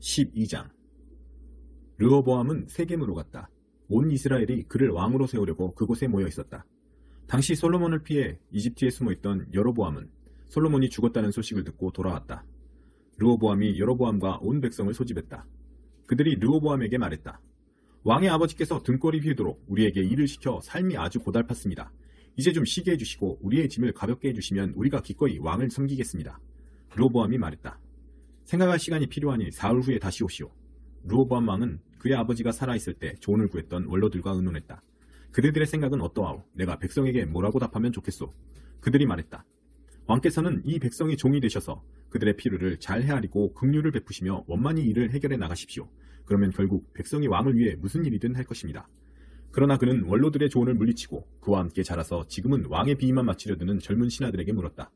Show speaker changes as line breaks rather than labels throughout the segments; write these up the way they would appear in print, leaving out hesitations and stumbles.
12장. 르호보암은 세겜으로 갔다. 온 이스라엘이 그를 왕으로 세우려고 그곳에 모여 있었다. 당시 솔로몬을 피해 이집트에 숨어있던 여로보암은 솔로몬이 죽었다는 소식을 듣고 돌아왔다. 르호보암이 여로보암과 온 백성을 소집했다. 그들이 르호보암에게 말했다. 왕의 아버지께서 등골이 휘도록 우리에게 일을 시켜 삶이 아주 고달팠습니다. 이제 좀 쉬게 해주시고 우리의 짐을 가볍게 해주시면 우리가 기꺼이 왕을 섬기겠습니다. 르호보암이 말했다. 생각할 시간이 필요하니 사흘 후에 다시 오시오. 르호보암 왕은 그의 아버지가 살아있을 때 조언을 구했던 원로들과 의논했다. 그대들의 생각은 어떠하오? 내가 백성에게 뭐라고 답하면 좋겠소? 그들이 말했다. 왕께서는 이 백성이 종이 되셔서 그들의 필요를 잘 헤아리고 긍휼을 베푸시며 원만히 일을 해결해 나가십시오. 그러면 결국 백성이 왕을 위해 무슨 일이든 할 것입니다. 그러나 그는 원로들의 조언을 물리치고 그와 함께 자라서 지금은 왕의 비위만 마치려 드는 젊은 신하들에게 물었다.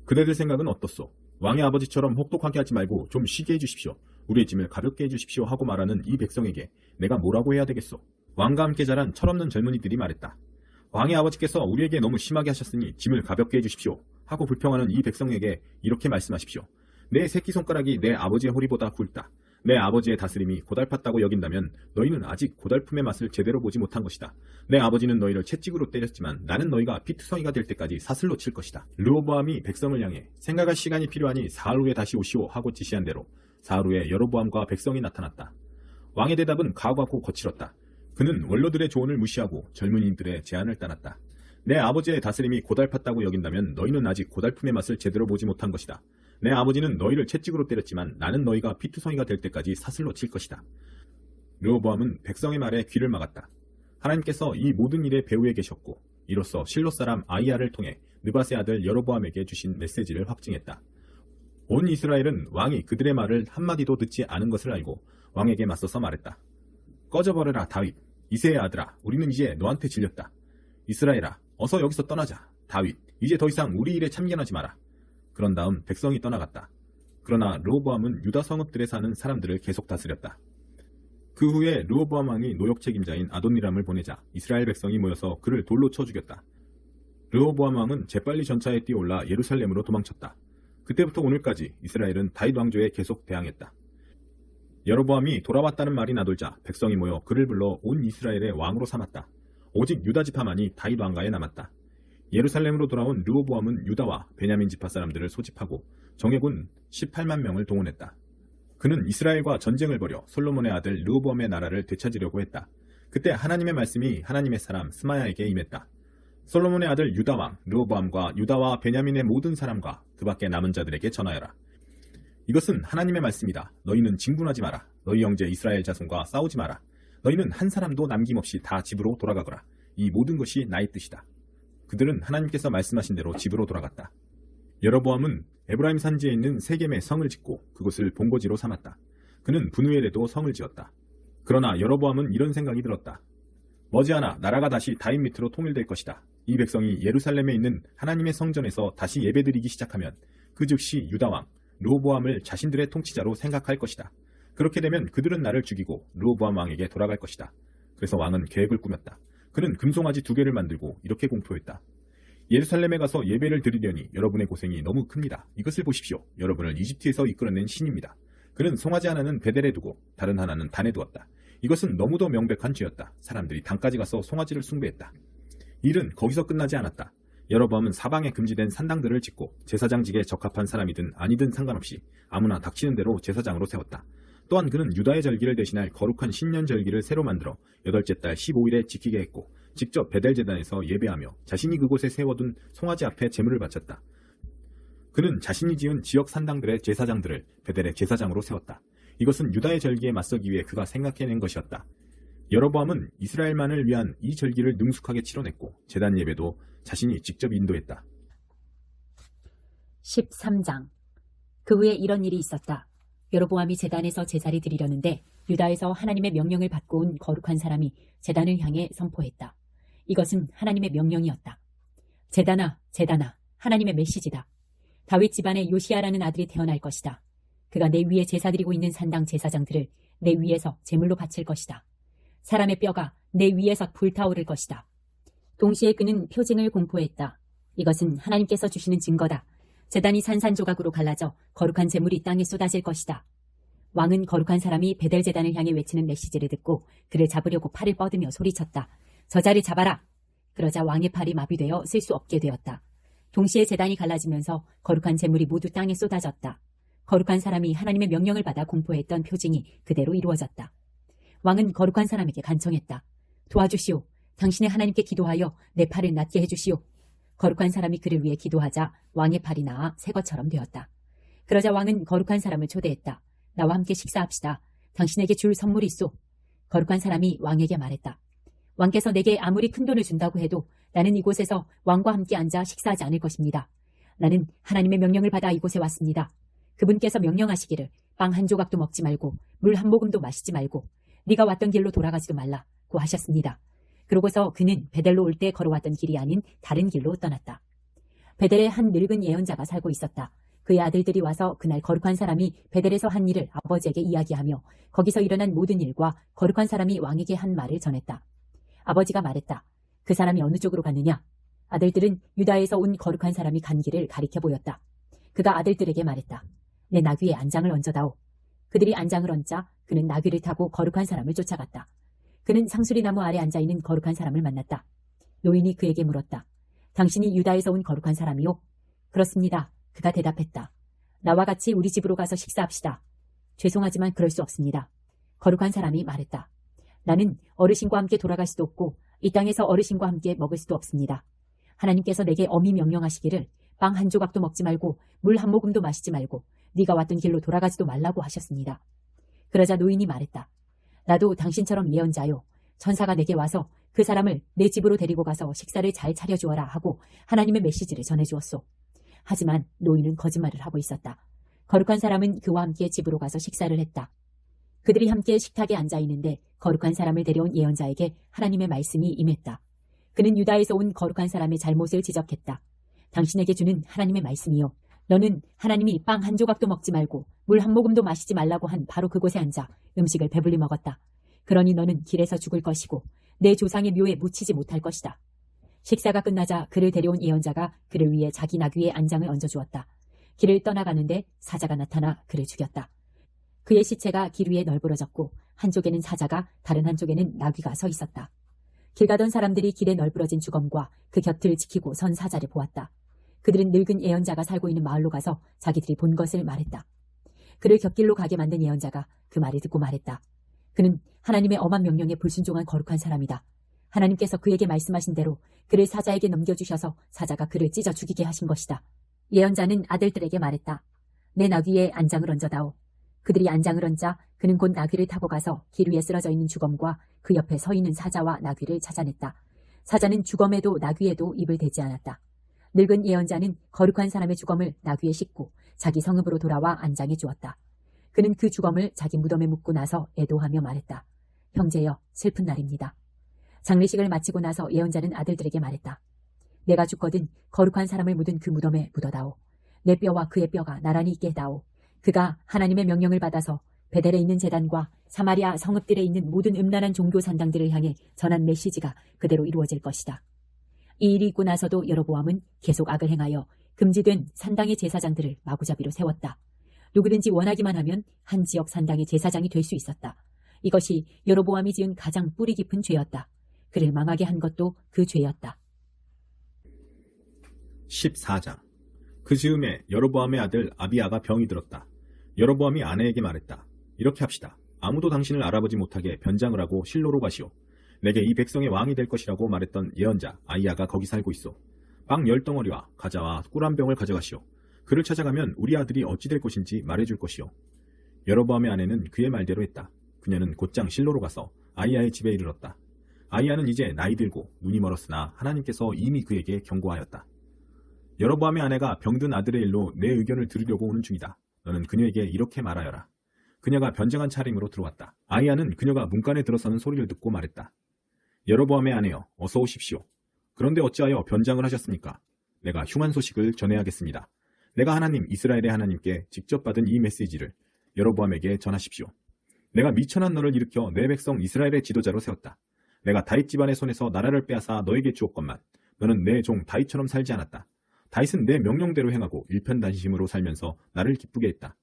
그대들 생각은 어떻소? 왕의 아버지처럼 혹독하게 하지 말고 좀 쉬게 해주십시오. 우리의 짐을 가볍게 해주십시오 하고 말하는 이 백성에게 내가 뭐라고 해야 되겠소? 왕과 함께 자란 철없는 젊은이들이 말했다. 왕의 아버지께서 우리에게 너무 심하게 하셨으니 짐을 가볍게 해주십시오 하고 불평하는 이 백성에게 이렇게 말씀하십시오. 내 새끼손가락이 내 아버지의 허리보다 굵다. 내 아버지의 다스림이 고달팠다고 여긴다면 너희는 아직 고달픔의 맛을 제대로 보지 못한 것이다. 내 아버지는 너희를 채찍으로 때렸지만 나는 너희가 피투성이가 될 때까지 사슬로 칠 것이다. 르호보암이 백성을 향해 생각할 시간이 필요하니 사흘 후에 다시 오시오 하고 지시한 대로 사흘 후에 여로보암과 백성이 나타났다. 왕의 대답은 가오같고 거칠었다. 그는 원로들의 조언을 무시하고 젊은이들의 제안을 따랐다. 내 아버지의 다스림이 고달팠다고 여긴다면 너희는 아직 고달픔의 맛을 제대로 보지 못한 것이다. 내 아버지는 너희를 채찍으로 때렸지만 나는 너희가 피투성이가 될 때까지 사슬로 칠 것이다. 르호보암은 백성의 말에 귀를 막았다. 하나님께서 이 모든 일의 배후에 계셨고 이로써 실로 사람 아이야를 통해 느밧의 아들 여로보암에게 주신 메시지를 확증했다. 온 이스라엘은 왕이 그들의 말을 한마디도 듣지 않은 것을 알고 왕에게 맞서서 말했다. 꺼져버려라 다윗, 이새의 아들아, 우리는 이제 너한테 질렸다. 이스라엘아, 어서 여기서 떠나자. 다윗, 이제 더 이상 우리 일에 참견하지 마라. 그런 다음 백성이 떠나갔다. 그러나 르호보암은 유다 성읍들에 사는 사람들을 계속 다스렸다. 그 후에 르호보암 왕이 노역 책임자인 아도니람을 보내자 이스라엘 백성이 모여서 그를 돌로 쳐 죽였다. 르호보암 왕은 재빨리 전차에 뛰어올라 예루살렘으로 도망쳤다. 그때부터 오늘까지 이스라엘은 다윗 왕조에 계속 대항했다. 여로보암이 돌아왔다는 말이 나돌자 백성이 모여 그를 불러 온 이스라엘의 왕으로 삼았다. 오직 유다 지파만이 다윗 왕가에 남았다. 예루살렘으로 돌아온 르호보암은 유다와 베냐민 지파 사람들을 소집하고 정예군 18만 명을 동원했다. 그는 이스라엘과 전쟁을 벌여 솔로몬의 아들 르호보암의 나라를 되찾으려고 했다. 그때 하나님의 말씀이 하나님의 사람 스마야에게 임했다. 솔로몬의 아들 유다왕 르호보암과 유다와 베냐민의 모든 사람과 그 밖에 남은 자들에게 전하여라. 이것은 하나님의 말씀이다. 너희는 진군하지 마라. 너희 형제 이스라엘 자손과 싸우지 마라. 너희는 한 사람도 남김없이 다 집으로 돌아가거라. 이 모든 것이 나의 뜻이다. 그들은 하나님께서 말씀하신 대로 집으로 돌아갔다. 여로보암은 에브라임 산지에 있는 세겜에 성을 짓고 그곳을 본거지로 삼았다. 그는 분우엘에도 성을 지었다. 그러나 여로보암은 이런 생각이 들었다. 머지않아 나라가 다시 다윗 밑으로 통일될 것이다. 이 백성이 예루살렘에 있는 하나님의 성전에서 다시 예배드리기 시작하면 그 즉시 유다왕 르호보암을 자신들의 통치자로 생각할 것이다. 그렇게 되면 그들은 나를 죽이고 르호보암 왕에게 돌아갈 것이다. 그래서 왕은 계획을 꾸몄다. 그는 금송아지 2개를 만들고 이렇게 공표했다. 예루살렘에 가서 예배를 드리려니 여러분의 고생이 너무 큽니다. 이것을 보십시오. 여러분을 이집트에서 이끌어낸 신입니다. 그는 송아지 하나는 베델에 두고 다른 하나는 단에 두었다. 이것은 너무도 명백한 죄였다. 사람들이 단까지 가서 송아지를 숭배했다. 일은 거기서 끝나지 않았다. 여로보암은 사방에 금지된 산당들을 짓고 제사장직에 적합한 사람이든 아니든 상관없이 아무나 닥치는 대로 제사장으로 세웠다. 또한 그는 유다의 절기를 대신할 거룩한 신년 절기를 새로 만들어 8째 달 15일에 지키게 했고 직접 베델 제단에서 예배하며 자신이 그곳에 세워둔 송아지 앞에 제물을 바쳤다. 그는 자신이 지은 지역 산당들의 제사장들을 베델의 제사장으로 세웠다. 이것은 유다의 절기에 맞서기 위해 그가 생각해낸 것이었다. 여로보암은 이스라엘만을 위한 이 절기를 능숙하게 치러냈고 제단 예배도 자신이 직접 인도했다.
13장. 그 후에 이런 일이 있었다. 여로보암이 제단에서 제사를 드리려는데 유다에서 하나님의 명령을 받고 온 거룩한 사람이 제단을 향해 선포했다. 이것은 하나님의 명령이었다. 제단아, 제단아, 하나님의 메시지다. 다윗 집안에 요시아라는 아들이 태어날 것이다. 그가 내 위에 제사 드리고 있는 산당 제사장들을 내 위에서 제물로 바칠 것이다. 사람의 뼈가 내 위에서 불타오를 것이다. 동시에 그는 표징을 공포했다. 이것은 하나님께서 주시는 증거다. 제단이 산산조각으로 갈라져 거룩한 제물이 땅에 쏟아질 것이다. 왕은 거룩한 사람이 베델 제단을 향해 외치는 메시지를 듣고 그를 잡으려고 팔을 뻗으며 소리쳤다. 저자를 잡아라. 그러자 왕의 팔이 마비되어 쓸 수 없게 되었다. 동시에 제단이 갈라지면서 거룩한 재물이 모두 땅에 쏟아졌다. 거룩한 사람이 하나님의 명령을 받아 공포했던 표징이 그대로 이루어졌다. 왕은 거룩한 사람에게 간청했다. 도와주시오. 당신의 하나님께 기도하여 내 팔을 낫게 해주시오. 거룩한 사람이 그를 위해 기도하자 왕의 팔이 나아 새 것처럼 되었다. 그러자 왕은 거룩한 사람을 초대했다. 나와 함께 식사합시다. 당신에게 줄 선물이 있소. 거룩한 사람이 왕에게 말했다. 왕께서 내게 아무리 큰 돈을 준다고 해도 나는 이곳에서 왕과 함께 앉아 식사하지 않을 것입니다. 나는 하나님의 명령을 받아 이곳에 왔습니다. 그분께서 명령하시기를 빵 한 조각도 먹지 말고 물 한 모금도 마시지 말고 네가 왔던 길로 돌아가지도 말라고 하셨습니다. 그러고서 그는 베델로 올 때 걸어왔던 길이 아닌 다른 길로 떠났다. 베델에 한 늙은 예언자가 살고 있었다. 그의 아들들이 와서 그날 거룩한 사람이 베델에서 한 일을 아버지에게 이야기하며 거기서 일어난 모든 일과 거룩한 사람이 왕에게 한 말을 전했다. 아버지가 말했다. 그 사람이 어느 쪽으로 갔느냐? 아들들은 유다에서 온 거룩한 사람이 간 길을 가리켜 보였다. 그가 아들들에게 말했다. 내 나귀에 안장을 얹어다오. 그들이 안장을 얹자 그는 나귀를 타고 거룩한 사람을 쫓아갔다. 그는 상수리나무 아래 앉아있는 거룩한 사람을 만났다. 노인이 그에게 물었다. 당신이 유다에서 온 거룩한 사람이요? 그렇습니다. 그가 대답했다. 나와 같이 우리 집으로 가서 식사합시다. 죄송하지만 그럴 수 없습니다. 거룩한 사람이 말했다. 나는 어르신과 함께 돌아갈 수도 없고 이 땅에서 어르신과 함께 먹을 수도 없습니다. 하나님께서 내게 엄히 명령하시기를 빵 한 조각도 먹지 말고 물 한 모금도 마시지 말고 네가 왔던 길로 돌아가지도 말라고 하셨습니다. 그러자 노인이 말했다. 나도 당신처럼 예언자요. 천사가 내게 와서 그 사람을 내 집으로 데리고 가서 식사를 잘 차려주어라 하고 하나님의 메시지를 전해주었소. 하지만 노인은 거짓말을 하고 있었다. 거룩한 사람은 그와 함께 집으로 가서 식사를 했다. 그들이 함께 식탁에 앉아있는데 거룩한 사람을 데려온 예언자에게 하나님의 말씀이 임했다. 그는 유다에서 온 거룩한 사람의 잘못을 지적했다. 당신에게 주는 하나님의 말씀이요. 너는 하나님이 빵 한 조각도 먹지 말고 물 한 모금도 마시지 말라고 한 바로 그곳에 앉아 음식을 배불리 먹었다. 그러니 너는 길에서 죽을 것이고 내 조상의 묘에 묻히지 못할 것이다. 식사가 끝나자 그를 데려온 예언자가 그를 위해 자기 나귀에 안장을 얹어주었다. 길을 떠나가는데 사자가 나타나 그를 죽였다. 그의 시체가 길 위에 널브러졌고 한쪽에는 사자가 다른 한쪽에는 나귀가 서 있었다. 길 가던 사람들이 길에 널브러진 주검과 그 곁을 지키고 선 사자를 보았다. 그들은 늙은 예언자가 살고 있는 마을로 가서 자기들이 본 것을 말했다. 그를 곁길로 가게 만든 예언자가 그 말을 듣고 말했다. 그는 하나님의 엄한 명령에 불순종한 거룩한 사람이다. 하나님께서 그에게 말씀하신 대로 그를 사자에게 넘겨주셔서 사자가 그를 찢어 죽이게 하신 것이다. 예언자는 아들들에게 말했다. 내 나귀에 안장을 얹어다오. 그들이 안장을 얹자 그는 곧 나귀를 타고 가서 길 위에 쓰러져 있는 주검과 그 옆에 서 있는 사자와 나귀를 찾아냈다. 사자는 주검에도 나귀에도 입을 대지 않았다. 늙은 예언자는 거룩한 사람의 주검을 나귀에 싣고 자기 성읍으로 돌아와 안장해 주었다. 그는 그 주검을 자기 무덤에 묻고 나서 애도하며 말했다. 형제여, 슬픈 날입니다. 장례식을 마치고 나서 예언자는 아들들에게 말했다. 내가 죽거든 거룩한 사람을 묻은 그 무덤에 묻어다오. 내 뼈와 그의 뼈가 나란히 있게 해다오. 그가 하나님의 명령을 받아서 베델에 있는 제단과 사마리아 성읍들에 있는 모든 음란한 종교 산당들을 향해 전한 메시지가 그대로 이루어질 것이다. 이 일이 있고 나서도 여로보암은 계속 악을 행하여 금지된 산당의 제사장들을 마구잡이로 세웠다. 누구든지 원하기만 하면 한 지역 산당의 제사장이 될 수 있었다. 이것이 여로보암이 지은 가장 뿌리 깊은 죄였다. 그를 망하게 한 것도 그 죄였다.
14장. 그 즈음에 여로보암의 아들 아비야가 병이 들었다. 여로보암이 아내에게 말했다. 이렇게 합시다. 아무도 당신을 알아보지 못하게 변장을 하고 실로로 가시오. 내게 이 백성의 왕이 될 것이라고 말했던 예언자 아이야가 거기 살고 있어. 빵 10덩어리와 과자와 꿀 한 병을 가져가시오. 그를 찾아가면 우리 아들이 어찌 될 것인지 말해줄 것이오. 여로보암의 아내는 그의 말대로 했다. 그녀는 곧장 실로로 가서 아이야의 집에 이르렀다. 아이야는 이제 나이 들고 눈이 멀었으나 하나님께서 이미 그에게 경고하였다. 여로보암의 아내가 병든 아들의 일로 내 의견을 들으려고 오는 중이다. 너는 그녀에게 이렇게 말하여라. 그녀가 변장한 차림으로 들어왔다. 아이야는 그녀가 문간에 들어서는 소리를 듣고 말했다. 여로보암의 아내여, 어서 오십시오. 그런데 어찌하여 변장을 하셨습니까? 내가 흉한 소식을 전해야겠습니다. 내가 하나님 이스라엘의 하나님께 직접 받은 이 메시지를 여로보암에게 전하십시오. 내가 미천한 너를 일으켜 내 백성 이스라엘의 지도자로 세웠다. 내가 다윗 집안의 손에서 나라를 빼앗아 너에게 주었건만 너는 내 종 다윗처럼 살지 않았다. 다윗은 내 명령대로 행하고 일편단심으로 살면서 나를 기쁘게 했다.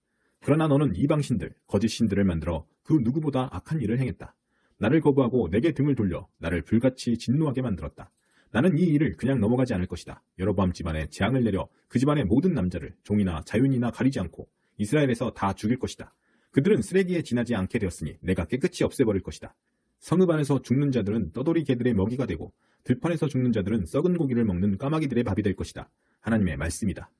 그러나 너는 이방신들, 거짓 신들을 만들어 그 누구보다 악한 일을 행했다. 나를 거부하고 내게 등을 돌려 나를 불같이 진노하게 만들었다. 나는 이 일을 그냥 넘어가지 않을 것이다. 여로보암 집안에 재앙을 내려 그 집안의 모든 남자를 종이나 자유인이나 가리지 않고 이스라엘에서 다 죽일 것이다. 그들은 쓰레기에 지나지 않게 되었으니 내가 깨끗이 없애버릴 것이다. 성읍 안에서 죽는 자들은 떠돌이 개들의 먹이가 되고 들판에서 죽는 자들은 썩은 고기를 먹는 까마귀들의 밥이 될 것이다. 하나님의 말씀이다.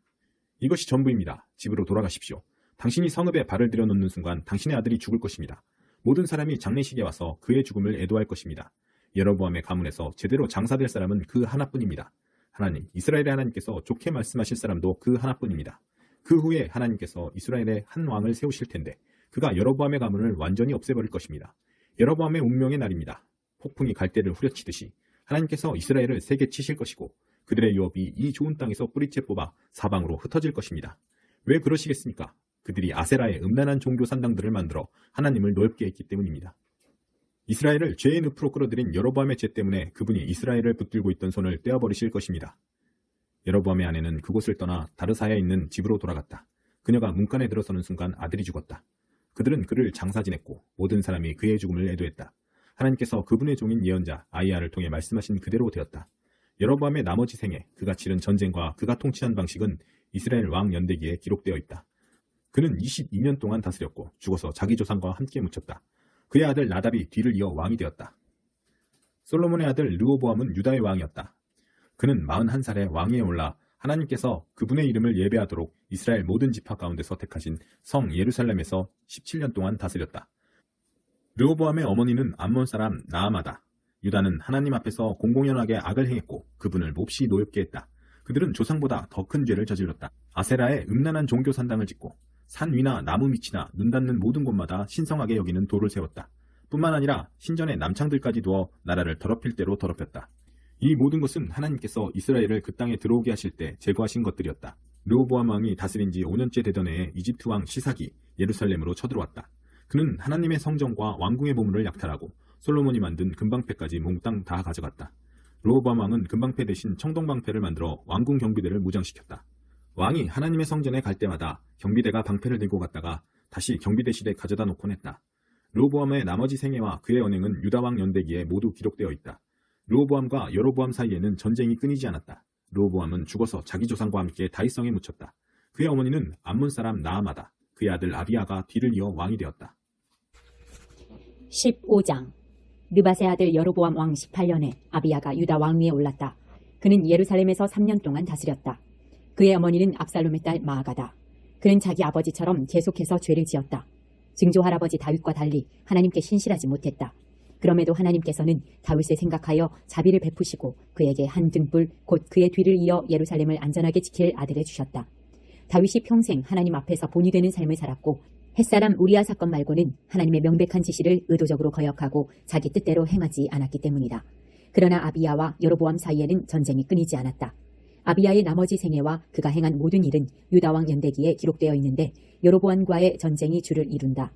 이것이 전부입니다. 집으로 돌아가십시오. 당신이 성읍에 발을 들여놓는 순간 당신의 아들이 죽을 것입니다. 모든 사람이 장례식에 와서 그의 죽음을 애도할 것입니다. 여로보암의 가문에서 제대로 장사될 사람은 그 하나뿐입니다. 하나님, 이스라엘의 하나님께서 좋게 말씀하실 사람도 그 하나뿐입니다. 그 후에 하나님께서 이스라엘에 한 왕을 세우실 텐데 그가 여로보암의 가문을 완전히 없애버릴 것입니다. 여로보암의 운명의 날입니다. 폭풍이 갈대를 후려치듯이 하나님께서 이스라엘을 세게 치실 것이고 그들의 유업이 이 좋은 땅에서 뿌리째 뽑아 사방으로 흩어질 것입니다. 왜 그러시겠습니까? 그들이 아세라의 음란한 종교 산당들을 만들어 하나님을 넓게 했기 때문입니다. 이스라엘을 죄의 늪으로 끌어들인 여로보암의 죄 때문에 그분이 이스라엘을 붙들고 있던 손을 떼어버리실 것입니다. 여로보암의 아내는 그곳을 떠나 다르사에 있는 집으로 돌아갔다. 그녀가 문간에 들어서는 순간 아들이 죽었다. 그들은 그를 장사 지냈고 모든 사람이 그의 죽음을 애도했다. 하나님께서 그분의 종인 예언자 아이야를 통해 말씀하신 그대로 되었다. 여로보암의 나머지 생에 그가 치른 전쟁과 그가 통치한 방식은 이스라엘 왕 연대기에 기록되어 있다. 그는 22년 동안 다스렸고 죽어서 자기 조상과 함께 묻혔다. 그의 아들 나답이 뒤를 이어 왕이 되었다. 솔로몬의 아들 르호보암은 유다의 왕이었다. 그는 41살에 왕위에 올라 하나님께서 그분의 이름을 예배하도록 이스라엘 모든 지파 가운데서 택하신 성 예루살렘에서 17년 동안 다스렸다. 르호보암의 어머니는 암몬 사람 나아마다. 유다는 하나님 앞에서 공공연하게 악을 행했고 그분을 몹시 노엽게 했다. 그들은 조상보다 더 큰 죄를 저질렀다. 아세라에 음란한 종교 산당을 짓고 산 위나 나무 밑이나 눈 닿는 모든 곳마다 신성하게 여기는 돌을 세웠다. 뿐만 아니라 신전의 남창들까지 두어 나라를 더럽힐 대로 더럽혔다. 이 모든 것은 하나님께서 이스라엘을 그 땅에 들어오게 하실 때 제거하신 것들이었다. 르호보암 왕이 다스린 지 5년째 되던 해에 이집트 왕 시삭이 예루살렘으로 쳐들어왔다. 그는 하나님의 성전과 왕궁의 보물을 약탈하고 솔로몬이 만든 금방패까지 몽땅 다 가져갔다. 르호보암 왕은 금방패 대신 청동방패를 만들어 왕궁 경비대를 무장시켰다. 왕이 하나님의 성전에 갈 때마다 경비대가 방패를 들고 갔다가 다시 경비대실에 가져다 놓곤 했다. 르호보암의 나머지 생애와 그의 언행은 유다왕 연대기에 모두 기록되어 있다. 르호보암과 여로보암 사이에는 전쟁이 끊이지 않았다. 르호보암은 죽어서 자기 조상과 함께 다윗성에 묻혔다. 그의 어머니는 암몬 사람 나아마다. 그의 아들 아비야가 뒤를 이어 왕이 되었다.
15장 느밧의 아들 여로보암 왕 18년에 아비야가 유다 왕위에 올랐다. 그는 예루살렘에서 3년 동안 다스렸다. 그의 어머니는 압살롬의 딸 마아가다. 그는 자기 아버지처럼 계속해서 죄를 지었다. 증조 할아버지 다윗과 달리 하나님께 신실하지 못했다. 그럼에도 하나님께서는 다윗을 생각하여 자비를 베푸시고 그에게 한 등불 곧 그의 뒤를 이어 예루살렘을 안전하게 지킬 아들을 주셨다. 다윗이 평생 하나님 앞에서 본이 되는 삶을 살았고 햇사람 우리아 사건 말고는 하나님의 명백한 지시를 의도적으로 거역하고 자기 뜻대로 행하지 않았기 때문이다. 그러나 아비야와 여로보암 사이에는 전쟁이 끊이지 않았다. 아비야의 나머지 생애와 그가 행한 모든 일은 유다왕 연대기에 기록되어 있는데 여로보암과의 전쟁이 주를 이룬다.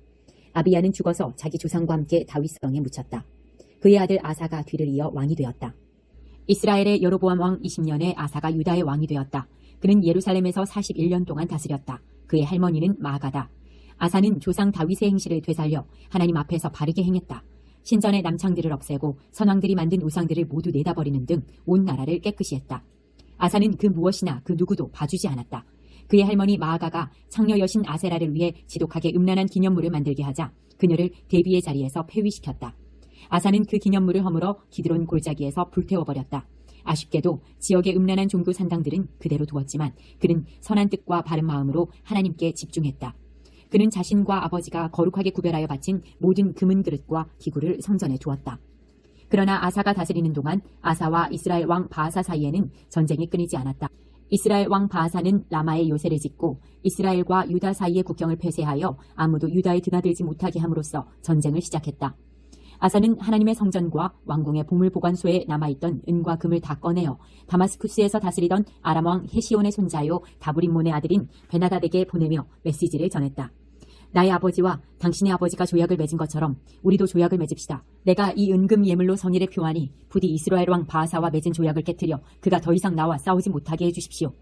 아비야는 죽어서 자기 조상과 함께 다윗성에 묻혔다. 그의 아들 아사가 뒤를 이어 왕이 되었다. 이스라엘의 여로보암 왕 20년에 아사가 유다의 왕이 되었다. 그는 예루살렘에서 41년 동안 다스렸다. 그의 할머니는 마아가다. 아사는 조상 다윗의 행실을 되살려 하나님 앞에서 바르게 행했다. 신전의 남창들을 없애고 선왕들이 만든 우상들을 모두 내다버리는 등 온 나라를 깨끗이 했다. 아사는 그 무엇이나 그 누구도 봐주지 않았다. 그의 할머니 마아가가 창녀 여신 아세라를 위해 지독하게 음란한 기념물을 만들게 하자 그녀를 대비의 자리에서 폐위시켰다. 아사는 그 기념물을 허물어 기드론 골짜기에서 불태워버렸다. 아쉽게도 지역의 음란한 종교 산당들은 그대로 두었지만 그는 선한 뜻과 바른 마음으로 하나님께 집중했다. 그는 자신과 아버지가 거룩하게 구별하여 바친 모든 금은 그릇과 기구를 성전에 두었다. 그러나 아사가 다스리는 동안 아사와 이스라엘 왕 바아사 사이에는 전쟁이 끊이지 않았다. 이스라엘 왕 바아사는 라마에 요새를 짓고 이스라엘과 유다 사이의 국경을 폐쇄하여 아무도 유다에 드나들지 못하게 함으로써 전쟁을 시작했다. 아사는 하나님의 성전과 왕궁의 보물 보관소에 남아있던 은과 금을 다 꺼내어 다마스쿠스에서 다스리던 아람 왕 헤시온의 손자요 다브림몬의 아들인 베나닷에게 보내며 메시지를 전했다. 나의 아버지와 당신의 아버지가 조약을 맺은 것처럼 우리도 조약을 맺읍시다. 내가 이 은금 예물로 선의를 표하니 부디 이스라엘 왕 바아사와 맺은 조약을 깨뜨려 그가 더 이상 나와 싸우지 못하게 해주십시오.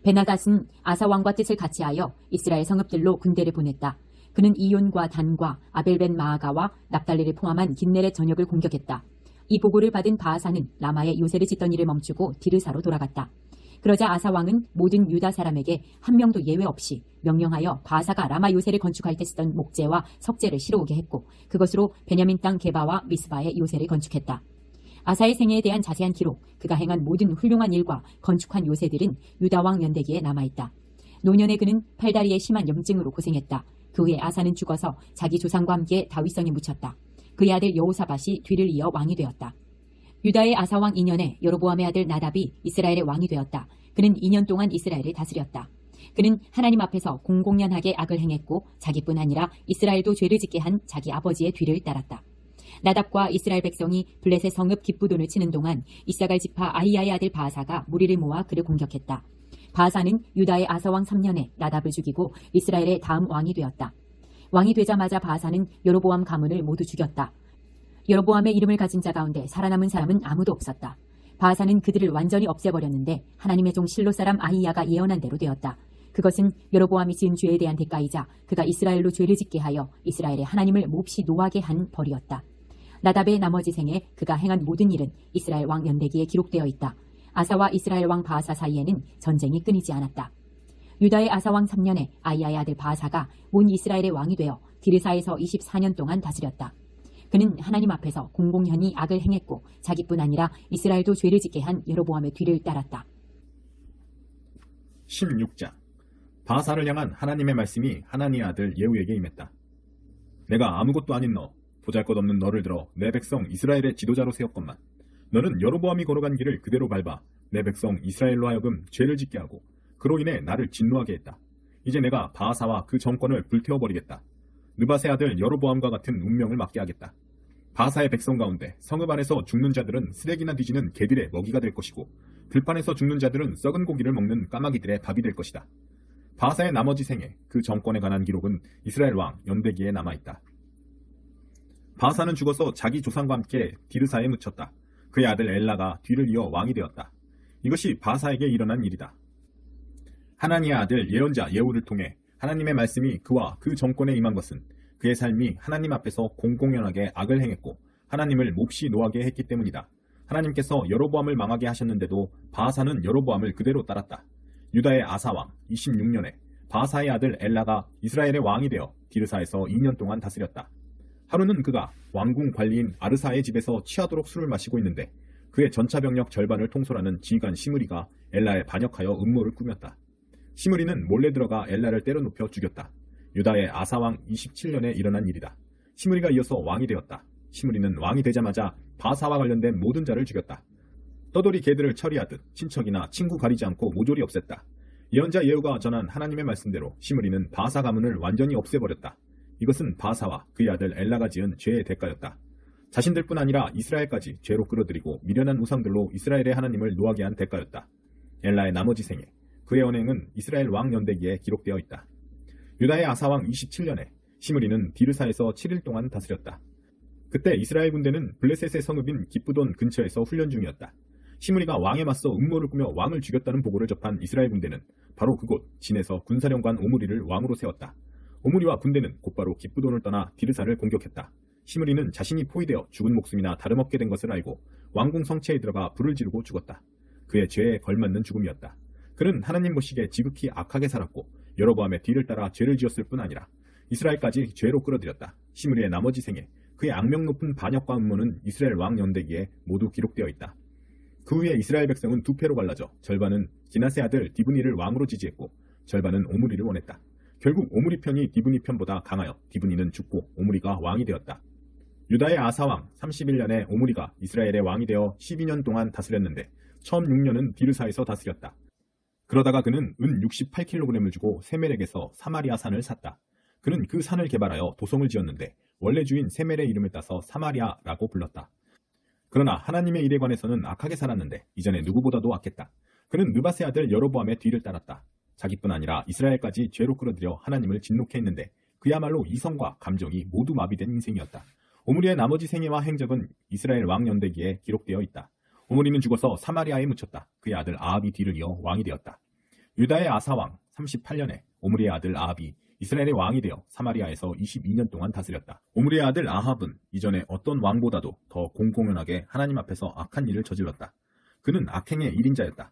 베나닷은 아사 왕과 뜻을 같이하여 이스라엘 성읍들로 군대를 보냈다. 그는 이온과 단과 아벨벤 마아가와 납달리를 포함한 긴네렛 전역을 공격했다. 이 보고를 받은 바하사는 라마에 요새를 짓던 일을 멈추고 디르사로 돌아갔다. 그러자 아사 왕은 모든 유다 사람에게 한 명도 예외 없이 명령하여 바하사가 라마 요새를 건축할 때 쓰던 목재와 석재를 실어오게 했고, 그것으로 베냐민 땅 게바와 미스바에 요새를 건축했다. 아사의 생애에 대한 자세한 기록, 그가 행한 모든 훌륭한 일과 건축한 요새들은 유다 왕 연대기에 남아있다. 노년에 그는 팔다리에 심한 염증으로 고생했다. 그 후에 아사는 죽어서 자기 조상과 함께 다윗성에 묻혔다. 그의 아들 여호사밧이 뒤를 이어 왕이 되었다. 유다의 아사 왕 2년에 여로보암의 아들 나답이 이스라엘의 왕이 되었다. 그는 2년 동안 이스라엘을 다스렸다. 그는 하나님 앞에서 공공연하게 악을 행했고, 자기뿐 아니라 이스라엘도 죄를 짓게 한 자기 아버지의 뒤를 따랐다. 나답과 이스라엘 백성이 블레셋 성읍 기브돈을 치는 동안 이사갈 지파 아히야의 아들 바하사가 무리를 모아 그를 공격했다. 바하사는 유다의 아사 왕 3년에 나답을 죽이고 이스라엘의 다음 왕이 되었다. 왕이 되자마자 바하사는 여로보암 가문을 모두 죽였다. 여로보암의 이름을 가진 자 가운데 살아남은 사람은 아무도 없었다. 바하사는 그들을 완전히 없애버렸는데 하나님의 종 실로 사람 아히야가 예언한 대로 되었다. 그것은 여로보암이 지은 죄에 대한 대가이자 그가 이스라엘로 죄를 짓게 하여 이스라엘의 하나님을 몹시 노하게 한 벌이었다. 나답의 나머지 생에 그가 행한 모든 일은 이스라엘 왕 연대기에 기록되어 있다. 아사와 이스라엘 왕 바하사 사이에는 전쟁이 끊이지 않았다. 유다의 아사 왕 3년에 아히야의 아들 바하사가 온 이스라엘의 왕이 되어 디르사에서 24년 동안 다스렸다. 그는 하나님 앞에서 공공연히 악을 행했고, 자기뿐 아니라 이스라엘도 죄를 짓게 한 여로보암의 뒤를 따랐다.
16장. 바하사를 향한 하나님의 말씀이 하나니의 아들 예후에게 임했다. 내가 아무것도 아닌 너, 보잘것없는 너를 들어 내 백성 이스라엘의 지도자로 세웠건만 너는 여로보암이 걸어간 길을 그대로 밟아 내 백성 이스라엘로 하여금 죄를 짓게 하고 그로 인해 나를 진노하게 했다. 이제 내가 바하사와 그 정권을 불태워버리겠다. 느밧의 아들 여로보암과 같은 운명을 맞게 하겠다. 바하사의 백성 가운데 성읍 안에서 죽는 자들은 쓰레기나 뒤지는 개들의 먹이가 될 것이고, 들판에서 죽는 자들은 썩은 고기를 먹는 까마귀들의 밥이 될 것이다. 바하사의 나머지 생에 그 정권에 관한 기록은 이스라엘 왕 연대기에 남아있다. 바하사는 죽어서 자기 조상과 함께 디르사에 묻혔다. 그의 아들 엘라가 뒤를 이어 왕이 되었다. 이것이 바하사에게 일어난 일이다. 하나니의 아들 예언자 예후를 통해 하나님의 말씀이 그와 그 정권에 임한 것은 그의 삶이 하나님 앞에서 공공연하게 악을 행했고 하나님을 몹시 노하게 했기 때문이다. 하나님께서 여로보암을 망하게 하셨는데도 바하사는 여로보암을 그대로 따랐다. 유다의 아사왕 26년에 바하사의 아들 엘라가 이스라엘의 왕이 되어 디르사에서 2년 동안 다스렸다. 하루는 그가 왕궁 관리인 아르사의 집에서 취하도록 술을 마시고 있는데 그의 전차병력 절반을 통솔하는 지휘관 시므리가 엘라에 반역하여 음모를 꾸몄다. 시므리는 몰래 들어가 엘라를 때려 눕혀 죽였다. 유다의 아사왕 27년에 일어난 일이다. 시므리가 이어서 왕이 되었다. 시므리는 왕이 되자마자 바하사와 관련된 모든 자를 죽였다. 떠돌이 개들을 처리하듯 친척이나 친구 가리지 않고 모조리 없앴다. 예언자 예후가 전한 하나님의 말씀대로 시므리는 바하사 가문을 완전히 없애버렸다. 이것은 바하사와 그의 아들 엘라가 지은 죄의 대가였다. 자신들뿐 아니라 이스라엘까지 죄로 끌어들이고 미련한 우상들로 이스라엘의 하나님을 노하게 한 대가였다. 엘라의 나머지 생에 그의 언행은 이스라엘 왕 연대기에 기록되어 있다. 유다의 아사왕 27년에 시므리는 디르사에서 7일 동안 다스렸다. 그때 이스라엘 군대는 블레셋의 성읍인 기브돈 근처에서 훈련 중이었다. 시므리가 왕에 맞서 음모를 꾸며 왕을 죽였다는 보고를 접한 이스라엘 군대는 바로 그곳 진에서 군사령관 오므리를 왕으로 세웠다. 오므리와 군대는 곧바로 기브돈을 떠나 디르사를 공격했다. 시므리는 자신이 포위되어 죽은 목숨이나 다름없게 된 것을 알고 왕궁 성체에 들어가 불을 지르고 죽었다. 그의 죄에 걸맞는 죽음이었다. 그는 하나님 보시기에 지극히 악하게 살았고 여로보암의 뒤를 따라 죄를 지었을 뿐 아니라 이스라엘까지 죄로 끌어들였다. 시므리의 나머지 생에 그의 악명 높은 반역과 음모는 이스라엘 왕 연대기에 모두 기록되어 있다. 그 후에 이스라엘 백성은 두 패로 갈라져 절반은 기낫의 아들 디브니를 왕으로 지지했고 절반은 오므리를 원했다. 결국 오므리 편이 디브니 편보다 강하여 디브니는 죽고 오므리가 왕이 되었다. 유다의 아사왕 31년에 오므리가 이스라엘의 왕이 되어 12년 동안 다스렸는데 처음 6년은 디르사에서 다스렸다. 그러다가 그는 은 68kg을 주고 세멜에게서 사마리아 산을 샀다. 그는 그 산을 개발하여 도성을 지었는데 원래 주인 세멜의 이름을 따서 사마리아라고 불렀다. 그러나 하나님의 일에 관해서는 악하게 살았는데 이전에 누구보다도 악했다. 그는 느밧의 아들 여로보암의 뒤를 따랐다. 자기뿐 아니라 이스라엘까지 죄로 끌어들여 하나님을 진노케 했는데 그야말로 이성과 감정이 모두 마비된 인생이었다. 오므리의 나머지 생애와 행적은 이스라엘 왕 연대기에 기록되어 있다. 오므리는 죽어서 사마리아에 묻혔다. 그의 아들 아합이 뒤를 이어 왕이 되었다. 유다의 아사왕 38년에 오므리의 아들 아합이 이스라엘의 왕이 되어 사마리아에서 22년 동안 다스렸다. 오므리의 아들 아합은 이전에 어떤 왕보다도 더 공공연하게 하나님 앞에서 악한 일을 저질렀다. 그는 악행의 1인자였다.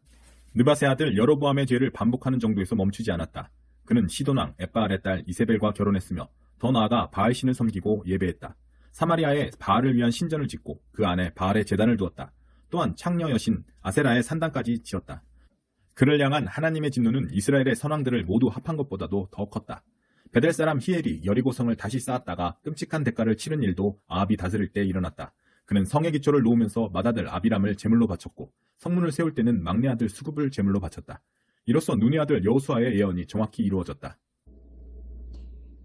느밧의 아들 여로보암의 죄를 반복하는 정도에서 멈추지 않았다. 그는 시돈왕 엣바알의 딸 이세벨과 결혼했으며 더 나아가 바알신을 섬기고 예배했다. 사마리아에 바알을 위한 신전을 짓고 그 안에 바알의 제단을 두었다. 또한 창녀 여신 아세라의 산당까지 지었다. 그를 향한 하나님의 진노는 이스라엘의 선왕들을 모두 합한 것보다도 더 컸다. 베델 사람 히엘이 여리고성을 다시 쌓았다가 끔찍한 대가를 치른 일도 아합이 다스릴 때 일어났다. 그는 성의 기초를 놓으면서 맏아들 아비람을 제물로 바쳤고 성문을 세울 때는 막내 아들 수굽을 제물로 바쳤다. 이로써 눈의 아들 여호수아의 예언이 정확히 이루어졌다.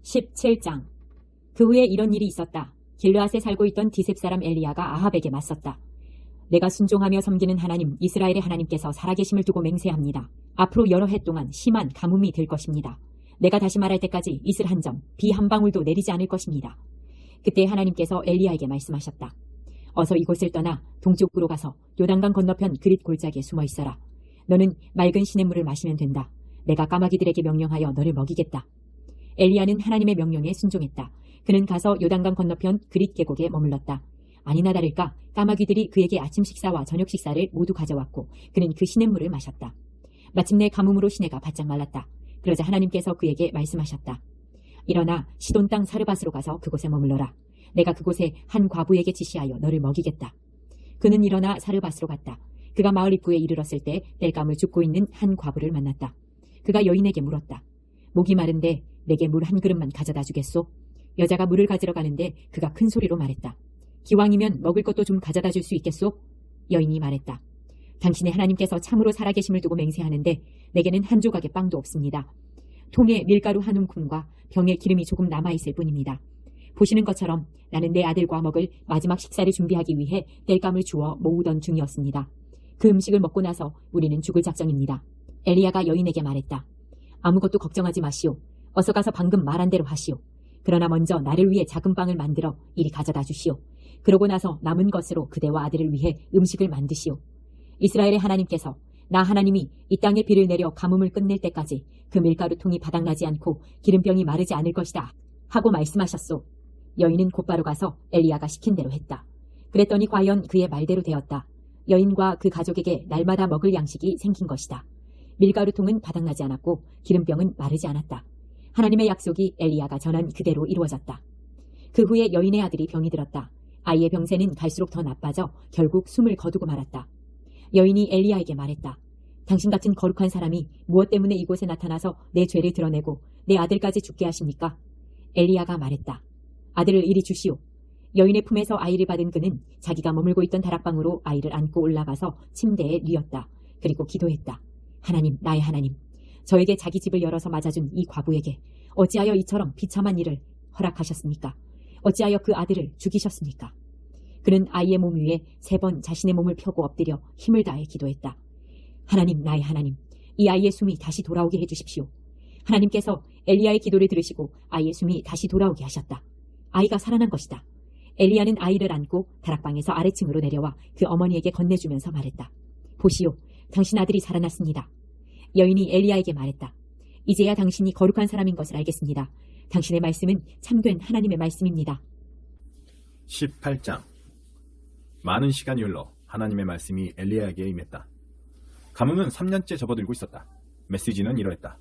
17장. 그 후에 이런 일이 있었다. 길르앗에 살고 있던 디셉 사람 엘리야가 아합에게 맞섰다. 내가 순종하며 섬기는 하나님 이스라엘의 하나님께서 살아계심을 두고 맹세합니다. 앞으로 여러 해 동안 심한 가뭄이 될 것입니다. 내가 다시 말할 때까지 이슬 한 점, 비 한 방울도 내리지 않을 것입니다. 그때 하나님께서 엘리야에게 말씀하셨다. 어서 이곳을 떠나 동쪽으로 가서 요단강 건너편 그릿 골짜기에 숨어 있어라. 너는 맑은 시냇물을 마시면 된다. 내가 까마귀들에게 명령하여 너를 먹이겠다. 엘리야는 하나님의 명령에 순종했다. 그는 가서 요단강 건너편 그릿 계곡에 머물렀다. 아니나 다를까 까마귀들이 그에게 아침 식사와 저녁 식사를 모두 가져왔고 그는 그 시냇물을 마셨다. 마침내 가뭄으로 시내가 바짝 말랐다. 그러자 하나님께서 그에게 말씀하셨다. 일어나 시돈 땅 사르밧으로 가서 그곳에 머물러라. 내가 그곳에 한 과부에게 지시하여 너를 먹이겠다. 그는 일어나 사르밧으로 갔다. 그가 마을 입구에 이르렀을 때 땔감을 줍고 있는 한 과부를 만났다. 그가 여인에게 물었다. 목이 마른데 내게 물 한 그릇만 가져다 주겠소? 여자가 물을 가지러 가는데 그가 큰 소리로 말했다. 기왕이면 먹을 것도 좀 가져다 줄 수 있겠소? 여인이 말했다. 당신의 하나님께서 참으로 살아계심을 두고 맹세하는데 내게는 한 조각의 빵도 없습니다. 통에 밀가루 한 움큼과 병에 기름이 조금 남아있을 뿐입니다. 보시는 것처럼 나는 내 아들과 먹을 마지막 식사를 준비하기 위해 땔감을 주워 모으던 중이었습니다. 그 음식을 먹고 나서 우리는 죽을 작정입니다. 엘리야가 여인에게 말했다. 아무것도 걱정하지 마시오. 어서 가서 방금 말한 대로 하시오. 그러나 먼저 나를 위해 작은 빵을 만들어 이리 가져다 주시오. 그러고 나서 남은 것으로 그대와 아들을 위해 음식을 만드시오. 이스라엘의 하나님께서 나 하나님이 이 땅에 비를 내려 가뭄을 끝낼 때까지 그 밀가루통이 바닥나지 않고 기름병이 마르지 않을 것이다 하고 말씀하셨소. 여인은 곧바로 가서 엘리야가 시킨 대로 했다. 그랬더니 과연 그의 말대로 되었다. 여인과 그 가족에게 날마다 먹을 양식이 생긴 것이다. 밀가루통은 바닥나지 않았고 기름병은 마르지 않았다. 하나님의 약속이 엘리야가 전한 그대로 이루어졌다. 그 후에 여인의 아들이 병이 들었다. 아이의 병세는 갈수록 더 나빠져 결국 숨을 거두고 말았다. 여인이 엘리야에게 말했다. 당신 같은 거룩한 사람이 무엇 때문에 이곳에 나타나서 내 죄를 드러내고 내 아들까지 죽게 하십니까? 엘리야가 말했다. 아들을 이리 주시오. 여인의 품에서 아이를 받은 그는 자기가 머물고 있던 다락방으로 아이를 안고 올라가서 침대에 뉘었다. 그리고 기도했다. 하나님, 나의 하나님, 저에게 자기 집을 열어서 맞아준 이 과부에게 어찌하여 이처럼 비참한 일을 허락하셨습니까? 어찌하여 그 아들을 죽이셨습니까? 그는 아이의 몸 위에 3번 자신의 몸을 펴고 엎드려 힘을 다해 기도했다. 하나님, 나의 하나님, 이 아이의 숨이 다시 돌아오게 해주십시오. 하나님께서 엘리야의 기도를 들으시고 아이의 숨이 다시 돌아오게 하셨다. 아이가 살아난 것이다. 엘리야는 아이를 안고 다락방에서 아래층으로 내려와 그 어머니에게 건네주면서 말했다. 보시오, 당신 아들이 살아났습니다. 여인이 엘리야에게 말했다. 이제야 당신이 거룩한 사람인 것을 알겠습니다. 당신의 말씀은 참된 하나님의 말씀입니다.
18장. 많은 시간이 흘러 하나님의 말씀이 엘리야에게 임했다. 가뭄은 3년째 접어들고 있었다. 메시지는 이러했다.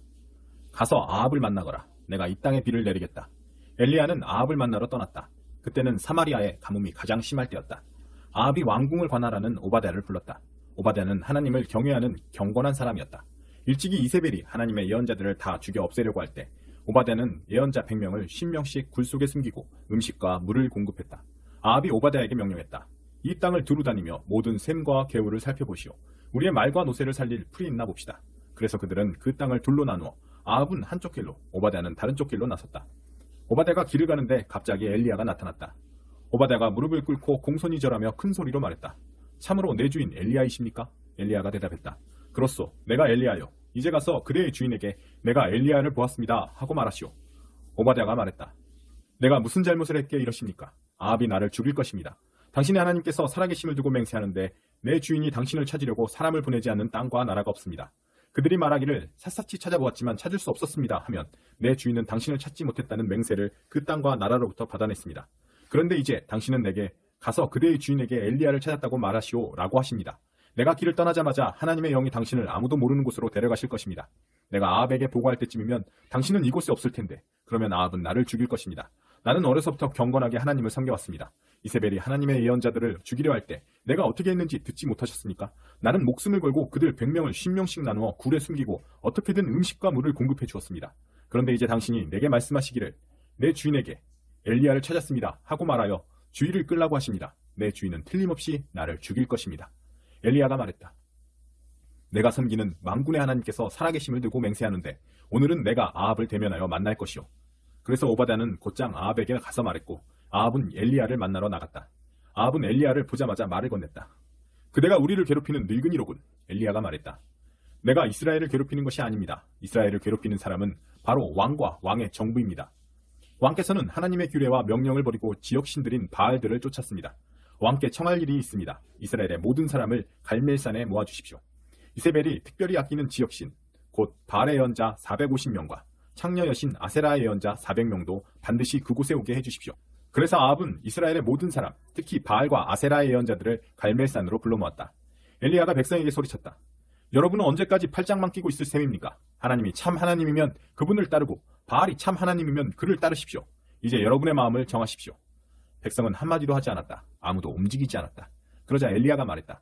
가서 아합을 만나거라. 내가 이 땅에 비를 내리겠다. 엘리야는 아합을 만나러 떠났다. 그때는 사마리아의 가뭄이 가장 심할 때였다. 아합이 왕궁을 관할하는 오바댜를 불렀다. 오바댜는 하나님을 경외하는 경건한 사람이었다. 일찍이 이세벨이 하나님의 예언자들을 다 죽여 없애려고 할 때 오바댜는 예언자 100명을 10명씩 굴 속에 숨기고 음식과 물을 공급했다. 아합이 오바댜에게 명령했다. 이 땅을 두루 다니며 모든 샘과 개울을 살펴보시오. 우리의 말과 노새를 살릴 풀이 있나 봅시다. 그래서 그들은 그 땅을 둘로 나누어 아합은 한쪽 길로, 오바댜는 다른 쪽 길로 나섰다. 오바댜가 길을 가는데 갑자기 엘리야가 나타났다. 오바댜가 무릎을 꿇고 공손히 절하며 큰 소리로 말했다. 참으로 내 주인 엘리야이십니까? 엘리야가 대답했다. 그렇소, 내가 엘리야요. 이제 가서 그대의 주인에게 내가 엘리야를 보았습니다 하고 말하시오. 오바댜가 말했다. 내가 무슨 잘못을 했기에 이러십니까? 아합이 나를 죽일 것입니다. 당신의 하나님께서 살아계심을 두고 맹세하는데 내 주인이 당신을 찾으려고 사람을 보내지 않는 땅과 나라가 없습니다. 그들이 말하기를 샅샅이 찾아보았지만 찾을 수 없었습니다 하면 내 주인은 당신을 찾지 못했다는 맹세를 그 땅과 나라로부터 받아냈습니다. 그런데 이제 당신은 내게 가서 그대의 주인에게 엘리야를 찾았다고 말하시오 라고 하십니다. 내가 길을 떠나자마자 하나님의 영이 당신을 아무도 모르는 곳으로 데려가실 것입니다. 내가 아합에게 보고할 때쯤이면 당신은 이곳에 없을 텐데 그러면 아합은 나를 죽일 것입니다. 나는 어려서부터 경건하게 하나님을 섬겨왔습니다. 이세벨이 하나님의 예언자들을 죽이려 할 때 내가 어떻게 했는지 듣지 못하셨습니까? 나는 목숨을 걸고 그들 100명을 10명씩 나누어 굴에 숨기고 어떻게든 음식과 물을 공급해 주었습니다. 그런데 이제 당신이 내게 말씀하시기를 내 주인에게 엘리야를 찾았습니다 하고 말하여 주의를 끌라고 하십니다. 내 주인은 틀림없이 나를 죽일 것입니다. 엘리야가 말했다. 내가 섬기는 만군의 하나님께서 살아계심을 두고 맹세하는데 오늘은 내가 아합을 대면하여 만날 것이요. 그래서 오바댜는 곧장 아합에게 가서 말했고 아합은 엘리야를 만나러 나갔다. 아합은 엘리야를 보자마자 말을 건넸다. 그대가 우리를 괴롭히는 늙은이로군. 엘리야가 말했다. 내가 이스라엘을 괴롭히는 것이 아닙니다. 이스라엘을 괴롭히는 사람은 바로 왕과 왕의 정부입니다. 왕께서는 하나님의 규례와 명령을 버리고 지역신들인 바알들을 쫓았습니다. 왕께 청할 일이 있습니다. 이스라엘의 모든 사람을 갈멜산에 모아주십시오. 이세벨이 특별히 아끼는 지역신, 곧 바알의 예언자 450명과 창녀 여신 아세라의 예언자 400명도 반드시 그곳에 오게 해주십시오. 그래서 아합은 이스라엘의 모든 사람, 특히 바알과 아세라의 예언자들을 갈멜산으로 불러 모았다. 엘리야가 백성에게 소리쳤다. 여러분은 언제까지 팔짱만 끼고 있을 셈입니까? 하나님이 참 하나님이면 그분을 따르고 바알이 참 하나님이면 그를 따르십시오. 이제 여러분의 마음을 정하십시오. 백성은 한마디도 하지 않았다. 아무도 움직이지 않았다. 그러자 엘리야가 말했다.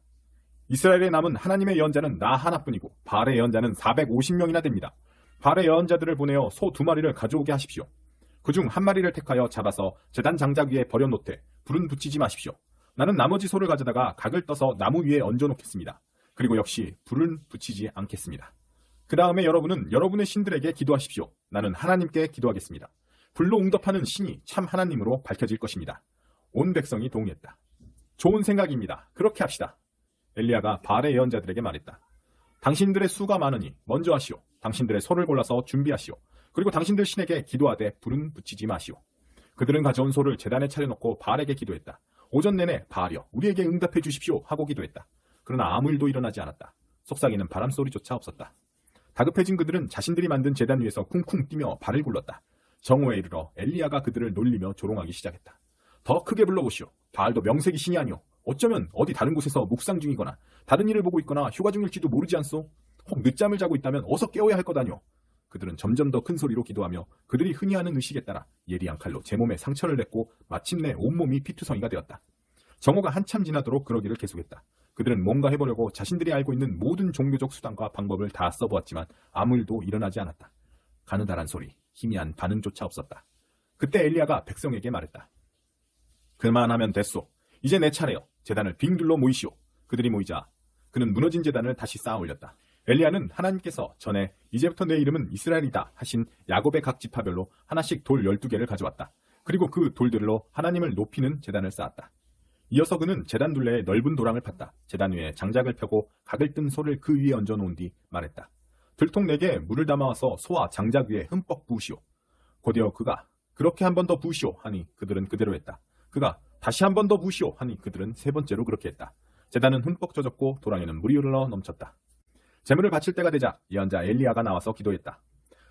이스라엘에 남은 하나님의 예언자는 나 하나뿐이고 바알의 예언자는 450명이나 됩니다. 바알의 예언자들을 보내어 소 2마리를 가져오게 하십시오. 그중 1마리를 택하여 잡아서 제단 장작 위에 버려놓되 불은 붙이지 마십시오. 나는 나머지 소를 가져다가 각을 떠서 나무 위에 얹어놓겠습니다. 그리고 역시 불은 붙이지 않겠습니다. 그 다음에 여러분은 여러분의 신들에게 기도하십시오. 나는 하나님께 기도하겠습니다. 불로 응답하는 신이 참 하나님으로 밝혀질 것입니다. 온 백성이 동의했다. 좋은 생각입니다. 그렇게 합시다. 엘리야가 바알의 예언자들에게 말했다. 당신들의 수가 많으니 먼저 하시오. 당신들의 소를 골라서 준비하시오. 그리고 당신들 신에게 기도하되 불은 붙이지 마시오. 그들은 가져온 소를 제단에 차려놓고 바알에게 기도했다. 오전 내내 바알이여 우리에게 응답해 주십시오 하고 기도했다. 그러나 아무 일도 일어나지 않았다. 속삭이는 바람소리조차 없었다. 다급해진 그들은 자신들이 만든 제단 위에서 쿵쿵 뛰며 발을 굴렀다. 정오에 이르러 엘리야가 그들을 놀리며 조롱하기 시작했다. 더 크게 불러보시오. 바알도 명색이 신이 아니오. 어쩌면 어디 다른 곳에서 묵상 중이거나 다른 일을 보고 있거나 휴가 중일지도 모르지 않소? 혹 늦잠을 자고 있다면 어서 깨워야 할 거다뇨. 그들은 점점 더 큰 소리로 기도하며 그들이 흔히 하는 의식에 따라 예리한 칼로 제 몸에 상처를 냈고 마침내 온몸이 피투성이가 되었다. 정오가 한참 지나도록 그러기를 계속했다. 그들은 뭔가 해보려고 자신들이 알고 있는 모든 종교적 수단과 방법을 다 써보았지만 아무 일도 일어나지 않았다. 가느다란 소리, 희미한 반응조차 없었다. 그때 엘리야가 백성에게 말했다. 그만하면 됐소. 이제 내 차례여. 제단을 빙 둘러 모이시오. 그들이 모이자 그는 무너진 제단을 다시 쌓아 올렸다. 엘리야는 하나님께서 전에 이제부터 내 이름은 이스라엘이다 하신 야곱의 각 지파별로 하나씩 돌 12개를 가져왔다. 그리고 그 돌들로 하나님을 높이는 제단을 쌓았다. 이어서 그는 제단 둘레에 넓은 도랑을 팠다. 제단 위에 장작을 펴고 각을 뜬 소를 그 위에 얹어놓은 뒤 말했다. 들통 4개에 물을 담아와서 소와 장작 위에 흠뻑 부으시오. 곧이어 그가 그렇게 한 번 더 부으시오 하니 그들은 그대로 했다. 그가 다시 한 번 더 부으시오 하니 그들은 3번째로 그렇게 했다. 제단은 흠뻑 젖었고 도랑에는 물이 흘러 넘쳤다. 제물을 바칠 때가 되자 예언자 엘리야가 나와서 기도했다.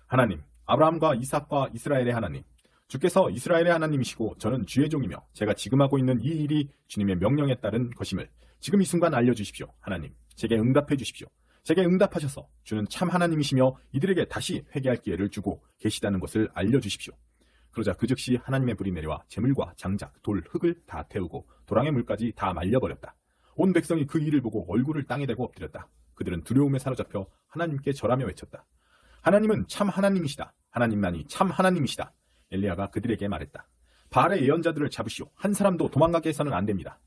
하나님, 아브라함과 이삭과 이스라엘의 하나님, 주께서 이스라엘의 하나님이시고 저는 주의 종이며 제가 지금 하고 있는 이 일이 주님의 명령에 따른 것임을 지금 이 순간 알려주십시오. 하나님, 제게 응답해 주십시오. 제게 응답하셔서 주는 참 하나님이시며 이들에게 다시 회개할 기회를 주고 계시다는 것을 알려주십시오. 그러자 그 즉시 하나님의 불이 내려와 제물과 장작, 돌, 흙을 다 태우고 도랑의 물까지 다 말려버렸다. 온 백성이 그 일을 보고 얼굴을 땅에 대고 엎드렸다. 그들은 두려움에 사로잡혀 하나님께 절하며 외쳤다. 하나님은 참 하나님이시다. 하나님만이 참 하나님이시다. 엘리야가 그들에게 말했다. 바알의 예언자들을 잡으시오. 한 사람도 도망가게 해서는 안 됩니다.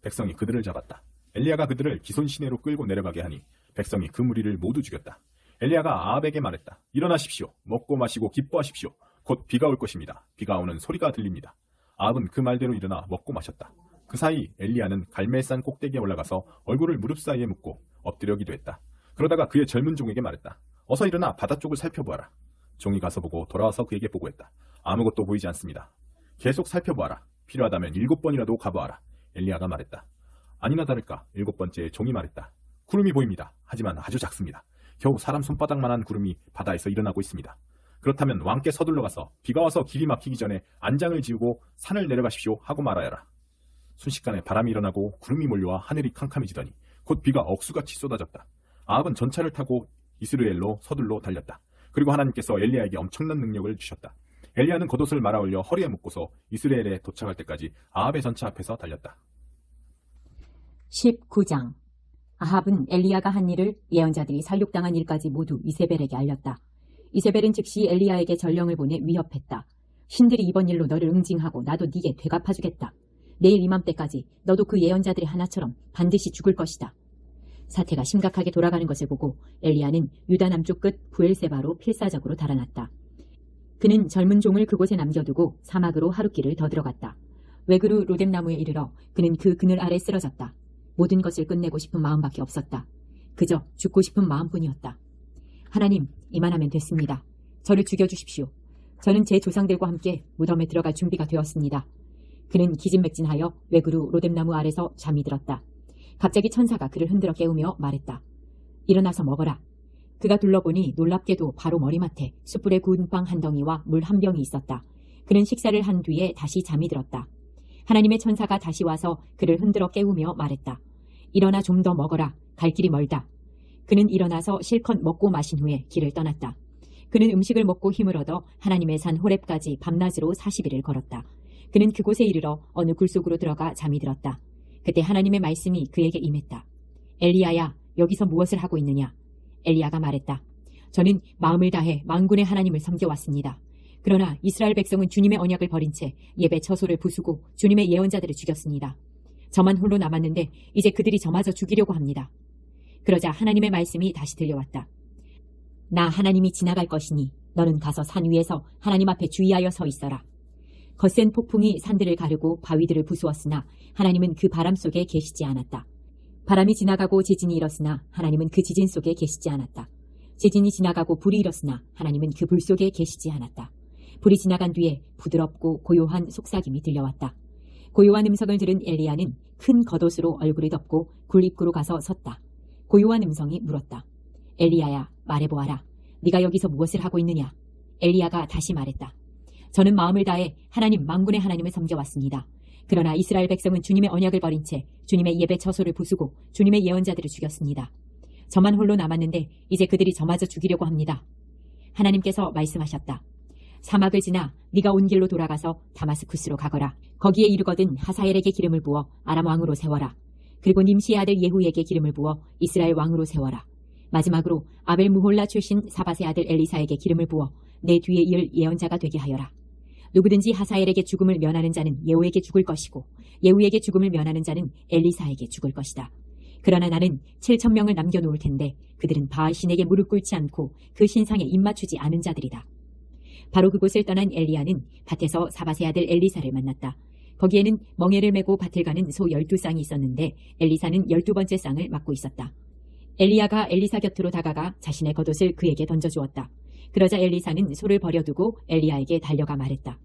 백성이 그들을 잡았다. 엘리야가 그들을 기손 시내로 끌고 내려가게 하니 백성이 그 무리를 모두 죽였다. 엘리야가 아합에게 말했다. 일어나십시오. 먹고 마시고 기뻐하십시오. 곧 비가 올 것입니다. 비가 오는 소리가 들립니다. 아합은 그 말대로 일어나 먹고 마셨다. 그 사이 엘리야는 갈멜산 꼭대기에 올라가서 얼굴을 무릎 사이에 묻고 엎드려 기도했다. 그러다가 그의 젊은 종에게 말했다. 어서 일어나 바다 쪽을 살펴보아라. 종이 가서 보고 돌아와서 그에게 보고했다. 아무것도 보이지 않습니다. 계속 살펴보아라. 필요하다면 7번이라도 가보아라. 엘리야가 말했다. 아니나 다를까 7번째에 종이 말했다. 구름이 보입니다. 하지만 아주 작습니다. 겨우 사람 손바닥만한 구름이 바다에서 일어나고 있습니다. 그렇다면 왕께 서둘러 가서 비가 와서 길이 막히기 전에 안장을 지우고 산을 내려가십시오 하고 말하여라. 순식간에 바람이 일어나고 구름이 몰려와 하늘이 캄캄해지더니 곧 비가 억수같이 쏟아졌다. 아합은 전차를 타고 이스라엘로 서둘러 달렸다. 그리고 하나님께서 엘리야에게 엄청난 능력을 주셨다. 엘리야는 겉옷을 말아 올려 허리에 묶고서 이스라엘에 도착할 때까지 아합의 전차 앞에서 달렸다.
19장. 아합은 엘리야가 한 일을 예언자들이 살육당한 일까지 모두 이세벨에게 알렸다. 이세벨은 즉시 엘리야에게 전령을 보내 위협했다. 신들이 이번 일로 너를 응징하고 나도 네게 되갚아주겠다. 내일 이맘때까지 너도 그 예언자들의 하나처럼 반드시 죽을 것이다. 사태가 심각하게 돌아가는 것을 보고 엘리야는 유다 남쪽 끝 부엘세바로 필사적으로 달아났다. 그는 젊은 종을 그곳에 남겨두고 사막으로 하룻길을 더 들어갔다. 외그루 로뎀나무에 이르러 그는 그 그늘 아래 쓰러졌다. 모든 것을 끝내고 싶은 마음밖에 없었다. 그저 죽고 싶은 마음뿐이었다. 하나님, 이만하면 됐습니다. 저를 죽여주십시오. 저는 제 조상들과 함께 무덤에 들어갈 준비가 되었습니다. 그는 기진맥진하여 외그루 로뎀나무 아래서 잠이 들었다. 갑자기 천사가 그를 흔들어 깨우며 말했다. 일어나서 먹어라. 그가 둘러보니 놀랍게도 바로 머리맡에 숯불에 구운 빵 한 덩이와 물 한 병이 있었다. 그는 식사를 한 뒤에 다시 잠이 들었다. 하나님의 천사가 다시 와서 그를 흔들어 깨우며 말했다. 일어나 좀 더 먹어라. 갈 길이 멀다. 그는 일어나서 실컷 먹고 마신 후에 길을 떠났다. 그는 음식을 먹고 힘을 얻어 하나님의 산 호렙까지 밤낮으로 40일을 걸었다. 그는 그곳에 이르러 어느 굴속으로 들어가 잠이 들었다. 그때 하나님의 말씀이 그에게 임했다. 엘리야야, 여기서 무엇을 하고 있느냐? 엘리야가 말했다. 저는 마음을 다해 만군의 하나님을 섬겨왔습니다. 그러나 이스라엘 백성은 주님의 언약을 버린 채 예배 처소를 부수고 주님의 예언자들을 죽였습니다. 저만 홀로 남았는데 이제 그들이 저마저 죽이려고 합니다. 그러자 하나님의 말씀이 다시 들려왔다. 나 하나님이 지나갈 것이니 너는 가서 산 위에서 하나님 앞에 주의하여 서 있어라. 거센 폭풍이 산들을 가르고 바위들을 부수었으나 하나님은 그 바람 속에 계시지 않았다. 바람이 지나가고 지진이 일었으나 하나님은 그 지진 속에 계시지 않았다. 지진이 지나가고 불이 일었으나 하나님은 그 불 속에 계시지 않았다. 불이 지나간 뒤에 부드럽고 고요한 속삭임이 들려왔다. 고요한 음성을 들은 엘리야는 큰 겉옷으로 얼굴을 덮고 굴 입구로 가서 섰다. 고요한 음성이 물었다. 엘리야야, 말해보아라. 네가 여기서 무엇을 하고 있느냐? 엘리야가 다시 말했다. 저는 마음을 다해 하나님 만군의 하나님을 섬겨왔습니다. 그러나 이스라엘 백성은 주님의 언약을 버린 채 주님의 예배 처소를 부수고 주님의 예언자들을 죽였습니다. 저만 홀로 남았는데 이제 그들이 저마저 죽이려고 합니다. 하나님께서 말씀하셨다. 사막을 지나 네가 온 길로 돌아가서 다마스쿠스로 가거라. 거기에 이르거든 하사엘에게 기름을 부어 아람 왕으로 세워라. 그리고 님시의 아들 예후에게 기름을 부어 이스라엘 왕으로 세워라. 마지막으로 아벨 무홀라 출신 사밧의 아들 엘리사에게 기름을 부어 내 뒤에 이을 예언자가 되게 하여라. 누구든지 하사엘에게 죽음을 면하는 자는 예후에게 죽을 것이고 예후에게 죽음을 면하는 자는 엘리사에게 죽을 것이다. 그러나 나는 7,000명을 남겨놓을 텐데 그들은 바알 신에게 무릎 꿇지 않고 그 신상에 입맞추지 않은 자들이다. 바로 그곳을 떠난 엘리야는 밭에서 사밧의 아들 엘리사를 만났다. 거기에는 멍에를 메고 밭을 가는 소 12쌍이 있었는데 엘리사는 12번째 쌍을 맡고 있었다. 엘리야가 엘리사 곁으로 다가가 자신의 겉옷을 그에게 던져주었다. 그러자 엘리사는 소를 버려두고 엘리야에게 달려가 말했다.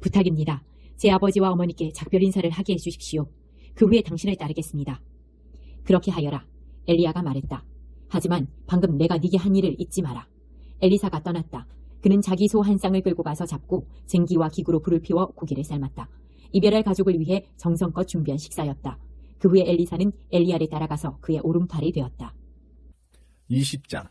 부탁입니다. 제 아버지와 어머니께 작별 인사를 하게 해주십시오. 그 후에 당신을 따르겠습니다. 그렇게 하여라. 엘리야가 말했다. 하지만 방금 내가 네게 한 일을 잊지 마라. 엘리사가 떠났다. 그는 자기 소 한 쌍을 끌고 가서 잡고 쟁기와 기구로 불을 피워 고기를 삶았다. 이별할 가족을 위해 정성껏 준비한 식사였다. 그 후에 엘리사는 엘리야를 따라가서 그의 오른팔이 되었다.
20장.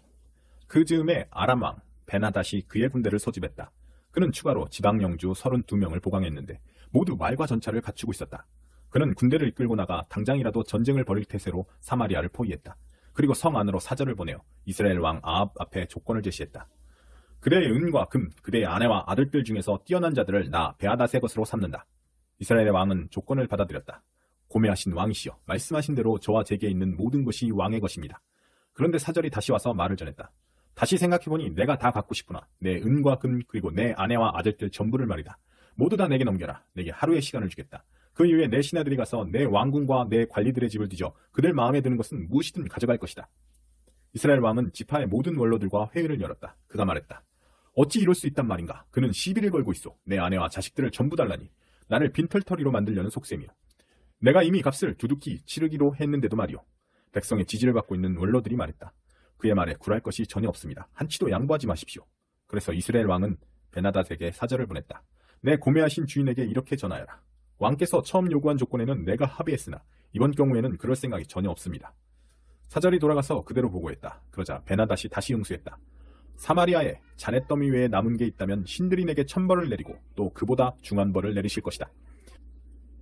그 즈음에 아람 왕 베나닷이 그의 군대를 소집했다. 그는 추가로 지방 영주 32명을 보강했는데 모두 말과 전차를 갖추고 있었다. 그는 군대를 이끌고 나가 당장이라도 전쟁을 벌일 태세로 사마리아를 포위했다. 그리고 성 안으로 사절을 보내어 이스라엘 왕 아합 앞에 조건을 제시했다. 그대의 은과 금, 그대의 아내와 아들들 중에서 뛰어난 자들을 나 베하닷의 것으로 삼는다. 이스라엘의 왕은 조건을 받아들였다. 고매하신 왕이시여, 말씀하신 대로 저와 제게 있는 모든 것이 왕의 것입니다. 그런데 사절이 다시 와서 말을 전했다. 다시 생각해보니 내가 다 갖고 싶구나. 내 은과 금 그리고 내 아내와 아들들 전부를 말이다. 모두 다 내게 넘겨라. 내게 하루의 시간을 주겠다. 그 이후에 내 신하들이 가서 내 왕궁과 내 관리들의 집을 뒤져 그들 마음에 드는 것은 무엇이든 가져갈 것이다. 이스라엘 왕은 지파의 모든 원로들과 회의를 열었다. 그가 말했다. 어찌 이럴 수 있단 말인가. 그는 시비를 걸고 있어. 내 아내와 자식들을 전부 달라니. 나를 빈털터리로 만들려는 속셈이요. 내가 이미 값을 두둑히 치르기로 했는데도 말이오. 백성의 지지를 받고 있는 원로들이 말했다. 그의 말에 굴할 것이 전혀 없습니다. 한치도 양보하지 마십시오. 그래서 이스라엘 왕은 베나닷에게 사절을 보냈다. 내 고매하신 주인에게 이렇게 전하여라. 왕께서 처음 요구한 조건에는 내가 합의했으나 이번 경우에는 그럴 생각이 전혀 없습니다. 사절이 돌아가서 그대로 보고했다. 그러자 베나닷이 다시 응수했다. 사마리아에 자넷더미 외에 남은 게 있다면 신들이 내게 천벌을 내리고 또 그보다 중한 벌을 내리실 것이다.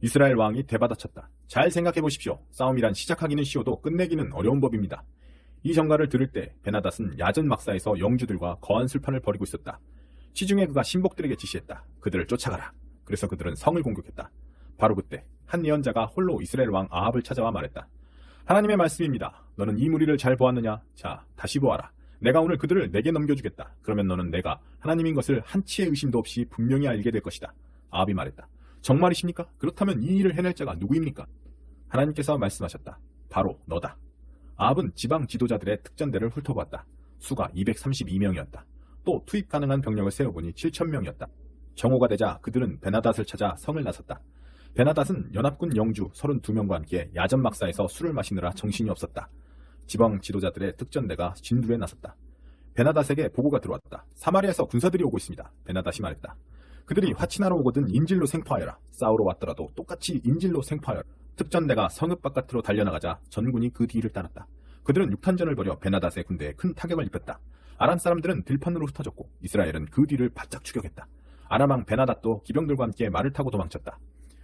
이스라엘 왕이 대받아쳤다. 잘 생각해 보십시오. 싸움이란 시작하기는 쉬워도 끝내기는 어려운 법입니다. 이 전가를 들을 때 베나닷은 야전 막사에서 영주들과 거한 술판을 벌이고 있었다. 시중에 그가 신복들에게 지시했다. 그들을 쫓아가라. 그래서 그들은 성을 공격했다. 바로 그때 한 예언자가 홀로 이스라엘 왕 아합을 찾아와 말했다. 하나님의 말씀입니다. 너는 이 무리를 잘 보았느냐? 자, 다시 보아라. 내가 오늘 그들을 내게 넘겨주겠다. 그러면 너는 내가 하나님인 것을 한치의 의심도 없이 분명히 알게 될 것이다. 아합이 말했다. 정말이십니까? 그렇다면 이 일을 해낼 자가 누구입니까? 하나님께서 말씀하셨다. 바로 너다. 아합은 지방 지도자들의 특전대를 훑어보았다. 수가 232명이었다. 또 투입 가능한 병력을 세어보니 7,000명이었다. 정오가 되자 그들은 베나닷을 찾아 성을 나섰다. 베나닷은 연합군 영주 32명과 함께 야전 막사에서 술을 마시느라 정신이 없었다. 지방 지도자들의 특전대가 진두에 나섰다. 베나닷에게 보고가 들어왔다. 사마리아에서 군사들이 오고 있습니다. 베나닷이 말했다. 그들이 화친하러 오거든 인질로 생포하여라. 싸우러 왔더라도 똑같이 인질로 생포하여라. 특전대가 성읍 바깥으로 달려나가자 전군이 그 뒤를 따랐다. 그들은 육탄전을 벌여 베나닷의 군대에 큰 타격을 입혔다. 아람 사람들은 들판으로 흩어졌고 이스라엘은 그 뒤를 바짝 추격했다. 아람 왕 베나닷도 기병들과 함께 말을 타고 도망쳤다.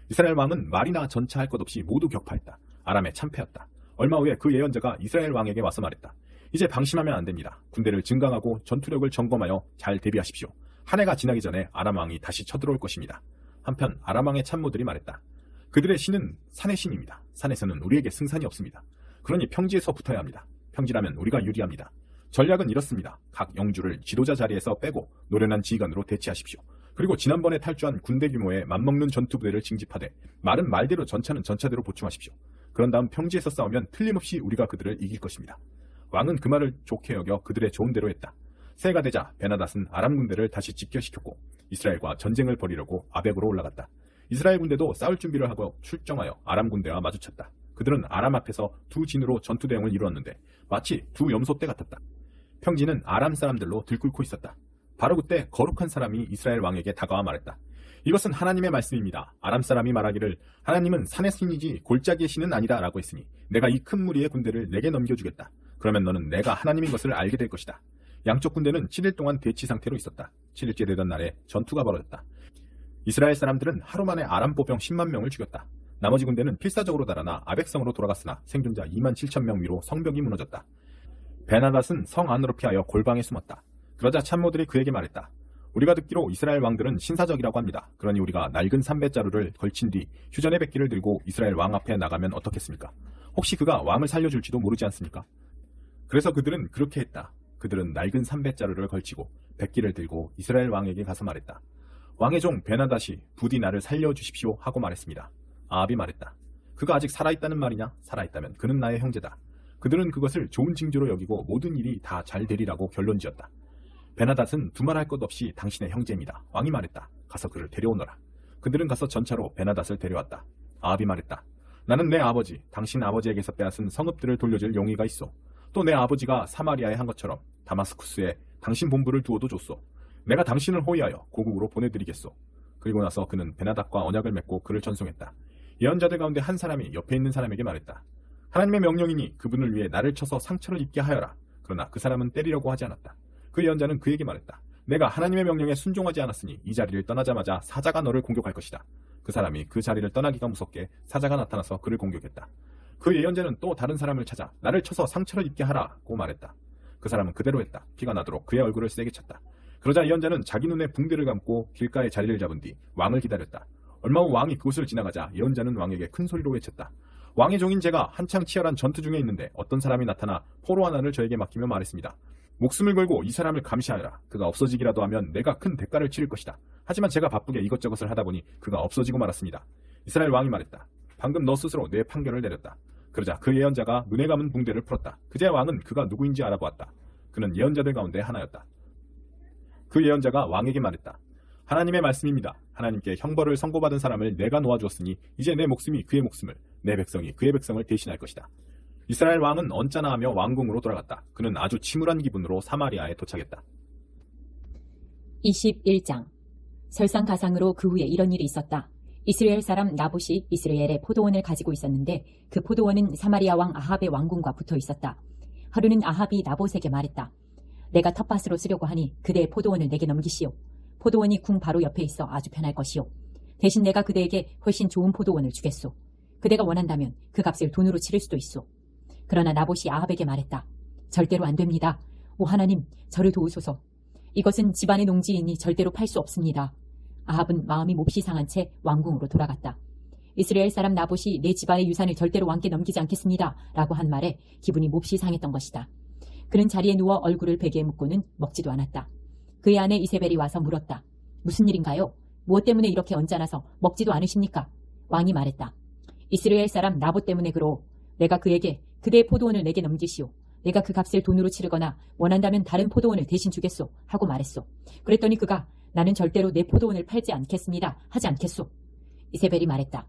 이스라엘 왕은 말이나 전차할 것 없이 모두 격파했다. 아람에 참패했다. 얼마 후에 그 예언자가 이스라엘 왕에게 와서 말했다. 이제 방심하면 안 됩니다. 군대를 증강하고 전투력을 점검하여 잘 대비하십시오. 한 해가 지나기 전에 아람 왕이 다시 쳐들어올 것입니다. 한편 아람 왕의 참모들이 말했다. 그들의 신은 산의 신입니다. 산에서는 우리에게 승산이 없습니다. 그러니 평지에서 붙어야 합니다. 평지라면 우리가 유리합니다. 전략은 이렇습니다. 각 영주를 지도자 자리에서 빼고 노련한 지휘관으로 대치하십시오. 그리고 지난번에 탈주한 군대 규모의 맞먹는 전투부대를 징집하되 말은 말대로 전차는 전차대로 보충하십시오. 그런 다음 평지에서 싸우면 틀림없이 우리가 그들을 이길 것입니다. 왕은 그 말을 좋게 여겨 그들의 좋은 대로 했다. 새해가 되자 베나닷은 아람 군대를 다시 집결시켰고 이스라엘과 전쟁을 벌이려고 아벡으로 올라갔다. 이스라엘 군대도 싸울 준비를 하고 출정하여 아람 군대와 마주쳤다. 그들은 아람 앞에서 두 진으로 전투 대응을 이루었는데 마치 두 염소떼 같았다. 평지는 아람 사람들로 들끓고 있었다. 바로 그때 거룩한 사람이 이스라엘 왕에게 다가와 말했다. 이것은 하나님의 말씀입니다. 아람 사람이 말하기를 하나님은 산의 신이지 골짜기의 신은 아니다 라고 했으니 내가 이 큰 무리의 군대를 내게 넘겨주겠다. 그러면 너는 내가 하나님인 것을 알게 될 것이다. 양쪽 군대는 7일 동안 대치 상태로 있었다. 7일째 되던 날에 전투가 벌어졌다. 이스라엘 사람들은 하루 만에 아람 보병 10만 명을 죽였다. 나머지 군대는 필사적으로 달아나 아벡성으로 돌아갔으나 생존자 2만 7천 명 위로 성벽이 무너졌다. 베나닷은 성 안으로 피하여 골방에 숨었다. 그러자 참모들이 그에게 말했다. 우리가 듣기로 이스라엘 왕들은 신사적이라고 합니다. 그러니 우리가 낡은 삼배자루를 걸친 뒤 휴전의 백기를 들고 이스라엘 왕 앞에 나가면 어떻겠습니까? 혹시 그가 왕을 살려줄지도 모르지 않습니까? 그래서 그들은 그렇게 했다. 그들은 낡은 삼배자루를 걸치고 백기를 들고 이스라엘 왕에게 가서 말했다. 왕의 종 베나닷이 부디 나를 살려주십시오 하고 말했습니다. 아합이 말했다. 그가 아직 살아있다는 말이냐? 살아있다면 그는 나의 형제다. 그들은 그것을 좋은 징조로 여기고 모든 일이 다 잘 되리라고 결론지었다. 베나닷은 두말할 것 없이 당신의 형제입니다. 왕이 말했다. 가서 그를 데려오너라. 그들은 가서 전차로 베나닷을 데려왔다. 아합이 말했다. 나는 내 아버지, 당신 아버지에게서 빼앗은 성읍들을 돌려줄 용의가 있어. 또 내 아버지가 사마리아에 한 것처럼 다마스쿠스에 당신 본부를 두어도 줬소. 내가 당신을 호위하여 고국으로 보내드리겠소. 그리고 나서 그는 베나닷과 언약을 맺고 그를 전송했다. 예언자들 가운데 한 사람이 옆에 있는 사람에게 말했다. 하나님의 명령이니 그분을 위해 나를 쳐서 상처를 입게 하여라. 그러나 그 사람은 때리려고 하지 않았다. 그 예언자는 그에게 말했다. 내가 하나님의 명령에 순종하지 않았으니 이 자리를 떠나자마자 사자가 너를 공격할 것이다. 그 사람이 그 자리를 떠나기가 무섭게 사자가 나타나서 그를 공격했다. 그 예언자는 또 다른 사람을 찾아 나를 쳐서 상처를 입게 하라고 말했다. 그 사람은 그대로 했다. 피가 나도록 그의 얼굴을 세게 쳤다. 그러자 예언자는 자기 눈에 붕대를 감고 길가에 자리를 잡은 뒤 왕을 기다렸다. 얼마 후 왕이 그곳을 지나가자 예언자는 왕에게 큰 소리로 외쳤다. 왕의 종인 제가 한창 치열한 전투 중에 있는데 어떤 사람이 나타나 포로 하나를 저에게 맡기며 말했습니다. 목숨을 걸고 이 사람을 감시하여라. 그가 없어지기라도 하면 내가 큰 대가를 치를 것이다. 하지만 제가 바쁘게 이것저것을 하다 보니 그가 없어지고 말았습니다. 이스라엘 왕이 말했다. 방금 너 스스로 내 판결을 내렸다. 그러자 그 예언자가 눈에 감은 붕대를 풀었다. 그제야 왕은 그가 누구인지 알아보았다. 그는 예언자들 가운데 하나였다. 그 예언자가 왕에게 말했다. 하나님의 말씀입니다. 하나님께 형벌을 선고받은 사람을 내가 놓아주었으니 이제 내 목숨이 그의 목숨을, 내 백성이 그의 백성을 대신할 것이다. 이스라엘 왕은 언짢아 하며 왕궁으로 돌아갔다. 그는 아주 침울한 기분으로 사마리아에 도착했다.
21장. 설상가상으로 그 후에 이런 일이 있었다. 이스라엘 사람 나봇이 이스라엘에 포도원을 가지고 있었는데 그 포도원은 사마리아 왕 아합의 왕궁과 붙어 있었다. 하루는 아합이 나봇에게 말했다. 내가 텃밭으로 쓰려고 하니 그대의 포도원을 내게 넘기시오. 포도원이 궁 바로 옆에 있어 아주 편할 것이오. 대신 내가 그대에게 훨씬 좋은 포도원을 주겠소. 그대가 원한다면 그 값을 돈으로 치를 수도 있소. 그러나 나봇이 아합에게 말했다. 절대로 안 됩니다. 오 하나님, 저를 도우소서. 이것은 집안의 농지이니 절대로 팔 수 없습니다. 아합은 마음이 몹시 상한 채 왕궁으로 돌아갔다. 이스라엘 사람 나봇이 내 집안의 유산을 절대로 왕께 넘기지 않겠습니다. 라고 한 말에 기분이 몹시 상했던 것이다. 그는 자리에 누워 얼굴을 베개에 묶고는 먹지도 않았다. 그의 아내 이세벨이 와서 물었다. 무슨 일인가요? 무엇 때문에 이렇게 언짢아서 먹지도 않으십니까? 왕이 말했다. 이스라엘 사람 나봇 때문에 그러오. 내가 그에게 그대의 포도원을 내게 넘기시오. 내가 그 값을 돈으로 치르거나 원한다면 다른 포도원을 대신 주겠소. 하고 말했소. 그랬더니 그가 나는 절대로 내 포도원을 팔지 않겠습니다. 하지 않겠소. 이세벨이 말했다.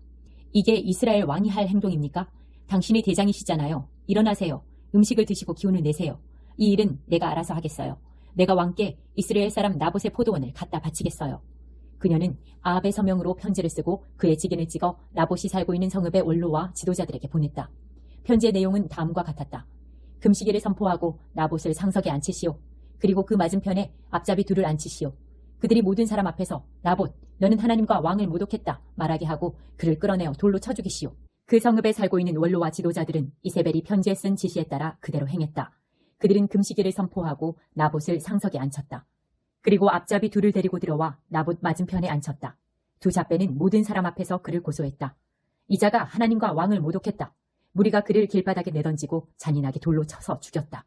이게 이스라엘 왕이 할 행동입니까? 당신이 대장이시잖아요. 일어나세요. 음식을 드시고 기운을 내세요. 이 일은 내가 알아서 하겠어요. 내가 왕께 이스라엘 사람 나봇의 포도원을 갖다 바치겠어요. 그녀는 아합의 서명으로 편지를 쓰고 그의 직인을 찍어 나봇이 살고 있는 성읍의 원로와 지도자들에게 보냈다. 편지의 내용은 다음과 같았다. 금시기를 선포하고 나봇을 상석에 앉히시오. 그리고 그 맞은편에 앞잡이 둘을 앉히시오. 그들이 모든 사람 앞에서 나봇, 너는 하나님과 왕을 모독했다 말하게 하고 그를 끌어내어 돌로 쳐 죽이시오. 그 성읍에 살고 있는 원로와 지도자들은 이세벨이 편지에 쓴 지시에 따라 그대로 행했다. 그들은 금시기를 선포하고 나봇을 상석에 앉혔다. 그리고 앞잡이 둘을 데리고 들어와 나봇 맞은편에 앉혔다. 두 잡배는 모든 사람 앞에서 그를 고소했다. 이 자가 하나님과 왕을 모독했다. 무리가 그를 길바닥에 내던지고 잔인하게 돌로 쳐서 죽였다.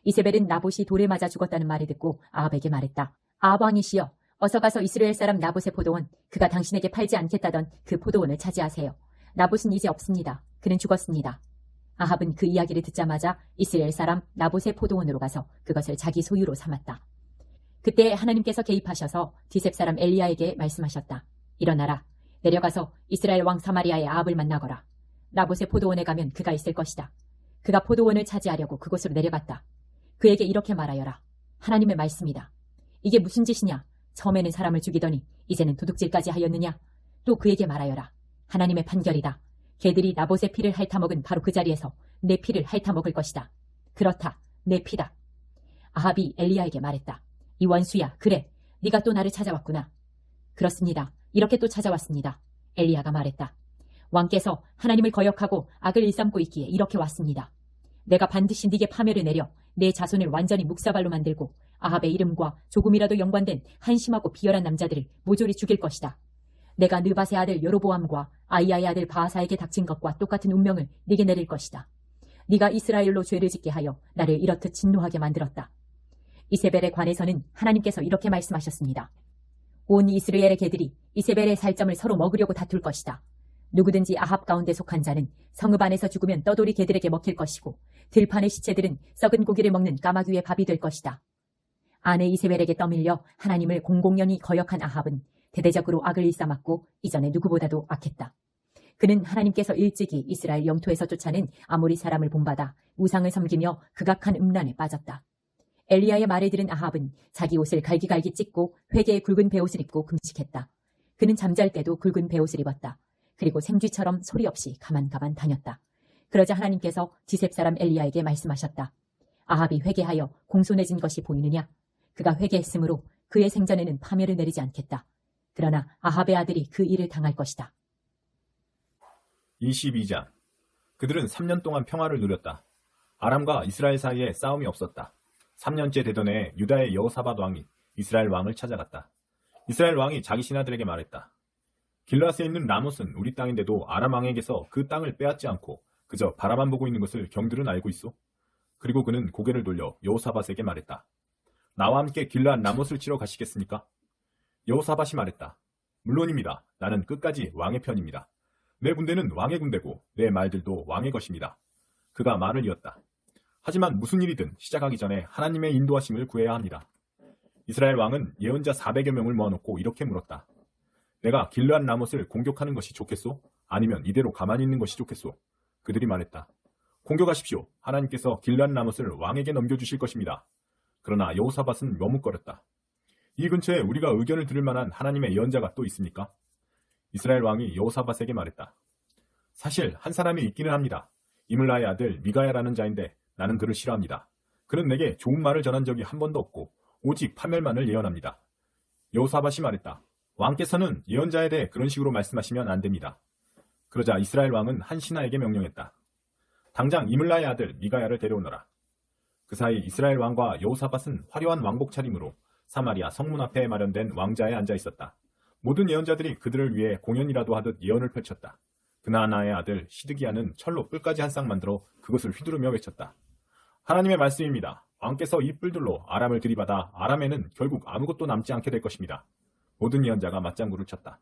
이세벨은 나봇이 돌에 맞아 죽었다는 말을 듣고 아합에게 말했다. 아합 왕이시여, 어서 가서 이스라엘 사람 나봇의 포도원, 그가 당신에게 팔지 않겠다던 그 포도원을 차지하세요. 나봇은 이제 없습니다. 그는 죽었습니다. 아합은 그 이야기를 듣자마자 이스라엘 사람 나봇의 포도원으로 가서 그것을 자기 소유로 삼았다. 그때 하나님께서 개입하셔서 디셉 사람 엘리야에게 말씀하셨다. 일어나라. 내려가서 이스라엘 왕 사마리아의 아합을 만나거라. 나봇의 포도원에 가면 그가 있을 것이다. 그가 포도원을 차지하려고 그곳으로 내려갔다. 그에게 이렇게 말하여라. 하나님의 말씀이다. 이게 무슨 짓이냐? 처음에는 사람을 죽이더니 이제는 도둑질까지 하였느냐? 또 그에게 말하여라. 하나님의 판결이다. 개들이 나봇의 피를 핥아먹은 바로 그 자리에서 내 피를 핥아먹을 것이다. 그렇다. 내 피다. 아합이 엘리야에게 말했다. 이 원수야. 그래. 네가 또 나를 찾아왔구나. 그렇습니다. 이렇게 또 찾아왔습니다. 엘리야가 말했다. 왕께서 하나님을 거역하고 악을 일삼고 있기에 이렇게 왔습니다. 내가 반드시 네게 파멸을 내려 내 자손을 완전히 묵사발로 만들고 아합의 이름과 조금이라도 연관된 한심하고 비열한 남자들을 모조리 죽일 것이다. 내가 느밧의 아들 여로보암과 아이야의 아들 바하사에게 닥친 것과 똑같은 운명을 네게 내릴 것이다. 네가 이스라엘로 죄를 짓게 하여 나를 이렇듯 진노하게 만들었다. 이세벨에 관해서는 하나님께서 이렇게 말씀하셨습니다. 온 이스라엘의 개들이 이세벨의 살점을 서로 먹으려고 다툴 것이다. 누구든지 아합 가운데 속한 자는 성읍 안에서 죽으면 떠돌이 개들에게 먹힐 것이고 들판의 시체들은 썩은 고기를 먹는 까마귀의 밥이 될 것이다. 아내 이세벨에게 떠밀려 하나님을 공공연히 거역한 아합은 대대적으로 악을 일삼았고 이전에 누구보다도 악했다. 그는 하나님께서 일찍이 이스라엘 영토에서 쫓아낸 아모리 사람을 본받아 우상을 섬기며 극악한 음란에 빠졌다. 엘리야의 말을 들은 아합은 자기 옷을 갈기갈기 찢고 회개의 굵은 베옷을 입고 금식했다. 그는 잠잘 때도 굵은 베옷을 입었다. 그리고 생쥐처럼 소리 없이 가만가만 다녔다. 그러자 하나님께서 디셉 사람 엘리야에게 말씀하셨다. 아합이 회개하여 공손해진 것이 보이느냐? 그가 회개했으므로 그의 생전에는 파멸을 내리지 않겠다. 그러나 아합의 아들이 그 일을 당할 것이다.
22장. 그들은 3년 동안 평화를 누렸다. 아람과 이스라엘 사이에 싸움이 없었다. 3년째 되던 해에 유다의 여호사밧 왕이 이스라엘 왕을 찾아갔다. 이스라엘 왕이 자기 신하들에게 말했다. 길라스에 있는 라못은 우리 땅인데도 아람 왕에게서 그 땅을 빼앗지 않고 그저 바라만 보고 있는 것을 경들은 알고 있소. 그리고 그는 고개를 돌려 여호사밧에게 말했다. 나와 함께 길라앗 라못을 치러 가시겠습니까? 여호사밧이 말했다. 물론입니다. 나는 끝까지 왕의 편입니다. 내 군대는 왕의 군대고 내 말들도 왕의 것입니다. 그가 말을 이었다. 하지만 무슨 일이든 시작하기 전에 하나님의 인도하심을 구해야 합니다. 이스라엘 왕은 예언자 400여 명을 모아놓고 이렇게 물었다. 내가 길르앗 라못을 공격하는 것이 좋겠소? 아니면 이대로 가만히 있는 것이 좋겠소? 그들이 말했다. 공격하십시오. 하나님께서 길르앗 라못을 왕에게 넘겨주실 것입니다. 그러나 여호사밧은 머뭇거렸다. 이 근처에 우리가 의견을 들을 만한 하나님의 예언자가 또 있습니까? 이스라엘 왕이 여호사밧에게 말했다. 사실 한 사람이 있기는 합니다. 이물라의 아들 미가야라는 자인데 나는 그를 싫어합니다. 그는 내게 좋은 말을 전한 적이 한 번도 없고 오직 파멸만을 예언합니다. 여호사밧이 말했다. 왕께서는 예언자에 대해 그런 식으로 말씀하시면 안 됩니다. 그러자 이스라엘 왕은 한 신하에게 명령했다. 당장 이물라의 아들 미가야를 데려오너라. 그 사이 이스라엘 왕과 여호사밧은 화려한 왕복 차림으로 사마리아 성문 앞에 마련된 왕자에 앉아 있었다. 모든 예언자들이 그들을 위해 공연이라도 하듯 예언을 펼쳤다. 그나아나의 아들 시드기야는 철로 뿔까지 한 쌍 만들어 그것을 휘두르며 외쳤다. 하나님의 말씀입니다. 왕께서 이 뿔들로 아람을 들이받아 아람에는 결국 아무것도 남지 않게 될 것입니다. 모든 예언자가 맞장구를 쳤다.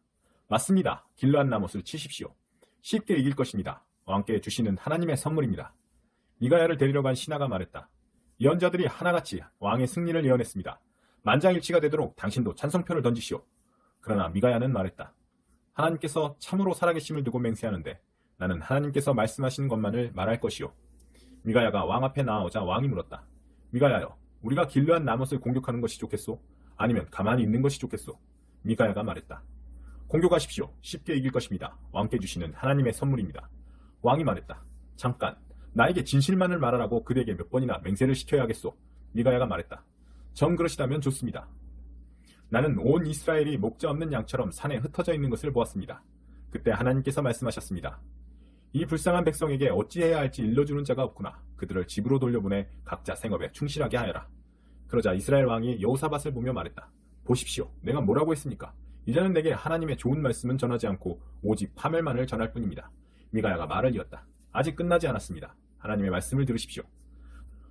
맞습니다. 길르앗 라못을 치십시오. 쉽게 이길 것입니다. 왕께 주시는 하나님의 선물입니다. 미가야를 데리러 간 신하가 말했다. 예언자들이 하나같이 왕의 승리를 예언했습니다. 만장일치가 되도록 당신도 찬성표를 던지시오. 그러나 미가야는 말했다. 하나님께서 참으로 살아계심을 두고 맹세하는데 나는 하나님께서 말씀하시는 것만을 말할 것이오. 미가야가 왕 앞에 나아오자 왕이 물었다. 미가야여, 우리가 길르앗 라못을 공격하는 것이 좋겠소? 아니면 가만히 있는 것이 좋겠소? 미가야가 말했다. 공격하십시오. 쉽게 이길 것입니다. 왕께 주시는 하나님의 선물입니다. 왕이 말했다. 잠깐, 나에게 진실만을 말하라고 그대에게 몇 번이나 맹세를 시켜야겠소. 미가야가 말했다. 정 그러시다면 좋습니다. 나는 온 이스라엘이 목자 없는 양처럼 산에 흩어져 있는 것을 보았습니다. 그때 하나님께서 말씀하셨습니다. 이 불쌍한 백성에게 어찌해야 할지 일러주는 자가 없구나. 그들을 집으로 돌려보내 각자 생업에 충실하게 하여라. 그러자 이스라엘 왕이 여호사밧을 보며 말했다. 보십시오. 내가 뭐라고 했습니까? 이제는 내게 하나님의 좋은 말씀은 전하지 않고 오직 파멸만을 전할 뿐입니다. 미가야가 말을 이었다. 아직 끝나지 않았습니다. 하나님의 말씀을 들으십시오.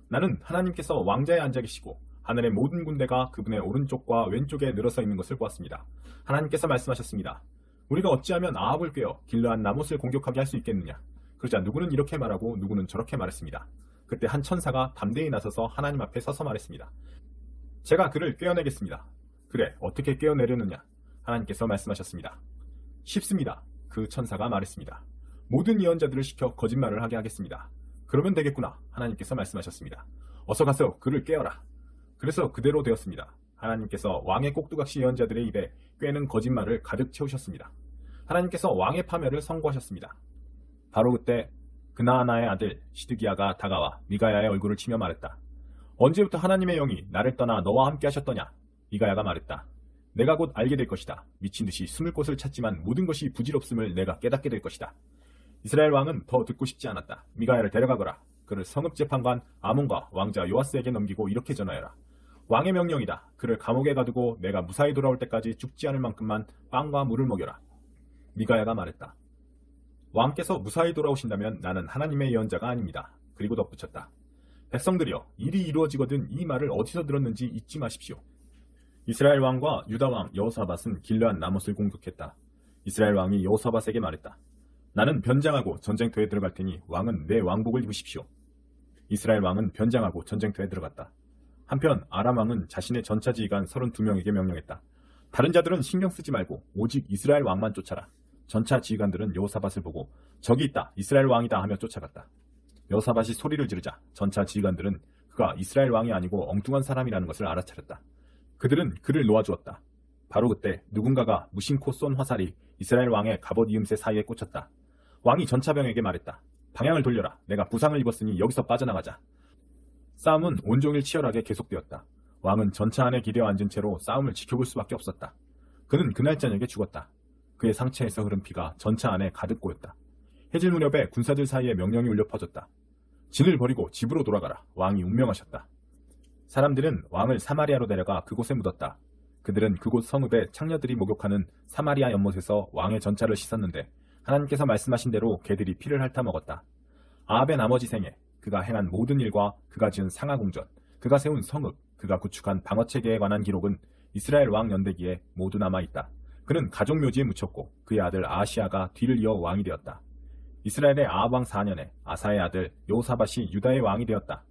나는 하나님께서 왕자에 앉아 계시고 하늘의 모든 군대가 그분의 오른쪽과 왼쪽에 늘어서 있는 것을 보았습니다. 하나님께서 말씀하셨습니다. 우리가 어찌하면 아합을 꿰어 길르앗 라못을 공격하게 할 수 있겠느냐. 그러자 누구는 이렇게 말하고 누구는 저렇게 말했습니다. 그때 한 천사가 담대히 나서서 하나님 앞에 서서 말했습니다. 제가 그를 꿰어내겠습니다. 그래, 어떻게 꿰어내려느냐. 하나님께서 말씀하셨습니다. 쉽습니다. 그 천사가 말했습니다. 모든 예언자들을 시켜 거짓말을 하게 하겠습니다. 그러면 되겠구나. 하나님께서 말씀하셨습니다. 어서 가서 그를 꿰어라. 그래서 그대로 되었습니다. 하나님께서 왕의 꼭두각시 예언자들의 입에 꿰는 거짓말을 가득 채우셨습니다. 하나님께서 왕의 파멸을 선고하셨습니다. 바로 그때 그나아나의 아들 시드기야가 다가와 미가야의 얼굴을 치며 말했다. 언제부터 하나님의 영이 나를 떠나 너와 함께 하셨더냐? 미가야가 말했다. 내가 곧 알게 될 것이다. 미친 듯이 숨을 곳을 찾지만 모든 것이 부질없음을 내가 깨닫게 될 것이다. 이스라엘 왕은 더 듣고 싶지 않았다. 미가야를 데려가거라. 그를 성읍재판관 아몬과 왕자 요아스에게 넘기고 이렇게 전하여라. 왕의 명령이다. 그를 감옥에 가두고 내가 무사히 돌아올 때까지 죽지 않을 만큼만 빵과 물을 먹여라. 미가야가 말했다. 왕께서 무사히 돌아오신다면 나는 하나님의 예언자가 아닙니다. 그리고 덧붙였다. 백성들이여, 일이 이루어지거든 이 말을 어디서 들었는지 잊지 마십시오. 이스라엘 왕과 유다 왕 여호사밧은 길르앗 라못을 공격했다. 이스라엘 왕이 여호사밧에게 말했다. 나는 변장하고 전쟁터에 들어갈 테니 왕은 내 왕복을 입으십시오. 이스라엘 왕은 변장하고 전쟁터에 들어갔다. 한편 아람 왕은 자신의 전차 지휘관 32명에게 명령했다. 다른 자들은 신경 쓰지 말고 오직 이스라엘 왕만 쫓아라. 전차 지휘관들은 여호사밧을 보고 저기 있다, 이스라엘 왕이다 하며 쫓아갔다. 여호사밧이 소리를 지르자 전차 지휘관들은 그가 이스라엘 왕이 아니고 엉뚱한 사람이라는 것을 알아차렸다. 그들은 그를 놓아주었다. 바로 그때 누군가가 무심코 쏜 화살이 이스라엘 왕의 갑옷 이음새 사이에 꽂혔다. 왕이 전차병에게 말했다. 방향을 돌려라. 내가 부상을 입었으니 여기서 빠져나가자. 싸움은 온종일 치열하게 계속되었다. 왕은 전차 안에 기대어 앉은 채로 싸움을 지켜볼 수밖에 없었다. 그는 그날 저녁에 죽었다. 그의 상체에서 흐른 피가 전차 안에 가득 고였다. 해질 무렵에 군사들 사이에 명령이 울려 퍼졌다. 진을 버리고 집으로 돌아가라. 왕이 운명하셨다. 사람들은 왕을 사마리아로 데려가 그곳에 묻었다. 그들은 그곳 성읍에 창녀들이 목욕하는 사마리아 연못에서 왕의 전차를 씻었는데 하나님께서 말씀하신 대로 개들이 피를 핥아먹었다. 아합의 나머지 생애, 그가 행한 모든 일과 그가 지은 상하궁전, 그가 세운 성읍, 그가 구축한 방어체계에 관한 기록은 이스라엘 왕 연대기에 모두 남아있다. 그는 가족 묘지에 묻혔고 그의 아들 아하시아가 뒤를 이어 왕이 되었다. 이스라엘의 아합 왕 4년에 아사의 아들 여호사밧이 유다의 왕이 되었다.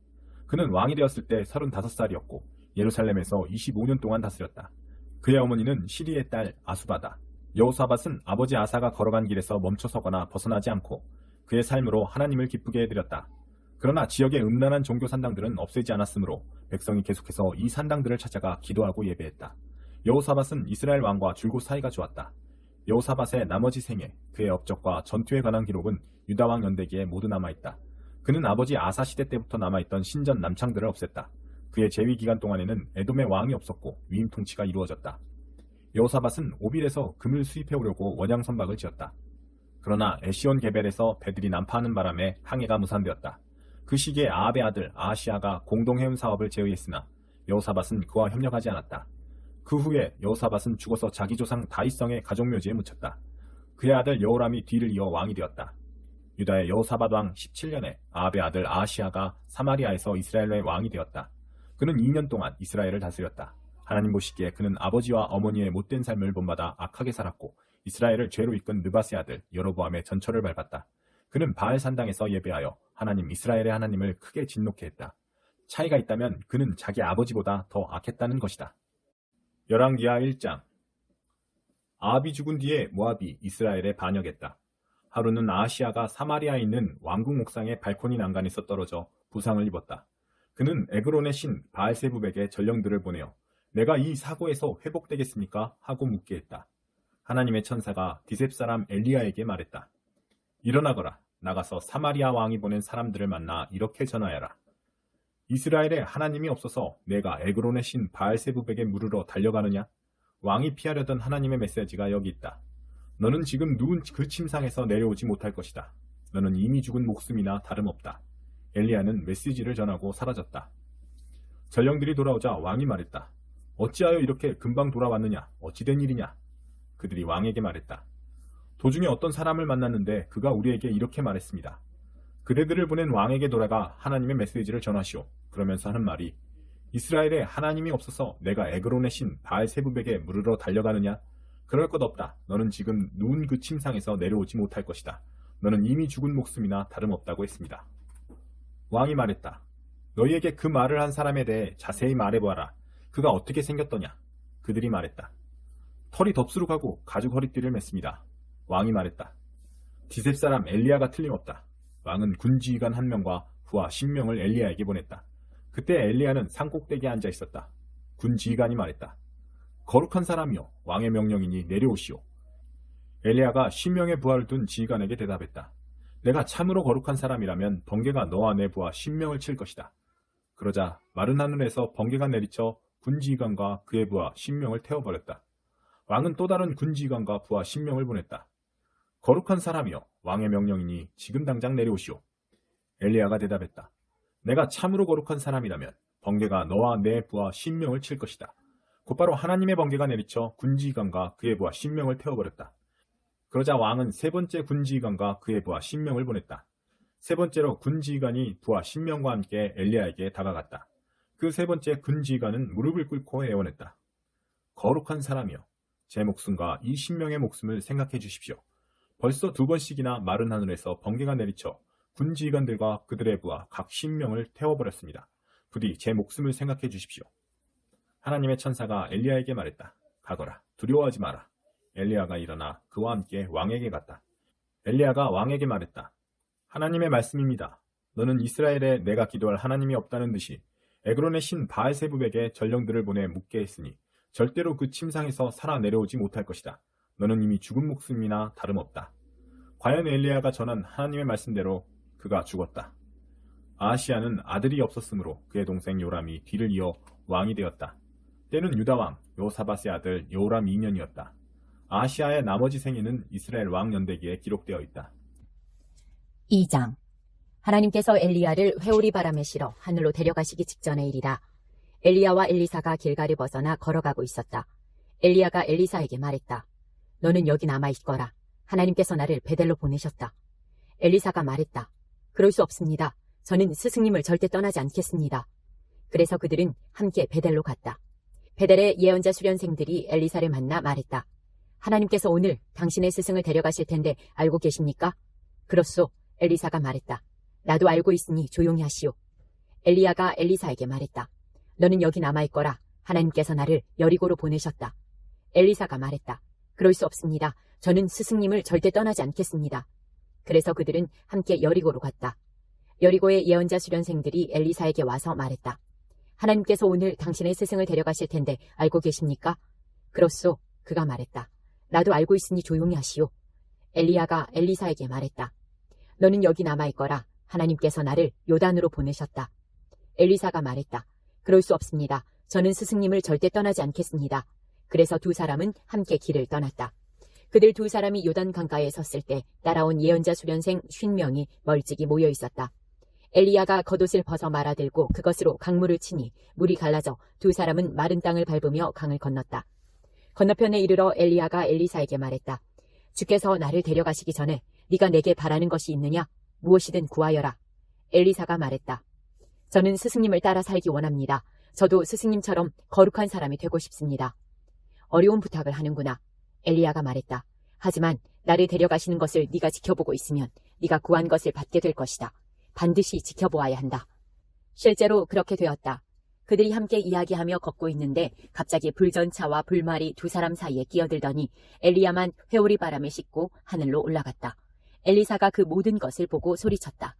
그는 왕이 되었을 때 35살이었고 예루살렘에서 25년 동안 다스렸다. 그의 어머니는 시리의 딸 아수바다. 여호사밧은 아버지 아사가 걸어간 길에서 멈춰서거나 벗어나지 않고 그의 삶으로 하나님을 기쁘게 해드렸다. 그러나 지역의 음란한 종교 산당들은 없애지 않았으므로 백성이 계속해서 이 산당들을 찾아가 기도하고 예배했다. 여호사밧은 이스라엘 왕과 줄곧 사이가 좋았다. 여호사밧의 나머지 생애, 그의 업적과 전투에 관한 기록은 유다 왕 연대기에 모두 남아있다. 그는 아버지 아사 시대 때부터 남아있던 신전 남창들을 없앴다. 그의 재위 기간 동안에는 에돔의 왕이 없었고 위임 통치가 이루어졌다. 여호사밧은 오빌에서 금을 수입해오려고 원양 선박을 지었다. 그러나 에시온 게벨에서 배들이 난파하는 바람에 항해가 무산되었다. 그 시기에 아합의 아들 아하시아가 공동해운 사업을 제의했으나 여호사밧은 그와 협력하지 않았다. 그 후에 여호사밧은 죽어서 자기 조상 다윗성의 가족묘지에 묻혔다. 그의 아들 여호람이 뒤를 이어 왕이 되었다. 유다의 여호사밧 왕 17년에 아합의 아들 아하시아가 사마리아에서 이스라엘의 왕이 되었다. 그는 2년 동안 이스라엘을 다스렸다. 하나님 보시기에 그는 아버지와 어머니의 못된 삶을 본받아 악하게 살았고 이스라엘을 죄로 이끈 느밧의 아들 여로보암의 전철을 밟았다. 그는 바알 산당에서 예배하여 하나님 이스라엘의 하나님을 크게 진노케 했다. 차이가 있다면 그는 자기 아버지보다 더 악했다는 것이다. 열왕기하 1장. 아합이 죽은 뒤에 모압이 이스라엘에 반역했다. 하루는 아하시아가 사마리아에 있는 왕궁 옥상의 발코니 난간에서 떨어져 부상을 입었다. 그는 에그론의 신 바알세붑에게 전령들을 보내어 내가 이 사고에서 회복되겠습니까? 하고 묻게 했다. 하나님의 천사가 디셉 사람 엘리야에게 말했다. 일어나거라. 나가서 사마리아 왕이 보낸 사람들을 만나 이렇게 전하여라. 이스라엘에 하나님이 없어서 내가 에그론의 신 바알세붑에게 물으러 달려가느냐? 왕이 피하려던 하나님의 메시지가 여기 있다. 너는 지금 누운 그 침상에서 내려오지 못할 것이다. 너는 이미 죽은 목숨이나 다름없다. 엘리야는 메시지를 전하고 사라졌다. 전령들이 돌아오자 왕이 말했다. 어찌하여 이렇게 금방 돌아왔느냐? 어찌된 일이냐? 그들이 왕에게 말했다. 도중에 어떤 사람을 만났는데 그가 우리에게 이렇게 말했습니다. 그대들을 보낸 왕에게 돌아가 하나님의 메시지를 전하시오. 그러면서 하는 말이 이스라엘에 하나님이 없어서 내가 에그론의 신 바알세붑에게 물으러 달려가느냐? 그럴 것 없다. 너는 지금 누운 그 침상에서 내려오지 못할 것이다. 너는 이미 죽은 목숨이나 다름없다고 했습니다. 왕이 말했다. 너희에게 그 말을 한 사람에 대해 자세히 말해보아라. 그가 어떻게 생겼더냐? 그들이 말했다. 털이 덥수룩하고 가죽 허리띠를 맸습니다. 왕이 말했다. 디셉 사람 엘리야가 틀림없다. 왕은 군지휘관 1명과 부하 10명을 엘리야에게 보냈다. 그때 엘리야는 산꼭대기에 앉아 있었다. 군지휘관이 말했다. 거룩한 사람이여, 왕의 명령이니 내려오시오. 엘리야가 10명의 부하를 둔 지휘관에게 대답했다. 내가 참으로 거룩한 사람이라면 번개가 너와 내 부하 10명을 칠 것이다. 그러자 마른 하늘에서 번개가 내리쳐 군지휘관과 그의 부하 10명을 태워버렸다. 왕은 또 다른 군지휘관과 부하 10명을 보냈다. 거룩한 사람이여, 왕의 명령이니 지금 당장 내려오시오. 엘리야가 대답했다. 내가 참으로 거룩한 사람이라면 번개가 너와 내 부하 10명을 칠 것이다. 곧바로 하나님의 번개가 내리쳐 군지휘관과 그의 부하 10명을 태워버렸다. 그러자 왕은 세 번째 군지휘관과 그의 부하 10명을 보냈다. 세 번째로 군지휘관이 부하 10명과 함께 엘리야에게 다가갔다. 그 세 번째 군지휘관은 무릎을 꿇고 애원했다. 거룩한 사람이여, 제 목숨과 이 10명의 목숨을 생각해 주십시오. 벌써 2번씩이나 마른 하늘에서 번개가 내리쳐 군지휘관들과 그들의 부하 각 10명을 태워버렸습니다. 부디 제 목숨을 생각해 주십시오. 하나님의 천사가 엘리야에게 말했다. 가거라. 두려워하지 마라. 엘리야가 일어나 그와 함께 왕에게 갔다. 엘리야가 왕에게 말했다. 하나님의 말씀입니다. 너는 이스라엘에 내가 기도할 하나님이 없다는 듯이 에그론의 신 바알세붑에게 전령들을 보내 묻게 했으니 절대로 그 침상에서 살아 내려오지 못할 것이다. 너는 이미 죽은 목숨이나 다름없다. 과연 엘리야가 전한 하나님의 말씀대로 그가 죽었다. 아하시아는 아들이 없었으므로 그의 동생 요람이 뒤를 이어 왕이 되었다. 때는 유다왕 여호사밧의 아들 여호람 2년이었다. 아하시아의 나머지 생애는 이스라엘 왕 연대기에 기록되어 있다.
2장. 하나님께서 엘리야를 회오리 바람에 실어 하늘로 데려가시기 직전의 일이다. 엘리야와 엘리사가 길가를 벗어나 걸어가고 있었다. 엘리야가 엘리사에게 말했다. 너는 여기 남아있거라. 하나님께서 나를 베델로 보내셨다. 엘리사가 말했다. 그럴 수 없습니다. 저는 스승님을 절대 떠나지 않겠습니다. 그래서 그들은 함께 베델로 갔다. 베델의 예언자 수련생들이 엘리사를 만나 말했다. 하나님께서 오늘 당신의 스승을 데려가실 텐데 알고 계십니까? 그렇소. 엘리사가 말했다. 나도 알고 있으니 조용히 하시오. 엘리야가 엘리사에게 말했다. 너는 여기 남아있거라. 하나님께서 나를 여리고로 보내셨다. 엘리사가 말했다. 그럴 수 없습니다. 저는 스승님을 절대 떠나지 않겠습니다. 그래서 그들은 함께 여리고로 갔다. 여리고의 예언자 수련생들이 엘리사에게 와서 말했다. 하나님께서 오늘 당신의 스승을 데려가실 텐데 알고 계십니까? 그렇소. 그가 말했다. 나도 알고 있으니 조용히 하시오. 엘리야가 엘리사에게 말했다. 너는 여기 남아있거라. 하나님께서 나를 요단으로 보내셨다. 엘리사가 말했다. 그럴 수 없습니다. 저는 스승님을 절대 떠나지 않겠습니다. 그래서 두 사람은 함께 길을 떠났다. 그들 두 사람이 요단 강가에 섰을 때 따라온 예언자 수련생 50명이 멀찍이 모여 있었다. 엘리야가 겉옷을 벗어 말아들고 그것으로 강물을 치니 물이 갈라져 두 사람은 마른 땅을 밟으며 강을 건넜다. 건너편에 이르러 엘리야가 엘리사에게 말했다. 주께서 나를 데려가시기 전에 네가 내게 바라는 것이 있느냐? 무엇이든 구하여라. 엘리사가 말했다. 저는 스승님을 따라 살기 원합니다. 저도 스승님처럼 거룩한 사람이 되고 싶습니다. 어려운 부탁을 하는구나. 엘리야가 말했다. 하지만 나를 데려가시는 것을 네가 지켜보고 있으면 네가 구한 것을 받게 될 것이다. 반드시 지켜보아야 한다. 실제로 그렇게 되었다. 그들이 함께 이야기하며 걷고 있는데 갑자기 불전차와 불말이 두 사람 사이에 끼어들더니 엘리야만 회오리 바람에 싣고 하늘로 올라갔다. 엘리사가 그 모든 것을 보고 소리쳤다.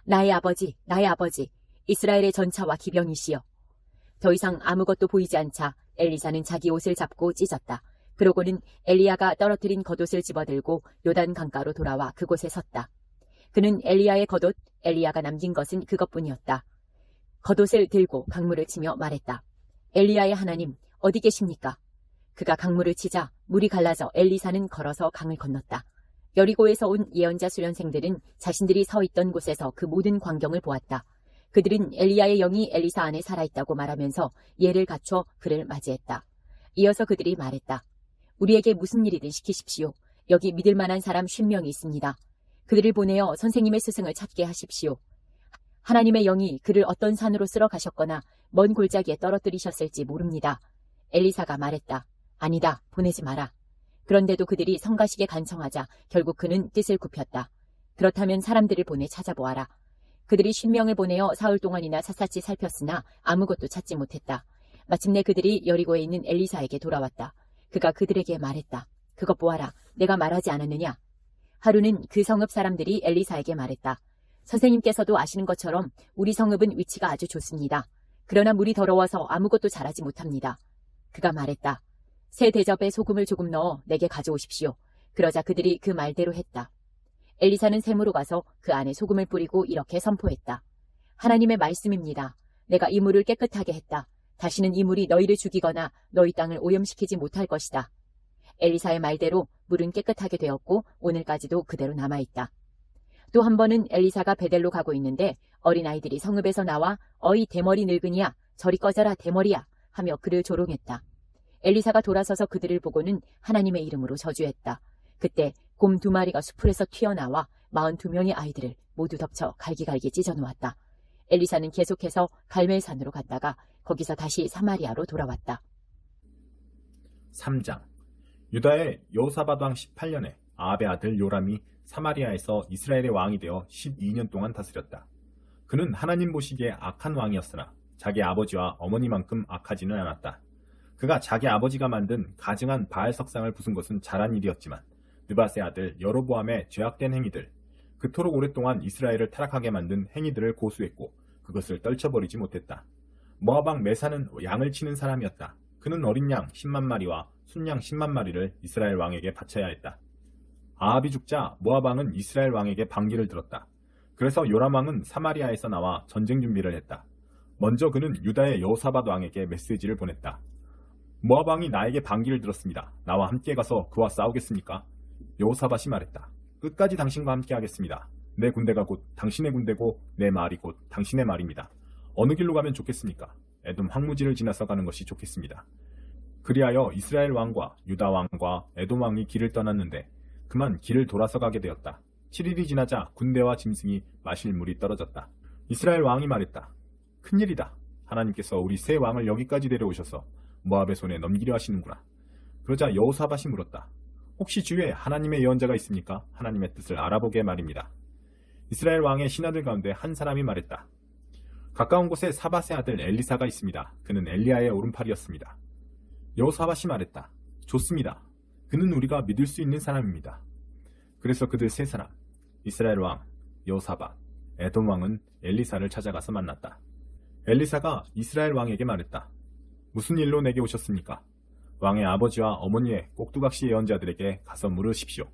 나의 아버지, 나의 아버지, 이스라엘의 전차와 기병이시여. 더 이상 아무것도 보이지 않자 엘리사는 자기 옷을 잡고 찢었다. 그러고는 엘리야가 떨어뜨린 겉옷을 집어들고 요단 강가로 돌아와 그곳에 섰다. 그는 엘리야의 겉옷, 엘리야가 남긴 것은 그것뿐이었다. 겉옷을 들고 강물을 치며 말했다. 엘리야의 하나님, 어디 계십니까? 그가 강물을 치자 물이 갈라져 엘리사는 걸어서 강을 건넜다. 여리고에서 온 예언자 수련생들은 자신들이 서 있던 곳에서 그 모든 광경을 보았다. 그들은 엘리야의 영이 엘리사 안에 살아있다고 말하면서 예를 갖춰 그를 맞이했다. 이어서 그들이 말했다. 우리에게 무슨 일이든 시키십시오. 여기 믿을 만한 사람 50명이 있습니다. 그들을 보내어 선생님의 스승을 찾게 하십시오. 하나님의 영이 그를 어떤 산으로 쓸어 가셨거나 먼 골짜기에 떨어뜨리셨을지 모릅니다. 엘리사가 말했다. 아니다, 보내지 마라. 그런데도 그들이 성가시게 간청하자 결국 그는 뜻을 굽혔다. 그렇다면 사람들을 보내 찾아보아라. 그들이 50명을 보내어 사흘 동안이나 샅샅이 살폈으나 아무것도 찾지 못했다. 마침내 그들이 여리고에 있는 엘리사에게 돌아왔다. 그가 그들에게 말했다. 그것 보아라. 내가 말하지 않았느냐? 하루는 그 성읍 사람들이 엘리사에게 말했다. 선생님께서도 아시는 것처럼 우리 성읍은 위치가 아주 좋습니다. 그러나 물이 더러워서 아무것도 잘하지 못합니다. 그가 말했다. 새 대접에 소금을 조금 넣어 내게 가져오십시오. 그러자 그들이 그 말대로 했다. 엘리사는 샘으로 가서 그 안에 소금을 뿌리고 이렇게 선포했다. 하나님의 말씀입니다. 내가 이 물을 깨끗하게 했다. 다시는 이 물이 너희를 죽이거나 너희 땅을 오염시키지 못할 것이다. 엘리사의 말대로 물은 깨끗하게 되었고 오늘까지도 그대로 남아있다. 또 한 번은 엘리사가 베델로 가고 있는데 어린아이들이 성읍에서 나와 어이 대머리 늙은이야, 저리 꺼져라 대머리야 하며 그를 조롱했다. 엘리사가 돌아서서 그들을 보고는 하나님의 이름으로 저주했다. 그때 곰 2마리가 수풀에서 튀어나와 42명의 아이들을 모두 덮쳐 갈기갈기 찢어놓았다. 엘리사는 계속해서 갈멜산으로 갔다가 거기서 다시 사마리아로 돌아왔다.
3장. 유다의 여호사밧 왕 18년에 아합의 아들 요람이 사마리아에서 이스라엘의 왕이 되어 12년 동안 다스렸다. 그는 하나님 보시기에 악한 왕이었으나 자기 아버지와 어머니만큼 악하지는 않았다. 그가 자기 아버지가 만든 가증한 바알 석상을 부순 것은 잘한 일이었지만 느밧의 아들 여로보암의 죄악된 행위들, 그토록 오랫동안 이스라엘을 타락하게 만든 행위들을 고수했고 그것을 떨쳐버리지 못했다. 모압 왕 메사는 양을 치는 사람이었다. 그는 어린 양 10만 마리와 순양 10만 마리를 이스라엘 왕에게 바쳐야 했다. 아합이 죽자 모압 왕은 이스라엘 왕에게 반기를 들었다. 그래서 요람 왕은 사마리아에서 나와 전쟁 준비를 했다. 먼저 그는 유다의 여호사밧 왕에게 메시지를 보냈다. 모압 왕이 나에게 반기를 들었습니다. 나와 함께 가서 그와 싸우겠습니까? 여호사밧이 말했다. 끝까지 당신과 함께 하겠습니다. 내 군대가 곧 당신의 군대고 내 말이 곧 당신의 말입니다. 어느 길로 가면 좋겠습니까? 에돔 황무지를 지나서 가는 것이 좋겠습니다. 그리하여 이스라엘 왕과 유다 왕과 에돔 왕이 길을 떠났는데 그만 길을 돌아서 가게 되었다. 7일이 지나자 군대와 짐승이 마실 물이 떨어졌다. 이스라엘 왕이 말했다. 큰일이다. 하나님께서 우리 새 왕을 여기까지 데려오셔서 모압의 손에 넘기려 하시는구나. 그러자 여호사밧이 물었다. 혹시 주위에 하나님의 예언자가 있습니까? 하나님의 뜻을 알아보게 말입니다. 이스라엘 왕의 신하들 가운데 한 사람이 말했다. 가까운 곳에 사밧의 아들 엘리사가 있습니다. 그는 엘리야의 오른팔이었습니다. 여호사밧이 말했다. 좋습니다. 그는 우리가 믿을 수 있는 사람입니다. 그래서 그들 세 사람, 이스라엘 왕, 여호사밧, 에돔 왕은 엘리사를 찾아가서 만났다. 엘리사가 이스라엘 왕에게 말했다. 무슨 일로 내게 오셨습니까? 왕의 아버지와 어머니의 꼭두각시 예언자들에게 가서 물으십시오.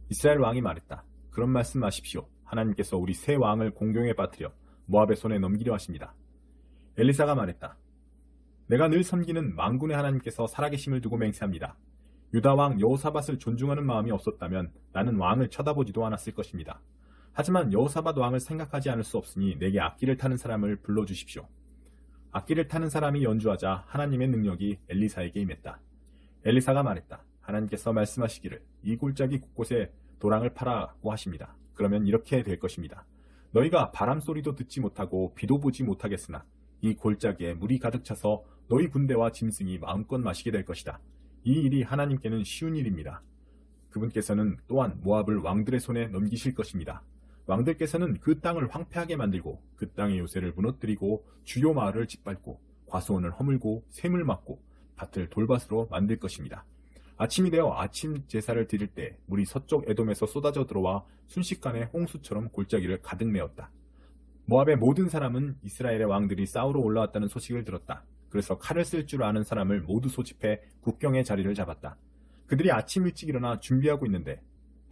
이스라엘 왕이 말했다. 그런 말씀 마십시오. 하나님께서 우리 새 왕을 공경에 빠뜨려 모압의 손에 넘기려 하십니다. 엘리사가 말했다. 내가 늘 섬기는 만군의 하나님께서 살아계심을 두고 맹세합니다. 유다 왕 여호사밧을 존중하는 마음이 없었다면 나는 왕을 쳐다보지도 않았을 것입니다. 하지만 여호사밧 왕을 생각하지 않을 수 없으니 내게 악기를 타는 사람을 불러주십시오. 악기를 타는 사람이 연주하자 하나님의 능력이 엘리사에게 임했다. 엘리사가 말했다. 하나님께서 말씀하시기를 이 골짜기 곳곳에 도랑을 파라고 하십니다. 그러면 이렇게 될 것입니다. 너희가 바람 소리도 듣지 못하고 비도 보지 못하겠으나 이 골짜기에 물이 가득 차서 너희 군대와 짐승이 마음껏 마시게 될 것이다. 이 일이 하나님께는 쉬운 일입니다. 그분께서는 또한 모압을 왕들의 손에 넘기실 것입니다. 왕들께서는 그 땅을 황폐하게 만들고 그 땅의 요새를 무너뜨리고 주요 마을을 짓밟고 과수원을 허물고 샘을 막고 밭을 돌밭으로 만들 것입니다. 아침이 되어 아침 제사를 드릴 때 물이 서쪽 에돔에서 쏟아져 들어와 순식간에 홍수처럼 골짜기를 가득 메웠다. 모압의 모든 사람은 이스라엘의 왕들이 싸우러 올라왔다는 소식을 들었다. 그래서 칼을 쓸 줄 아는 사람을 모두 소집해 국경의 자리를 잡았다. 그들이 아침 일찍 일어나 준비하고 있는데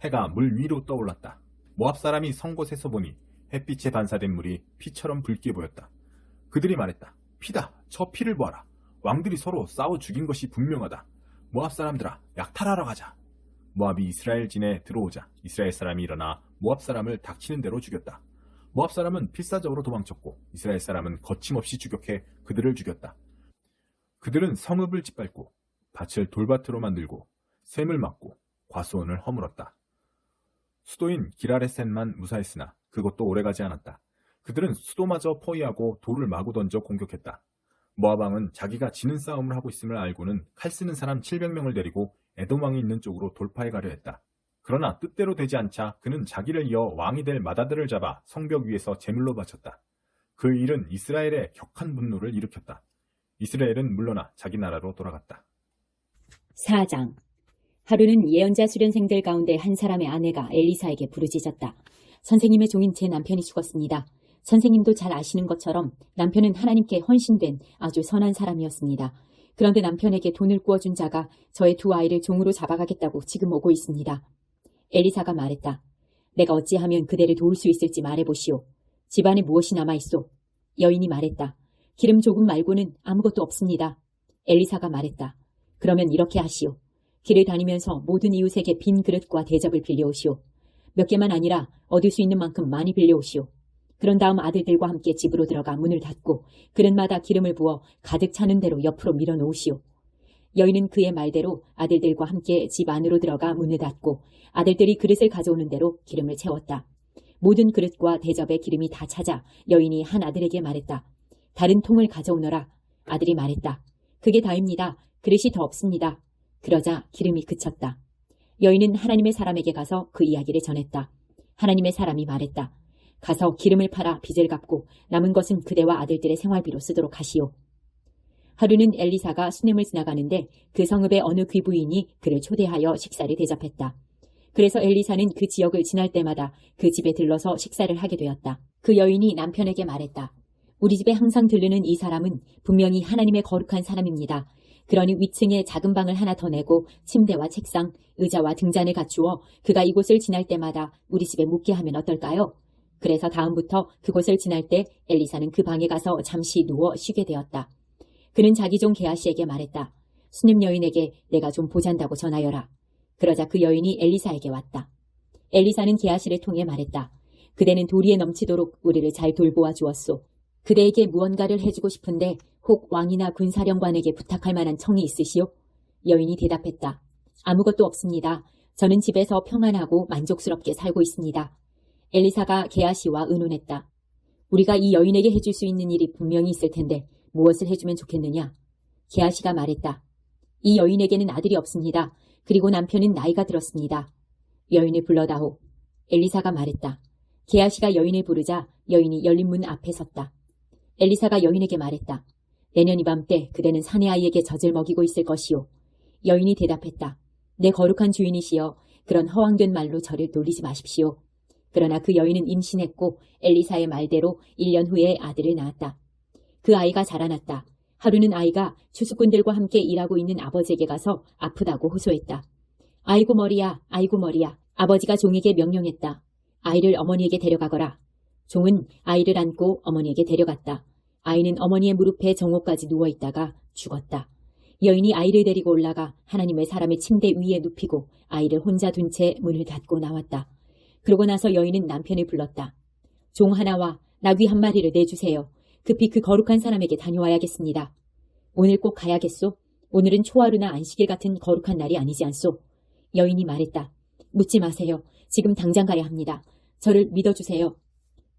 해가 물 위로 떠올랐다. 모압 사람이 선 곳에서 보니 햇빛에 반사된 물이 피처럼 붉게 보였다. 그들이 말했다. 피다. 저 피를 보아라. 왕들이 서로 싸워 죽인 것이 분명하다. 모압 사람들아, 약탈하러 가자. 모압이 이스라엘 진에 들어오자 이스라엘 사람이 일어나 모압 사람을 닥치는 대로 죽였다. 모압 사람은 필사적으로 도망쳤고 이스라엘 사람은 거침없이 추격해 그들을 죽였다. 그들은 성읍을 짓밟고 밭을 돌밭으로 만들고 샘을 막고 과수원을 허물었다. 수도인 기라레셋만 무사했으나 그것도 오래가지 않았다. 그들은 수도마저 포위하고 돌을 마구 던져 공격했다. 모압 왕은 자기가 지는 싸움을 하고 있음을 알고는 칼 쓰는 사람 700명을 데리고 에돔 왕이 있는 쪽으로 돌파해 가려 했다. 그러나 뜻대로 되지 않자 그는 자기를 이어 왕이 될 맏아들을 잡아 성벽 위에서 제물로 바쳤다. 그 일은 이스라엘의 격한 분노를 일으켰다. 이스라엘은 물러나 자기 나라로 돌아갔다.
4장. 하루는 예언자 수련생들 가운데 한 사람의 아내가 엘리사에게 부르짖었다. 선생님의 종인 제 남편이 죽었습니다. 선생님도 잘 아시는 것처럼 남편은 하나님께 헌신된 아주 선한 사람이었습니다. 그런데 남편에게 돈을 구워준 자가 저의 두 아이를 종으로 잡아가겠다고 지금 오고 있습니다. 엘리사가 말했다. 내가 어찌하면 그대를 도울 수 있을지 말해보시오. 집안에 무엇이 남아있소? 여인이 말했다. 기름 조금 말고는 아무것도 없습니다. 엘리사가 말했다. 그러면 이렇게 하시오. 길을 다니면서 모든 이웃에게 빈 그릇과 대접을 빌려오시오. 몇 개만 아니라 얻을 수 있는 만큼 많이 빌려오시오. 그런 다음 아들들과 함께 집으로 들어가 문을 닫고 그릇마다 기름을 부어 가득 차는 대로 옆으로 밀어놓으시오. 여인은 그의 말대로 아들들과 함께 집 안으로 들어가 문을 닫고 아들들이 그릇을 가져오는 대로 기름을 채웠다. 모든 그릇과 대접에 기름이 다 차자 여인이 한 아들에게 말했다. 다른 통을 가져오너라. 아들이 말했다. 그게 다입니다. 그릇이 더 없습니다. 그러자 기름이 그쳤다. 여인은 하나님의 사람에게 가서 그 이야기를 전했다. 하나님의 사람이 말했다. 가서 기름을 팔아 빚을 갚고 남은 것은 그대와 아들들의 생활비로 쓰도록 하시오. 하루는 엘리사가 수넴을 지나가는데 그 성읍의 어느 귀부인이 그를 초대하여 식사를 대접했다. 그래서 엘리사는 그 지역을 지날 때마다 그 집에 들러서 식사를 하게 되었다. 그 여인이 남편에게 말했다. 우리 집에 항상 들르는 이 사람은 분명히 하나님의 거룩한 사람입니다. 그러니 위층에 작은 방을 하나 더 내고 침대와 책상, 의자와 등잔을 갖추어 그가 이곳을 지날 때마다 우리 집에 묵게 하면 어떨까요? 그래서 다음부터 그곳을 지날 때 엘리사는 그 방에 가서 잠시 누워 쉬게 되었다. 그는 자기 종 게하시에게 말했다. 수넴 여인에게 내가 좀 보잔다고 전하여라. 그러자 그 여인이 엘리사에게 왔다. 엘리사는 게하시를 통해 말했다. 그대는 도리에 넘치도록 우리를 잘 돌보아 주었소. 그대에게 무언가를 해주고 싶은데 혹 왕이나 군사령관에게 부탁할 만한 청이 있으시오? 여인이 대답했다. 아무것도 없습니다. 저는 집에서 평안하고 만족스럽게 살고 있습니다. 엘리사가 게하시와 의논했다. 우리가 이 여인에게 해줄 수 있는 일이 분명히 있을 텐데 무엇을 해주면 좋겠느냐? 게하시가 말했다. 이 여인에게는 아들이 없습니다. 그리고 남편은 나이가 들었습니다. 여인을 불러다오. 엘리사가 말했다. 게하시가 여인을 부르자 여인이 열린 문 앞에 섰다. 엘리사가 여인에게 말했다. 내년 이맘때 그대는 사내 아이에게 젖을 먹이고 있을 것이오. 여인이 대답했다. 내 거룩한 주인이시여 그런 허황된 말로 저를 놀리지 마십시오. 그러나 그 여인은 임신했고 엘리사의 말대로 1년 후에 아들을 낳았다. 그 아이가 자라났다. 하루는 아이가 추수꾼들과 함께 일하고 있는 아버지에게 가서 아프다고 호소했다. 아이고 머리야, 아이고 머리야. 아버지가 종에게 명령했다. 아이를 어머니에게 데려가거라. 종은 아이를 안고 어머니에게 데려갔다. 아이는 어머니의 무릎에 정오까지 누워있다가 죽었다. 여인이 아이를 데리고 올라가 하나님의 사람의 침대 위에 눕히고 아이를 혼자 둔 채 문을 닫고 나왔다. 그러고 나서 여인은 남편을 불렀다. 종 하나와 나귀 한 마리를 내주세요. 급히 그 거룩한 사람에게 다녀와야겠습니다. 오늘 꼭 가야겠소? 오늘은 초하루나 안식일 같은 거룩한 날이 아니지 않소? 여인이 말했다. 묻지 마세요. 지금 당장 가야 합니다. 저를 믿어주세요.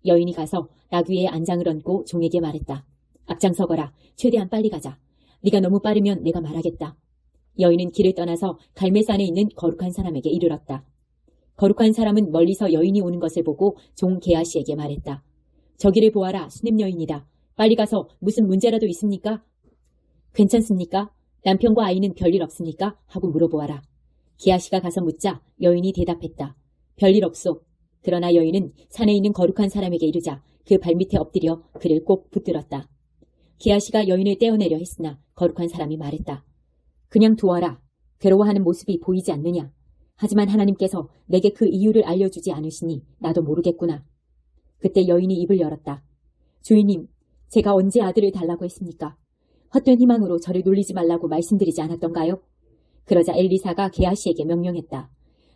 여인이 가서 나귀의 안장을 얹고 종에게 말했다. 앞장서거라. 최대한 빨리 가자. 네가 너무 빠르면 내가 말하겠다. 여인은 길을 떠나서 갈매산에 있는 거룩한 사람에게 이르렀다. 거룩한 사람은 멀리서 여인이 오는 것을 보고 종 게하시에게 말했다. 저기를 보아라. 수냄 여인이다. 빨리 가서 무슨 문제라도 있습니까? 괜찮습니까? 남편과 아이는 별일 없습니까? 하고 물어보아라. 게하시가 가서 묻자 여인이 대답했다. 별일 없소. 그러나 여인은 산에 있는 거룩한 사람에게 이르자 그 발밑에 엎드려 그를 꼭 붙들었다. 게하시가 여인을 떼어내려 했으나 거룩한 사람이 말했다. 그냥 두어라. 괴로워하는 모습이 보이지 않느냐. 하지만 하나님께서 내게 그 이유를 알려주지 않으시니 나도 모르겠구나. 그때 여인이 입을 열었다. 주인님, 제가 언제 아들을 달라고 했습니까? 헛된 희망으로 저를 놀리지 말라고 말씀드리지 않았던가요? 그러자 엘리사가 게하시에게 명령했다.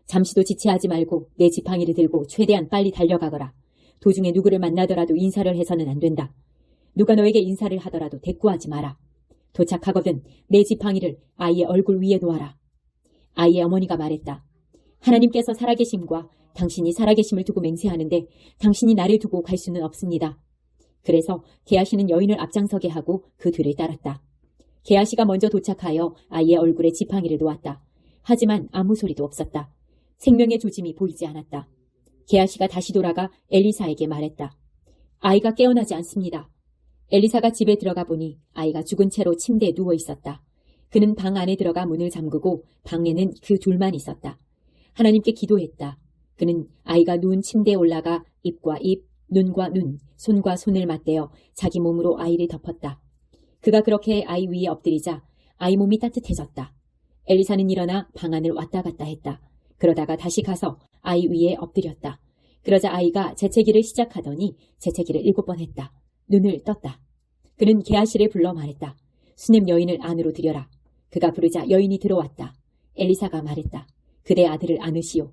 잠시도 지체하지 말고 내 지팡이를 들고 최대한 빨리 달려가거라. 도중에 누구를 만나더라도 인사를 해서는 안 된다. 누가 너에게 인사를 하더라도 대꾸하지 마라. 도착하거든 내 지팡이를 아이의 얼굴 위에 놓아라. 아이의 어머니가 말했다. 하나님께서 살아계심과 당신이 살아계심을 두고 맹세하는데 당신이 나를 두고 갈 수는 없습니다. 그래서 게하시는 여인을 앞장서게 하고 그 뒤를 따랐다. 게하시가 먼저 도착하여 아이의 얼굴에 지팡이를 놓았다. 하지만 아무 소리도 없었다. 생명의 조짐이 보이지 않았다. 게하시가 다시 돌아가 엘리사에게 말했다. 아이가 깨어나지 않습니다. 엘리사가 집에 들어가 보니 아이가 죽은 채로 침대에 누워 있었다. 그는 방 안에 들어가 문을 잠그고 방에는 그 둘만 있었다. 하나님께 기도했다. 그는 아이가 누운 침대에 올라가 입과 입, 눈과 눈, 손과 손을 맞대어 자기 몸으로 아이를 덮었다. 그가 그렇게 아이 위에 엎드리자 아이 몸이 따뜻해졌다. 엘리사는 일어나 방 안을 왔다 갔다 했다. 그러다가 다시 가서 아이 위에 엎드렸다. 그러자 아이가 재채기를 시작하더니 재채기를 7번 했다. 눈을 떴다. 그는 게하시를 불러 말했다. 수냄 여인을 안으로 들여라. 그가 부르자 여인이 들어왔다. 엘리사가 말했다. 그대 아들을 안으시오.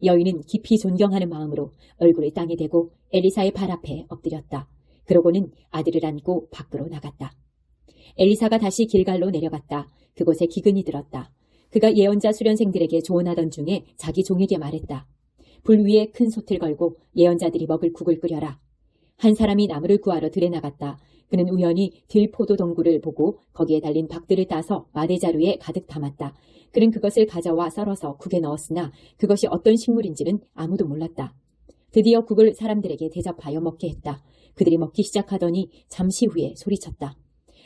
여인은 깊이 존경하는 마음으로 얼굴을 땅에 대고 엘리사의 발 앞에 엎드렸다. 그러고는 아들을 안고 밖으로 나갔다. 엘리사가 다시 길갈로 내려갔다. 그곳에 기근이 들었다. 그가 예언자 수련생들에게 조언하던 중에 자기 종에게 말했다. 불 위에 큰 솥을 걸고 예언자들이 먹을 국을 끓여라. 한 사람이 나무를 구하러 들에 나갔다. 그는 우연히 들포도 덩굴을 보고 거기에 달린 박들을 따서 마대자루에 가득 담았다. 그는 그것을 가져와 썰어서 국에 넣었으나 그것이 어떤 식물인지는 아무도 몰랐다. 드디어 국을 사람들에게 대접하여 먹게 했다. 그들이 먹기 시작하더니 잠시 후에 소리쳤다.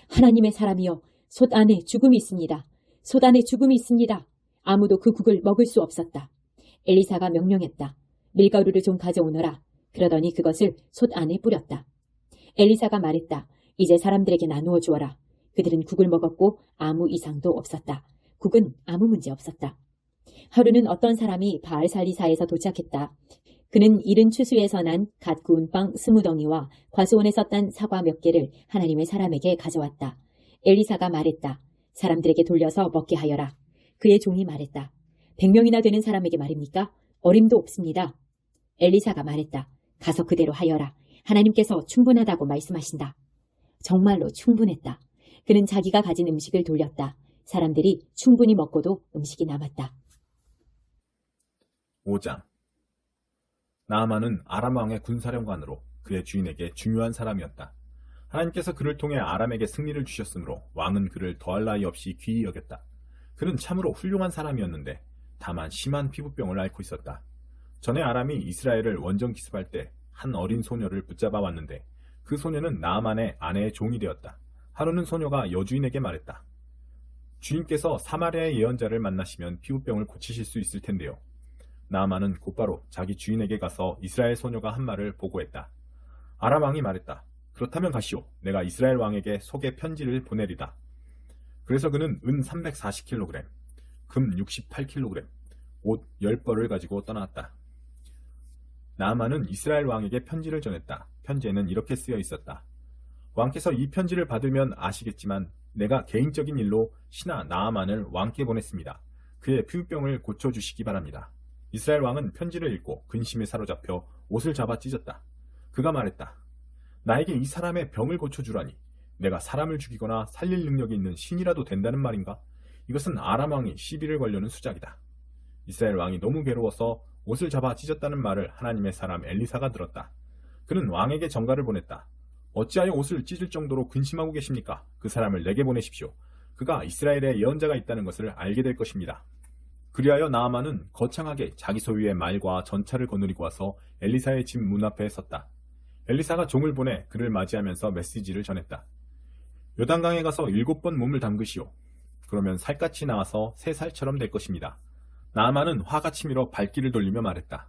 하나님의 사람이여, 솥 안에 죽음이 있습니다. 솥 안에 죽음이 있습니다. 아무도 그 국을 먹을 수 없었다. 엘리사가 명령했다. 밀가루를 좀 가져오너라. 그러더니 그것을 솥 안에 뿌렸다. 엘리사가 말했다. 이제 사람들에게 나누어 주어라. 그들은 국을 먹었고 아무 이상도 없었다. 국은 아무 문제 없었다. 하루는 어떤 사람이 바알살리사에서 도착했다. 그는 이른 추수에서 난 갓 구운 빵 20덩이와 과수원에서 딴 사과 몇 개를 하나님의 사람에게 가져왔다. 엘리사가 말했다. 사람들에게 돌려서 먹게 하여라. 그의 종이 말했다. 100명이나 되는 사람에게 말입니까? 어림도 없습니다. 엘리사가 말했다. 가서 그대로 하여라. 하나님께서 충분하다고 말씀하신다. 정말로 충분했다. 그는 자기가 가진 음식을 돌렸다. 사람들이 충분히 먹고도 음식이 남았다.
5장. 나아만은 아람 왕의 군사령관으로 그의 주인에게 중요한 사람이었다. 하나님께서 그를 통해 아람에게 승리를 주셨으므로 왕은 그를 더할 나위 없이 귀히 여겼다. 그는 참으로 훌륭한 사람이었는데 다만 심한 피부병을 앓고 있었다. 전에 아람이 이스라엘을 원정 기습할 때 한 어린 소녀를 붙잡아 왔는데 그 소녀는 나아만의 아내의 종이 되었다. 하루는 소녀가 여주인에게 말했다. 주인께서 사마리아의 예언자를 만나시면 피부병을 고치실 수 있을 텐데요. 나아만은 곧바로 자기 주인에게 가서 이스라엘 소녀가 한 말을 보고했다. 아람 왕이 말했다. 그렇다면 가시오. 내가 이스라엘 왕에게 속에 편지를 보내리다. 그래서 그는 은 340kg, 금 68kg, 옷 10벌을 가지고 떠났다. 나아만은 이스라엘 왕에게 편지를 전했다. 편지에는 이렇게 쓰여 있었다. 왕께서 이 편지를 받으면 아시겠지만 내가 개인적인 일로 신하 나아만을 왕께 보냈습니다. 그의 피부병을 고쳐주시기 바랍니다. 이스라엘 왕은 편지를 읽고 근심에 사로잡혀 옷을 잡아 찢었다. 그가 말했다. 나에게 이 사람의 병을 고쳐주라니 내가 사람을 죽이거나 살릴 능력이 있는 신이라도 된다는 말인가? 이것은 아람 왕이 시비를 걸려는 수작이다. 이스라엘 왕이 너무 괴로워서 옷을 잡아 찢었다는 말을 하나님의 사람 엘리사가 들었다. 그는 왕에게 전가를 보냈다. 어찌하여 옷을 찢을 정도로 근심하고 계십니까? 그 사람을 내게 보내십시오. 그가 이스라엘에 예언자가 있다는 것을 알게 될 것입니다. 그리하여 나아만은 거창하게 자기 소유의 말과 전차를 거느리고 와서 엘리사의 집 문 앞에 섰다. 엘리사가 종을 보내 그를 맞이하면서 메시지를 전했다. 요단강에 가서 7번 몸을 담그시오. 그러면 살갗이 나와서 새 살처럼 될 것입니다. 나아만은 화가 치밀어 발길을 돌리며 말했다.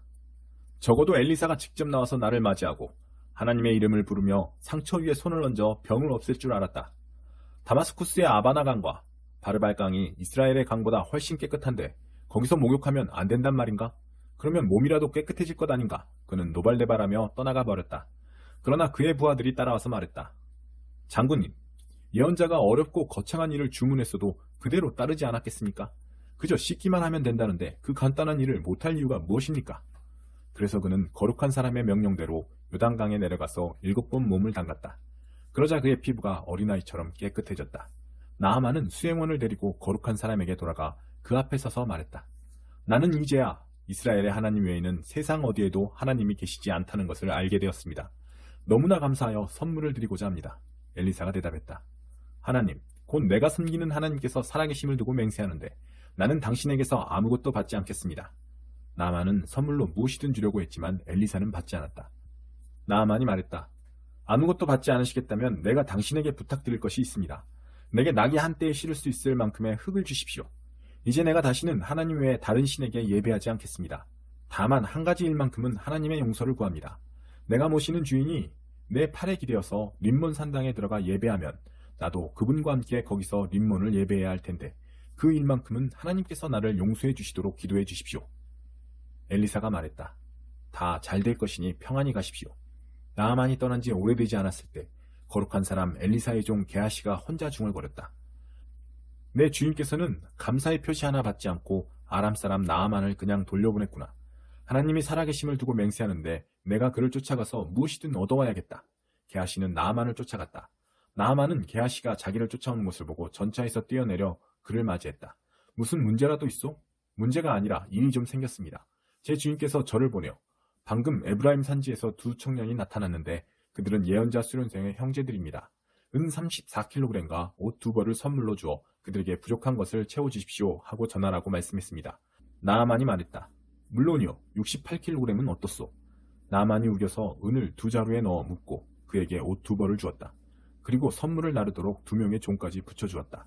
적어도 엘리사가 직접 나와서 나를 맞이하고 하나님의 이름을 부르며 상처 위에 손을 얹어 병을 없앨 줄 알았다. 다마스쿠스의 아바나 강과 바르발 강이 이스라엘의 강보다 훨씬 깨끗한데 거기서 목욕하면 안 된단 말인가? 그러면 몸이라도 깨끗해질 것 아닌가? 그는 노발대발하며 떠나가 버렸다. 그러나 그의 부하들이 따라와서 말했다. 장군님, 예언자가 어렵고 거창한 일을 주문했어도 그대로 따르지 않았겠습니까? 그저 씻기만 하면 된다는데 그 간단한 일을 못할 이유가 무엇입니까? 그래서 그는 거룩한 사람의 명령대로 요단강에 내려가서 7번 몸을 담갔다. 그러자 그의 피부가 어린아이처럼 깨끗해졌다. 나아만은 수행원을 데리고 거룩한 사람에게 돌아가 그 앞에 서서 말했다. 나는 이제야 이스라엘의 하나님 외에는 세상 어디에도 하나님이 계시지 않다는 것을 알게 되었습니다. 너무나 감사하여 선물을 드리고자 합니다. 엘리사가 대답했다. 하나님, 곧 내가 섬기는 하나님께서 살아계심을 두고 맹세하는데 나는 당신에게서 아무것도 받지 않겠습니다. 나아만은 선물로 무엇이든 주려고 했지만 엘리사는 받지 않았다. 나아만이 말했다. 아무것도 받지 않으시겠다면 내가 당신에게 부탁드릴 것이 있습니다. 내게 낙이 한때에 실을 수 있을 만큼의 흙을 주십시오. 이제 내가 다시는 하나님 외에 다른 신에게 예배하지 않겠습니다. 다만 한 가지 일만큼은 하나님의 용서를 구합니다. 내가 모시는 주인이 내 팔에 기대어서 림몬 산당에 들어가 예배하면 나도 그분과 함께 거기서 림몬을 예배해야 할 텐데 그 일만큼은 하나님께서 나를 용서해 주시도록 기도해 주십시오. 엘리사가 말했다. 다 잘 될 것이니 평안히 가십시오. 나아만이 떠난 지 오래되지 않았을 때 거룩한 사람 엘리사의 종 게하시가 혼자 중얼거렸다. 내 주인께서는 감사의 표시 하나 받지 않고 아람 사람 나아만을 그냥 돌려보냈구나. 하나님이 살아계심을 두고 맹세하는데 내가 그를 쫓아가서 무엇이든 얻어와야겠다. 게하시는 나아만을 쫓아갔다. 나아만은 게하시가 자기를 쫓아오는 것을 보고 전차에서 뛰어내려 그를 맞이했다. 무슨 문제라도 있어? 문제가 아니라 일이 좀 생겼습니다. 제 주인께서 저를 보내어 방금 에브라임 산지에서 두 청년이 나타났는데 그들은 예언자 수련생의 형제들입니다. 은 34kg과 옷 2벌을 선물로 주어 그들에게 부족한 것을 채워주십시오 하고 전하라고 말씀했습니다. 나아만이 말했다. 물론이요. 68kg은 어떻소? 나아만이 우겨서 은을 2자루에 넣어 묶고 그에게 옷 2벌을 주었다. 그리고 선물을 나르도록 2명의 종까지 붙여주었다.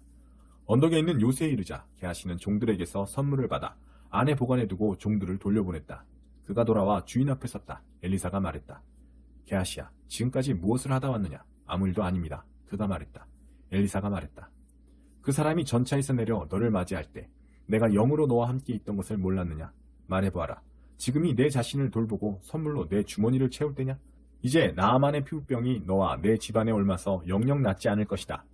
언덕에 있는 요새에 이르자 게하시는 종들에게서 선물을 받아 안에 보관해두고 종들을 돌려보냈다. 그가 돌아와 주인 앞에 섰다. 엘리사가 말했다. 게하시야, 지금까지 무엇을 하다 왔느냐? 아무 일도 아닙니다. 그가 말했다. 엘리사가 말했다. 그 사람이 전차에서 내려 너를 맞이할 때 내가 영으로 너와 함께 있던 것을 몰랐느냐? 말해보아라. 지금이 내 자신을 돌보고 선물로 내 주머니를 채울 때냐? 이제 나아만의 피부병이 너와 내 집안에 옮아서 영영 낫지 않을 것이다.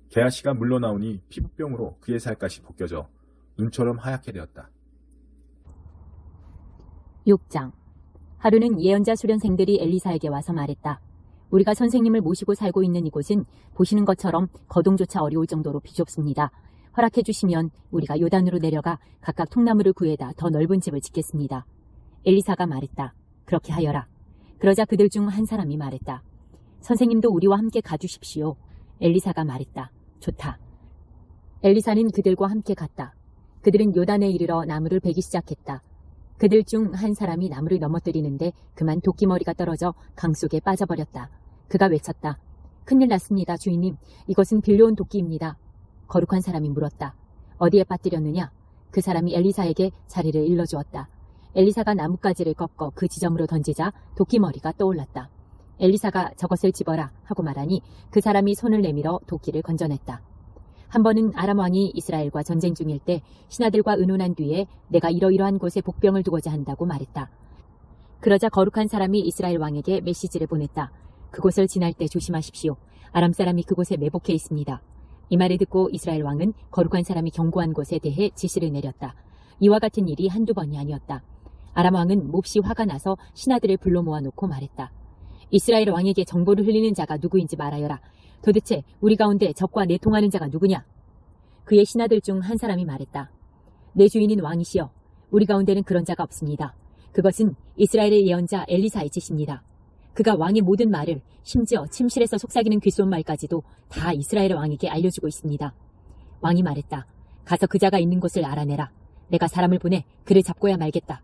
게하시가 물러나오니 피부병으로 그의 살갗이 벗겨져 눈처럼 하얗게 되었다.
6장. 하루는 예언자 수련생들이 엘리사에게 와서 말했다. 우리가 선생님을 모시고 살고 있는 이곳은 보시는 것처럼 거동조차 어려울 정도로 비좁습니다. 허락해 주시면 우리가 요단으로 내려가 각각 통나무를 구해다 더 넓은 집을 짓겠습니다. 엘리사가 말했다. 그렇게 하여라. 그러자 그들 중 한 사람이 말했다. 선생님도 우리와 함께 가주십시오. 엘리사가 말했다. 좋다. 엘리사는 그들과 함께 갔다. 그들은 요단에 이르러 나무를 베기 시작했다. 그들 중 한 사람이 나무를 넘어뜨리는데 그만 도끼머리가 떨어져 강 속에 빠져버렸다. 그가 외쳤다. 큰일 났습니다, 주인님. 이것은 빌려온 도끼입니다. 거룩한 사람이 물었다. 어디에 빠뜨렸느냐? 그 사람이 엘리사에게 자리를 일러주었다. 엘리사가 나뭇가지를 꺾어 그 지점으로 던지자 도끼머리가 떠올랐다. 엘리사가 저것을 집어라 하고 말하니 그 사람이 손을 내밀어 도끼를 건져냈다. 한 번은 아람 왕이 이스라엘과 전쟁 중일 때 신하들과 의논한 뒤에 내가 이러이러한 곳에 복병을 두고자 한다고 말했다. 그러자 거룩한 사람이 이스라엘 왕에게 메시지를 보냈다. 그곳을 지날 때 조심하십시오. 아람 사람이 그곳에 매복해 있습니다. 이 말을 듣고 이스라엘 왕은 거룩한 사람이 경고한 곳에 대해 지시를 내렸다. 이와 같은 일이 한두 번이 아니었다. 아람 왕은 몹시 화가 나서 신하들을 불러 모아놓고 말했다. 이스라엘 왕에게 정보를 흘리는 자가 누구인지 말하여라. 도대체 우리 가운데 적과 내통하는 자가 누구냐? 그의 신하들 중 한 사람이 말했다. 내 주인인 왕이시여, 우리 가운데는 그런 자가 없습니다. 그것은 이스라엘의 예언자 엘리사의 짓입니다. 그가 왕의 모든 말을, 심지어 침실에서 속삭이는 귓속말까지도 다 이스라엘 왕에게 알려주고 있습니다. 왕이 말했다. 가서 그 자가 있는 곳을 알아내라. 내가 사람을 보내 그를 잡고야 말겠다.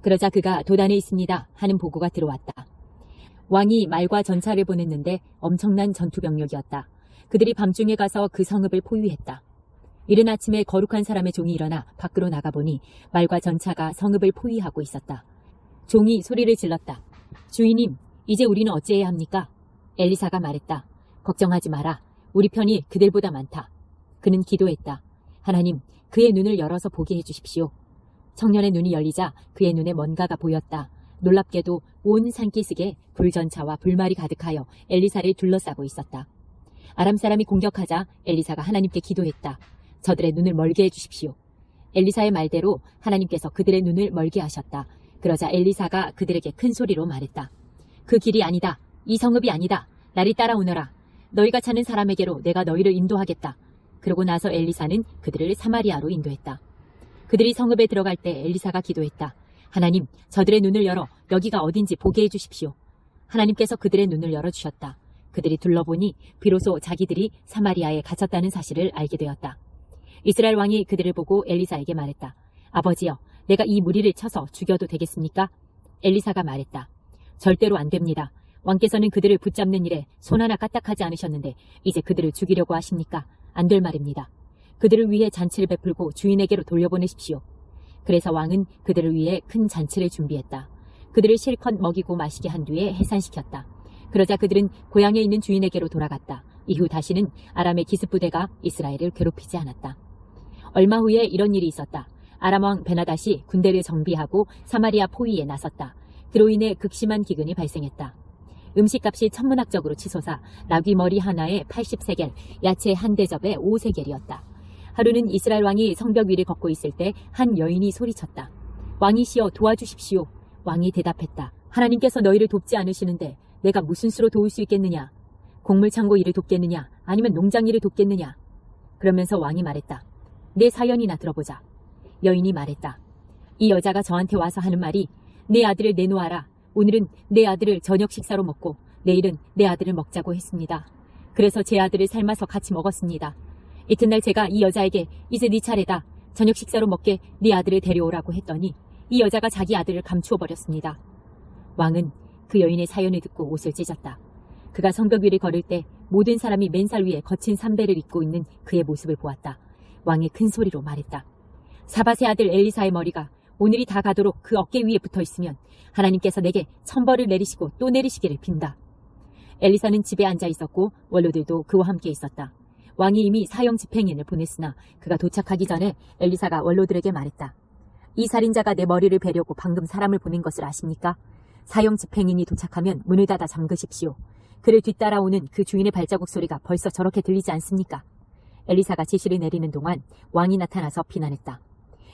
그러자 그가 도단에 있습니다 하는 보고가 들어왔다. 왕이 말과 전차를 보냈는데 엄청난 전투병력이었다. 그들이 밤중에 가서 그 성읍을 포위했다. 이른 아침에 거룩한 사람의 종이 일어나 밖으로 나가보니 말과 전차가 성읍을 포위하고 있었다. 종이 소리를 질렀다. 주인님, 이제 우리는 어찌해야 합니까? 엘리사가 말했다. 걱정하지 마라. 우리 편이 그들보다 많다. 그는 기도했다. 하나님, 그의 눈을 열어서 보게 해주십시오. 청년의 눈이 열리자 그의 눈에 뭔가가 보였다. 놀랍게도 온 산기슭에 불전차와 불말이 가득하여 엘리사를 둘러싸고 있었다. 아람 사람이 공격하자 엘리사가 하나님께 기도했다. 저들의 눈을 멀게 해주십시오. 엘리사의 말대로 하나님께서 그들의 눈을 멀게 하셨다. 그러자 엘리사가 그들에게 큰 소리로 말했다. 그 길이 아니다. 이 성읍이 아니다. 나를 따라오너라. 너희가 찾는 사람에게로 내가 너희를 인도하겠다. 그러고 나서 엘리사는 그들을 사마리아로 인도했다. 그들이 성읍에 들어갈 때 엘리사가 기도했다. 하나님, 저들의 눈을 열어 여기가 어딘지 보게 해주십시오. 하나님께서 그들의 눈을 열어주셨다. 그들이 둘러보니 비로소 자기들이 사마리아에 갇혔다는 사실을 알게 되었다. 이스라엘 왕이 그들을 보고 엘리사에게 말했다. 아버지여, 내가 이 무리를 쳐서 죽여도 되겠습니까? 엘리사가 말했다. 절대로 안 됩니다. 왕께서는 그들을 붙잡는 일에 손 하나 까딱하지 않으셨는데 이제 그들을 죽이려고 하십니까? 안 될 말입니다. 그들을 위해 잔치를 베풀고 주인에게로 돌려보내십시오. 그래서 왕은 그들을 위해 큰 잔치를 준비했다. 그들을 실컷 먹이고 마시게 한 뒤에 해산시켰다. 그러자 그들은 고향에 있는 주인에게로 돌아갔다. 이후 다시는 아람의 기습부대가 이스라엘을 괴롭히지 않았다. 얼마 후에 이런 일이 있었다. 아람 왕 베나닷이 군대를 정비하고 사마리아 포위에 나섰다. 그로 인해 극심한 기근이 발생했다. 음식값이 천문학적으로 치솟아 나귀 머리 하나에 80세겔, 야채 한 대접에 5세겔이었다. 하루는 이스라엘 왕이 성벽 위를 걷고 있을 때 한 여인이 소리쳤다. 왕이시여, 도와주십시오. 왕이 대답했다. 하나님께서 너희를 돕지 않으시는데 내가 무슨 수로 도울 수 있겠느냐? 곡물창고 일을 돕겠느냐? 아니면 농장 일을 돕겠느냐? 그러면서 왕이 말했다. 내 사연이나 들어보자. 여인이 말했다. 이 여자가 저한테 와서 하는 말이 내 아들을 내놓아라. 오늘은 내 아들을 저녁 식사로 먹고 내일은 내 아들을 먹자고 했습니다. 그래서 제 아들을 삶아서 같이 먹었습니다. 이튿날 제가 이 여자에게 이제 네 차례다. 저녁 식사로 먹게 네 아들을 데려오라고 했더니 이 여자가 자기 아들을 감추어 버렸습니다. 왕은 그 여인의 사연을 듣고 옷을 찢었다. 그가 성벽 위를 걸을 때 모든 사람이 맨살 위에 거친 삼배를 입고 있는 그의 모습을 보았다. 왕이 큰 소리로 말했다. 사밧의 아들 엘리사의 머리가 오늘이 다 가도록 그 어깨 위에 붙어 있으면 하나님께서 내게 천벌을 내리시고 또 내리시기를 빈다. 엘리사는 집에 앉아 있었고 원로들도 그와 함께 있었다. 왕이 이미 사형 집행인을 보냈으나 그가 도착하기 전에 엘리사가 원로들에게 말했다. 이 살인자가 내 머리를 베려고 방금 사람을 보낸 것을 아십니까? 사형 집행인이 도착하면 문을 닫아 잠그십시오. 그를 뒤따라오는 그 주인의 발자국 소리가 벌써 저렇게 들리지 않습니까? 엘리사가 지시를 내리는 동안 왕이 나타나서 비난했다.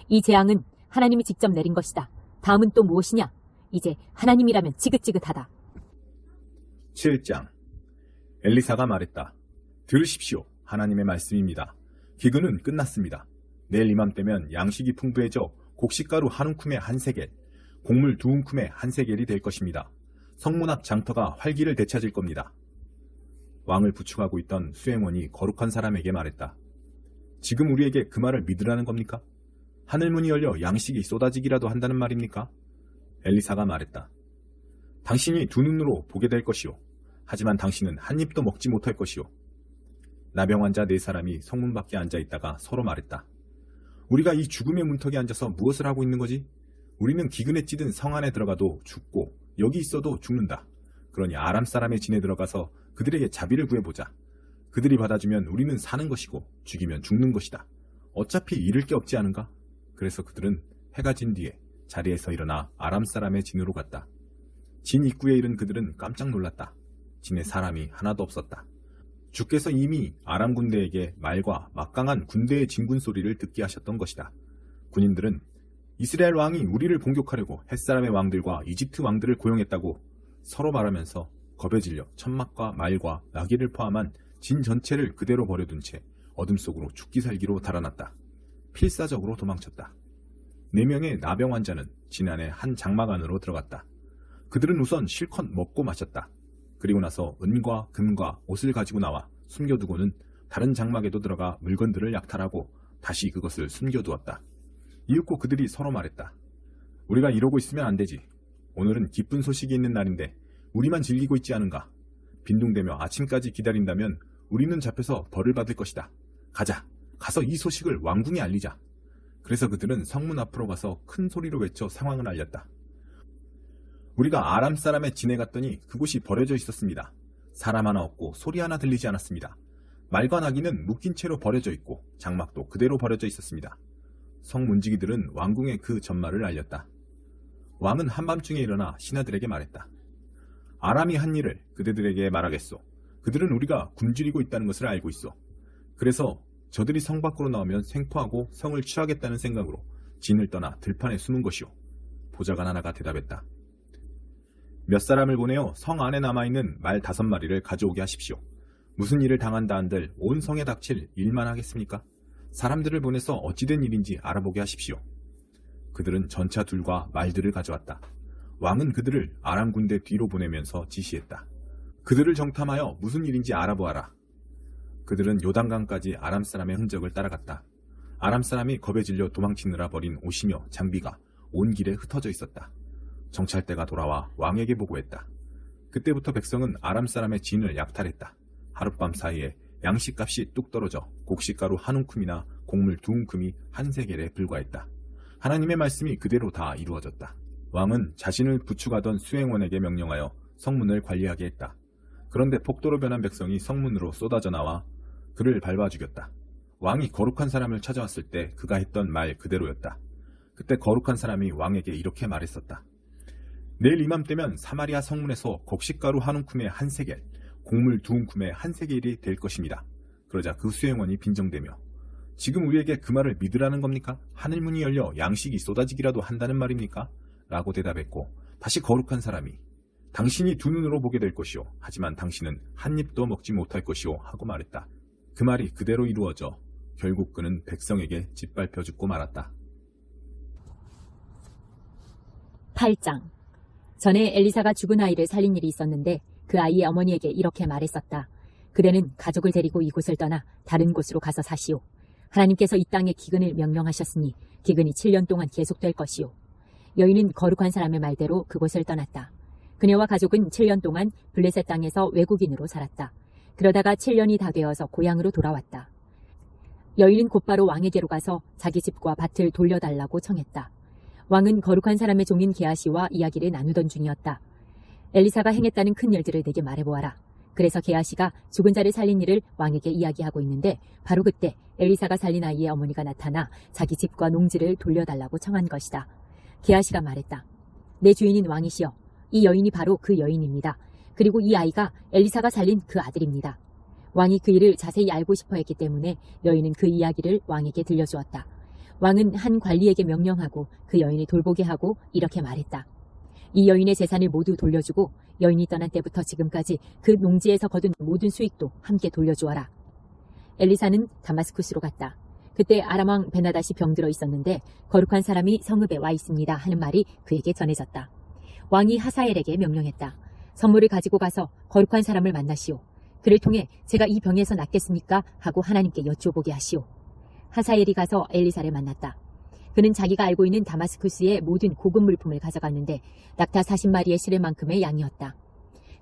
이 재앙은 하나님이 직접 내린 것이다. 다음은 또 무엇이냐? 이제 하나님이라면 지긋지긋하다.
7장. 엘리사가 말했다. 들으십시오. 하나님의 말씀입니다. 기근은 끝났습니다. 내일 이맘때면 양식이 풍부해져 곡식가루 한 움큼에 한 세겔, 곡물 두 움큼에 한 세겔이 될 것입니다. 성문 앞 장터가 활기를 되찾을 겁니다. 왕을 부축하고 있던 수행원이 거룩한 사람에게 말했다. 지금 우리에게 그 말을 믿으라는 겁니까? 하늘문이 열려 양식이 쏟아지기라도 한다는 말입니까? 엘리사가 말했다. 당신이 두 눈으로 보게 될 것이오. 하지만 당신은 한 입도 먹지 못할 것이오. 나병 환자 4사람이 성문 밖에 앉아 있다가 서로 말했다. 우리가 이 죽음의 문턱에 앉아서 무엇을 하고 있는 거지? 우리는 기근에 찌든 성 안에 들어가도 죽고 여기 있어도 죽는다. 그러니 아람 사람의 진에 들어가서 그들에게 자비를 구해보자. 그들이 받아주면 우리는 사는 것이고 죽이면 죽는 것이다. 어차피 잃을 게 없지 않은가? 그래서 그들은 해가 진 뒤에 자리에서 일어나 아람 사람의 진으로 갔다. 진 입구에 이른 그들은 깜짝 놀랐다. 진에 사람이 하나도 없었다. 주께서 이미 아람 군대에게 말과 막강한 군대의 진군 소리를 듣게 하셨던 것이다. 군인들은 이스라엘 왕이 우리를 공격하려고 햇사람의 왕들과 이집트 왕들을 고용했다고 서로 말하면서 겁에 질려 천막과 말과 나귀를 포함한 진 전체를 그대로 버려둔 채 어둠 속으로 죽기 살기로 달아났다. 필사적으로 도망쳤다. 4명의 나병 환자는 진 안의 한 장막 안으로 들어갔다. 그들은 우선 실컷 먹고 마셨다. 그리고 나서 은과 금과 옷을 가지고 나와 숨겨두고는 다른 장막에도 들어가 물건들을 약탈하고 다시 그것을 숨겨두었다. 이윽고 그들이 서로 말했다. 우리가 이러고 있으면 안 되지. 오늘은 기쁜 소식이 있는 날인데 우리만 즐기고 있지 않은가. 빈둥대며 아침까지 기다린다면 우리는 잡혀서 벌을 받을 것이다. 가자. 가서 이 소식을 왕궁에 알리자. 그래서 그들은 성문 앞으로 가서 큰 소리로 외쳐 상황을 알렸다. 우리가 아람 사람의 진에 갔더니 그곳이 버려져 있었습니다. 사람 하나 없고 소리 하나 들리지 않았습니다. 말과 나귀는 묶인 채로 버려져 있고 장막도 그대로 버려져 있었습니다. 성 문지기들은 왕궁에 그 전말을 알렸다. 왕은 한밤중에 일어나 신하들에게 말했다. 아람이 한 일을 그대들에게 말하겠소. 그들은 우리가 굶주리고 있다는 것을 알고 있어. 그래서 저들이 성 밖으로 나오면 생포하고 성을 취하겠다는 생각으로 진을 떠나 들판에 숨은 것이오. 보좌관 하나가 대답했다. 몇 사람을 보내어 성 안에 남아있는 말 5마리를 가져오게 하십시오. 무슨 일을 당한다 한들 온 성에 닥칠 일만 하겠습니까? 사람들을 보내서 어찌된 일인지 알아보게 하십시오. 그들은 전차 둘과 말들을 가져왔다. 왕은 그들을 아람 군대 뒤로 보내면서 지시했다. 그들을 정탐하여 무슨 일인지 알아보아라. 그들은 요단강까지 아람 사람의 흔적을 따라갔다. 아람 사람이 겁에 질려 도망치느라 버린 옷이며 장비가 온 길에 흩어져 있었다. 정찰대가 돌아와 왕에게 보고했다. 그때부터 백성은 아람 사람의 진을 약탈했다. 하룻밤 사이에 양식값이 뚝 떨어져 곡식가루 한 움큼이나 곡물 2움큼이 한 세겔에 불과했다. 하나님의 말씀이 그대로 다 이루어졌다. 왕은 자신을 부축하던 수행원에게 명령하여 성문을 관리하게 했다. 그런데 폭도로 변한 백성이 성문으로 쏟아져 나와 그를 밟아 죽였다. 왕이 거룩한 사람을 찾아왔을 때 그가 했던 말 그대로였다. 그때 거룩한 사람이 왕에게 이렇게 말했었다. 내일 이맘때면 사마리아 성문에서 곡식가루 한 움큼에 한 세겔, 곡물 2움큼에 한 세겔이 될 것입니다. 그러자 그 수행원이 빈정대며 지금 우리에게 그 말을 믿으라는 겁니까? 하늘문이 열려 양식이 쏟아지기라도 한다는 말입니까? 라고 대답했고 다시 거룩한 사람이 당신이 2눈으로 보게 될 것이오. 하지만 당신은 한 입도 먹지 못할 것이오. 하고 말했다. 그 말이 그대로 이루어져 결국 그는 백성에게 짓밟혀 죽고 말았다.
8장. 전에 엘리사가 죽은 아이를 살린 일이 있었는데 그 아이의 어머니에게 이렇게 말했었다. 그대는 가족을 데리고 이곳을 떠나 다른 곳으로 가서 사시오. 하나님께서 이 땅에 기근을 명령하셨으니 기근이 7년 동안 계속될 것이오. 여인은 거룩한 사람의 말대로 그곳을 떠났다. 그녀와 가족은 7년 동안 블레셋 땅에서 외국인으로 살았다. 그러다가 7년이 다 되어서 고향으로 돌아왔다. 여인은 곧바로 왕에게로 가서 자기 집과 밭을 돌려달라고 청했다. 왕은 거룩한 사람의 종인 게하시와 이야기를 나누던 중이었다. 엘리사가 행했다는 큰 일들을 내게 말해보아라. 그래서 게하시가 죽은 자를 살린 일을 왕에게 이야기하고 있는데 바로 그때 엘리사가 살린 아이의 어머니가 나타나 자기 집과 농지를 돌려달라고 청한 것이다. 게하시가 말했다. 내 주인인 왕이시여, 이 여인이 바로 그 여인입니다. 그리고 이 아이가 엘리사가 살린 그 아들입니다. 왕이 그 일을 자세히 알고 싶어 했기 때문에 여인은 그 이야기를 왕에게 들려주었다. 왕은 한 관리에게 명령하고 그 여인을 돌보게 하고 이렇게 말했다. 이 여인의 재산을 모두 돌려주고 여인이 떠난 때부터 지금까지 그 농지에서 거둔 모든 수익도 함께 돌려주어라. 엘리사는 다마스쿠스로 갔다. 그때 아람 왕 베나닷이 병들어 있었는데 거룩한 사람이 성읍에 와 있습니다 하는 말이 그에게 전해졌다. 왕이 하사엘에게 명령했다. 선물을 가지고 가서 거룩한 사람을 만나시오. 그를 통해 제가 이 병에서 낫겠습니까? 하고 하나님께 여쭤보게 하시오. 하사엘이 가서 엘리사를 만났다. 그는 자기가 알고 있는 다마스쿠스의 모든 고급 물품을 가져갔는데 낙타 40마리의 실을만큼의 양이었다.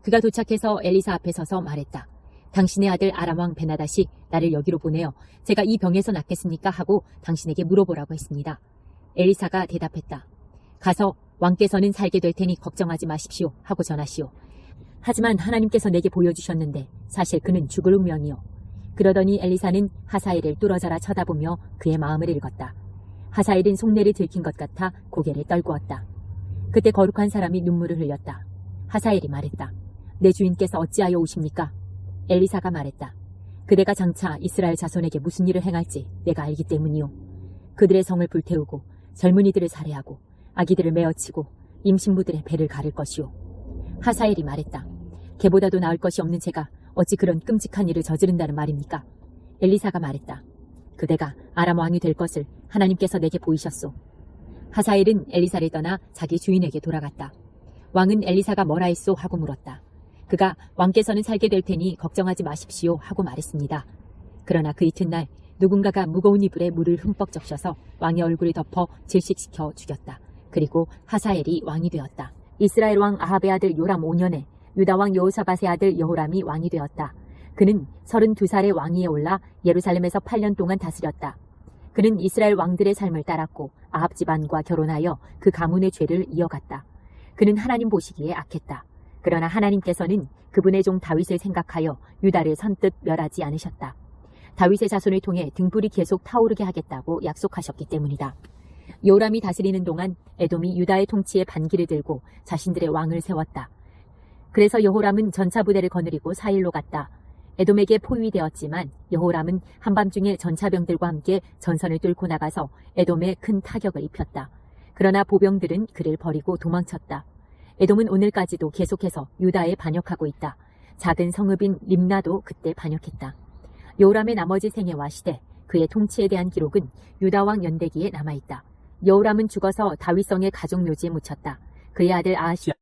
그가 도착해서 엘리사 앞에 서서 말했다. 당신의 아들 아람 왕 베나닷이 나를 여기로 보내어 제가 이 병에서 낫겠습니까? 하고 당신에게 물어보라고 했습니다. 엘리사가 대답했다. 가서 왕께서는 살게 될 테니 걱정하지 마십시오 하고 전하시오. 하지만 하나님께서 내게 보여주셨는데 사실 그는 죽을 운명이요. 그러더니 엘리사는 하사엘을 뚫어져라 쳐다보며 그의 마음을 읽었다. 하사엘은 속내를 들킨 것 같아 고개를 떨구었다. 그때 거룩한 사람이 눈물을 흘렸다. 하사엘이 말했다. 내 주인께서 어찌하여 오십니까? 엘리사가 말했다. 그대가 장차 이스라엘 자손에게 무슨 일을 행할지 내가 알기 때문이요. 그들의 성을 불태우고 젊은이들을 살해하고 아기들을 메어치고 임신부들의 배를 가를 것이요. 하사엘이 말했다. 개보다도 나을 것이 없는 제가 어찌 그런 끔찍한 일을 저지른다는 말입니까? 엘리사가 말했다. 그대가 아람 왕이 될 것을 하나님께서 내게 보이셨소. 하사엘은 엘리사를 떠나 자기 주인에게 돌아갔다. 왕은 엘리사가 뭐라 했소 하고 물었다. 그가 왕께서는 살게 될 테니 걱정하지 마십시오 하고 말했습니다. 그러나 그 이튿날 누군가가 무거운 이불에 물을 흠뻑 적셔서 왕의 얼굴을 덮어 질식시켜 죽였다. 그리고 하사엘이 왕이 되었다. 이스라엘 왕 아합의 아들 요람 5년에 유다 왕 여호사밧의 아들 여호람이 왕이 되었다. 그는 32살의 왕위에 올라 예루살렘에서 8년 동안 다스렸다. 그는 이스라엘 왕들의 삶을 따랐고 아합 집안과 결혼하여 그 가문의 죄를 이어갔다. 그는 하나님 보시기에 악했다. 그러나 하나님께서는 그분의 종 다윗을 생각하여 유다를 선뜻 멸하지 않으셨다. 다윗의 자손을 통해 등불이 계속 타오르게 하겠다고 약속하셨기 때문이다. 요람이 다스리는 동안 에돔이 유다의 통치에 반기를 들고 자신들의 왕을 세웠다. 그래서 여호람은 전차부대를 거느리고 사일로 갔다. 에돔에게 포위되었지만 여호람은 한밤중에 전차병들과 함께 전선을 뚫고 나가서 에돔에 큰 타격을 입혔다. 그러나 보병들은 그를 버리고 도망쳤다. 에돔은 오늘까지도 계속해서 유다에 반역하고 있다. 작은 성읍인 림나도 그때 반역했다. 여호람의 나머지 생애와 시대, 그의 통치에 대한 기록은 유다왕 연대기에 남아있다. 여호람은 죽어서 다윗성의 가족묘지에 묻혔다. 그의 아들 아하시아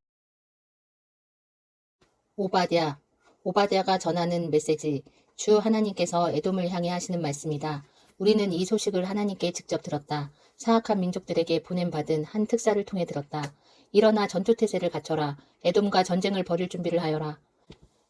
오바댜가 전하는 메시지, 주 하나님께서 에돔을 향해 하시는 말씀이다. 우리는 이 소식을 하나님께 직접 들었다. 사악한 민족들에게 보냄받은 한 특사를 통해 들었다. 일어나 전투태세를 갖춰라. 에돔과 전쟁을 벌일 준비를 하여라.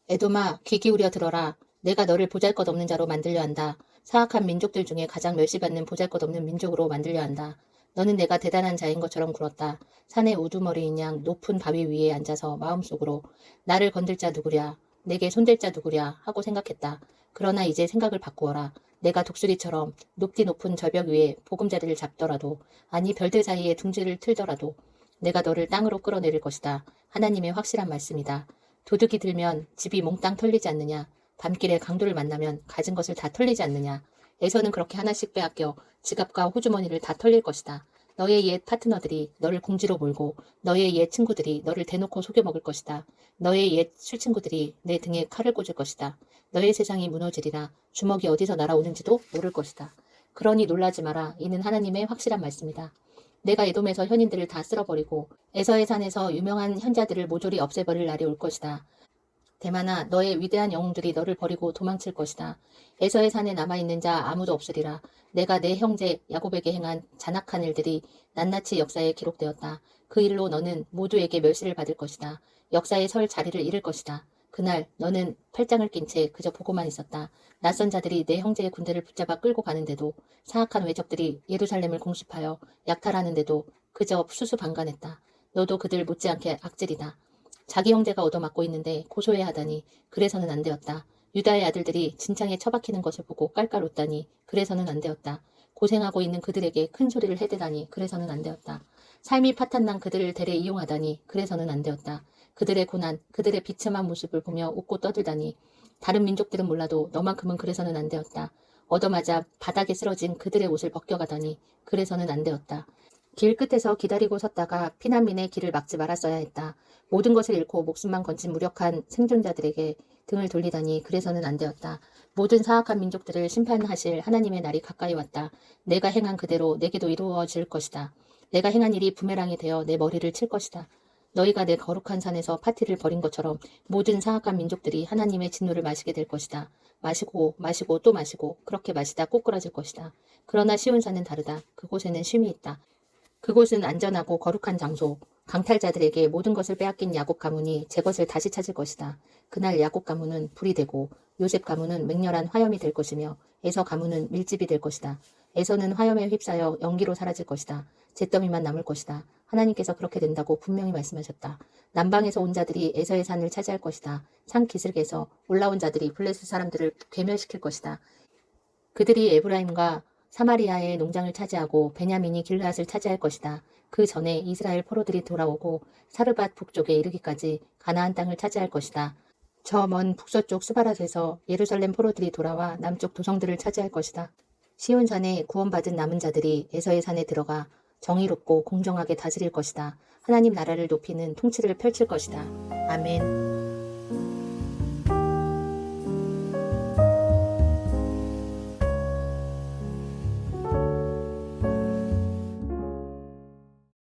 에돔아, 귀 기울여 들어라. 내가 너를 보잘것없는 자로 만들려 한다. 사악한 민족들 중에 가장 멸시받는 보잘것없는 민족으로 만들려 한다. 너는 내가 대단한 자인 것처럼 굴었다. 산의 우두머리인 양 높은 바위 위에 앉아서 마음속으로 나를 건들 자 누구랴, 내게 손댈 자 누구랴 하고 생각했다. 그러나 이제 생각을 바꾸어라. 내가 독수리처럼 높디 높은 절벽 위에 보금자리를 잡더라도, 아니 별들 사이에 둥지를 틀더라도 내가 너를 땅으로 끌어내릴 것이다. 하나님의 확실한 말씀이다. 도둑이 들면 집이 몽땅 털리지 않느냐. 밤길에 강도를 만나면 가진 것을 다 털리지 않느냐. 에서는 그렇게 하나씩 빼앗겨 지갑과 호주머니를 다 털릴 것이다. 너의 옛 파트너들이 너를 궁지로 몰고 너의 옛 친구들이 너를 대놓고 속여먹을 것이다. 너의 옛 술친구들이 내 등에 칼을 꽂을 것이다. 너의 세상이 무너지리라. 주먹이 어디서 날아오는지도 모를 것이다. 그러니 놀라지 마라. 이는 하나님의 확실한 말씀이다. 내가 에돔에서 현인들을 다 쓸어버리고 에서의 산에서 유명한 현자들을 모조리 없애버릴 날이 올 것이다. 대만아, 너의 위대한 영웅들이 너를 버리고 도망칠 것이다. 에서의 산에 남아있는 자 아무도 없으리라. 내가 내 형제 야곱에게 행한 잔악한 일들이 낱낱이 역사에 기록되었다. 그 일로 너는 모두에게 멸시를 받을 것이다. 역사에 설 자리를 잃을 것이다. 그날 너는 팔짱을 낀 채 그저 보고만 있었다. 낯선 자들이 내 형제의 군대를 붙잡아 끌고 가는데도, 사악한 외적들이 예루살렘을 공습하여 약탈하는데도 그저 수수방관했다. 너도 그들 못지않게 악질이다. 자기 형제가 얻어맞고 있는데 고소해야 하다니 그래서는 안 되었다. 유다의 아들들이 진창에 처박히는 것을 보고 깔깔 웃다니 그래서는 안 되었다. 고생하고 있는 그들에게 큰 소리를 해대다니 그래서는 안 되었다. 삶이 파탄난 그들을 대래 이용하다니 그래서는 안 되었다. 그들의 고난, 그들의 비참한 모습을 보며 웃고 떠들다니 다른 민족들은 몰라도 너만큼은 그래서는 안 되었다. 얻어맞아 바닥에 쓰러진 그들의 옷을 벗겨가다니 그래서는 안 되었다. 길 끝에서 기다리고 섰다가 피난민의 길을 막지 말았어야 했다. 모든 것을 잃고 목숨만 건진 무력한 생존자들에게 등을 돌리다니 그래서는 안 되었다. 모든 사악한 민족들을 심판하실 하나님의 날이 가까이 왔다. 내가 행한 그대로 내게도 이루어질 것이다. 내가 행한 일이 부메랑이 되어 내 머리를 칠 것이다. 너희가 내 거룩한 산에서 파티를 벌인 것처럼 모든 사악한 민족들이 하나님의 진노를 마시게 될 것이다. 마시고 마시고 또 마시고 그렇게 마시다 꼬꾸라질 것이다. 그러나 시온 산은 다르다. 그곳에는 쉼이 있다. 그곳은 안전하고 거룩한 장소. 강탈자들에게 모든 것을 빼앗긴 야곱 가문이 제 것을 다시 찾을 것이다. 그날 야곱 가문은 불이 되고 요셉 가문은 맹렬한 화염이 될 것이며 에서 가문은 밀집이 될 것이다. 에서는 화염에 휩싸여 연기로 사라질 것이다. 잿더미만 남을 것이다. 하나님께서 그렇게 된다고 분명히 말씀하셨다. 남방에서 온 자들이 에서의 산을 차지할 것이다. 산 기슭에서 올라온 자들이 블레셋 사람들을 괴멸시킬 것이다. 그들이 에브라임과 사마리아의 농장을 차지하고 베냐민이 길르앗을 차지할 것이다. 그 전에 이스라엘 포로들이 돌아오고 사르밧 북쪽에 이르기까지 가나안 땅을 차지할 것이다. 저 먼 북서쪽 스바랏에서 예루살렘 포로들이 돌아와 남쪽 도성들을 차지할 것이다. 시온산에 구원받은 남은 자들이 에서의 산에 들어가 정의롭고 공정하게 다스릴 것이다. 하나님 나라를 높이는 통치를 펼칠 것이다. 아멘.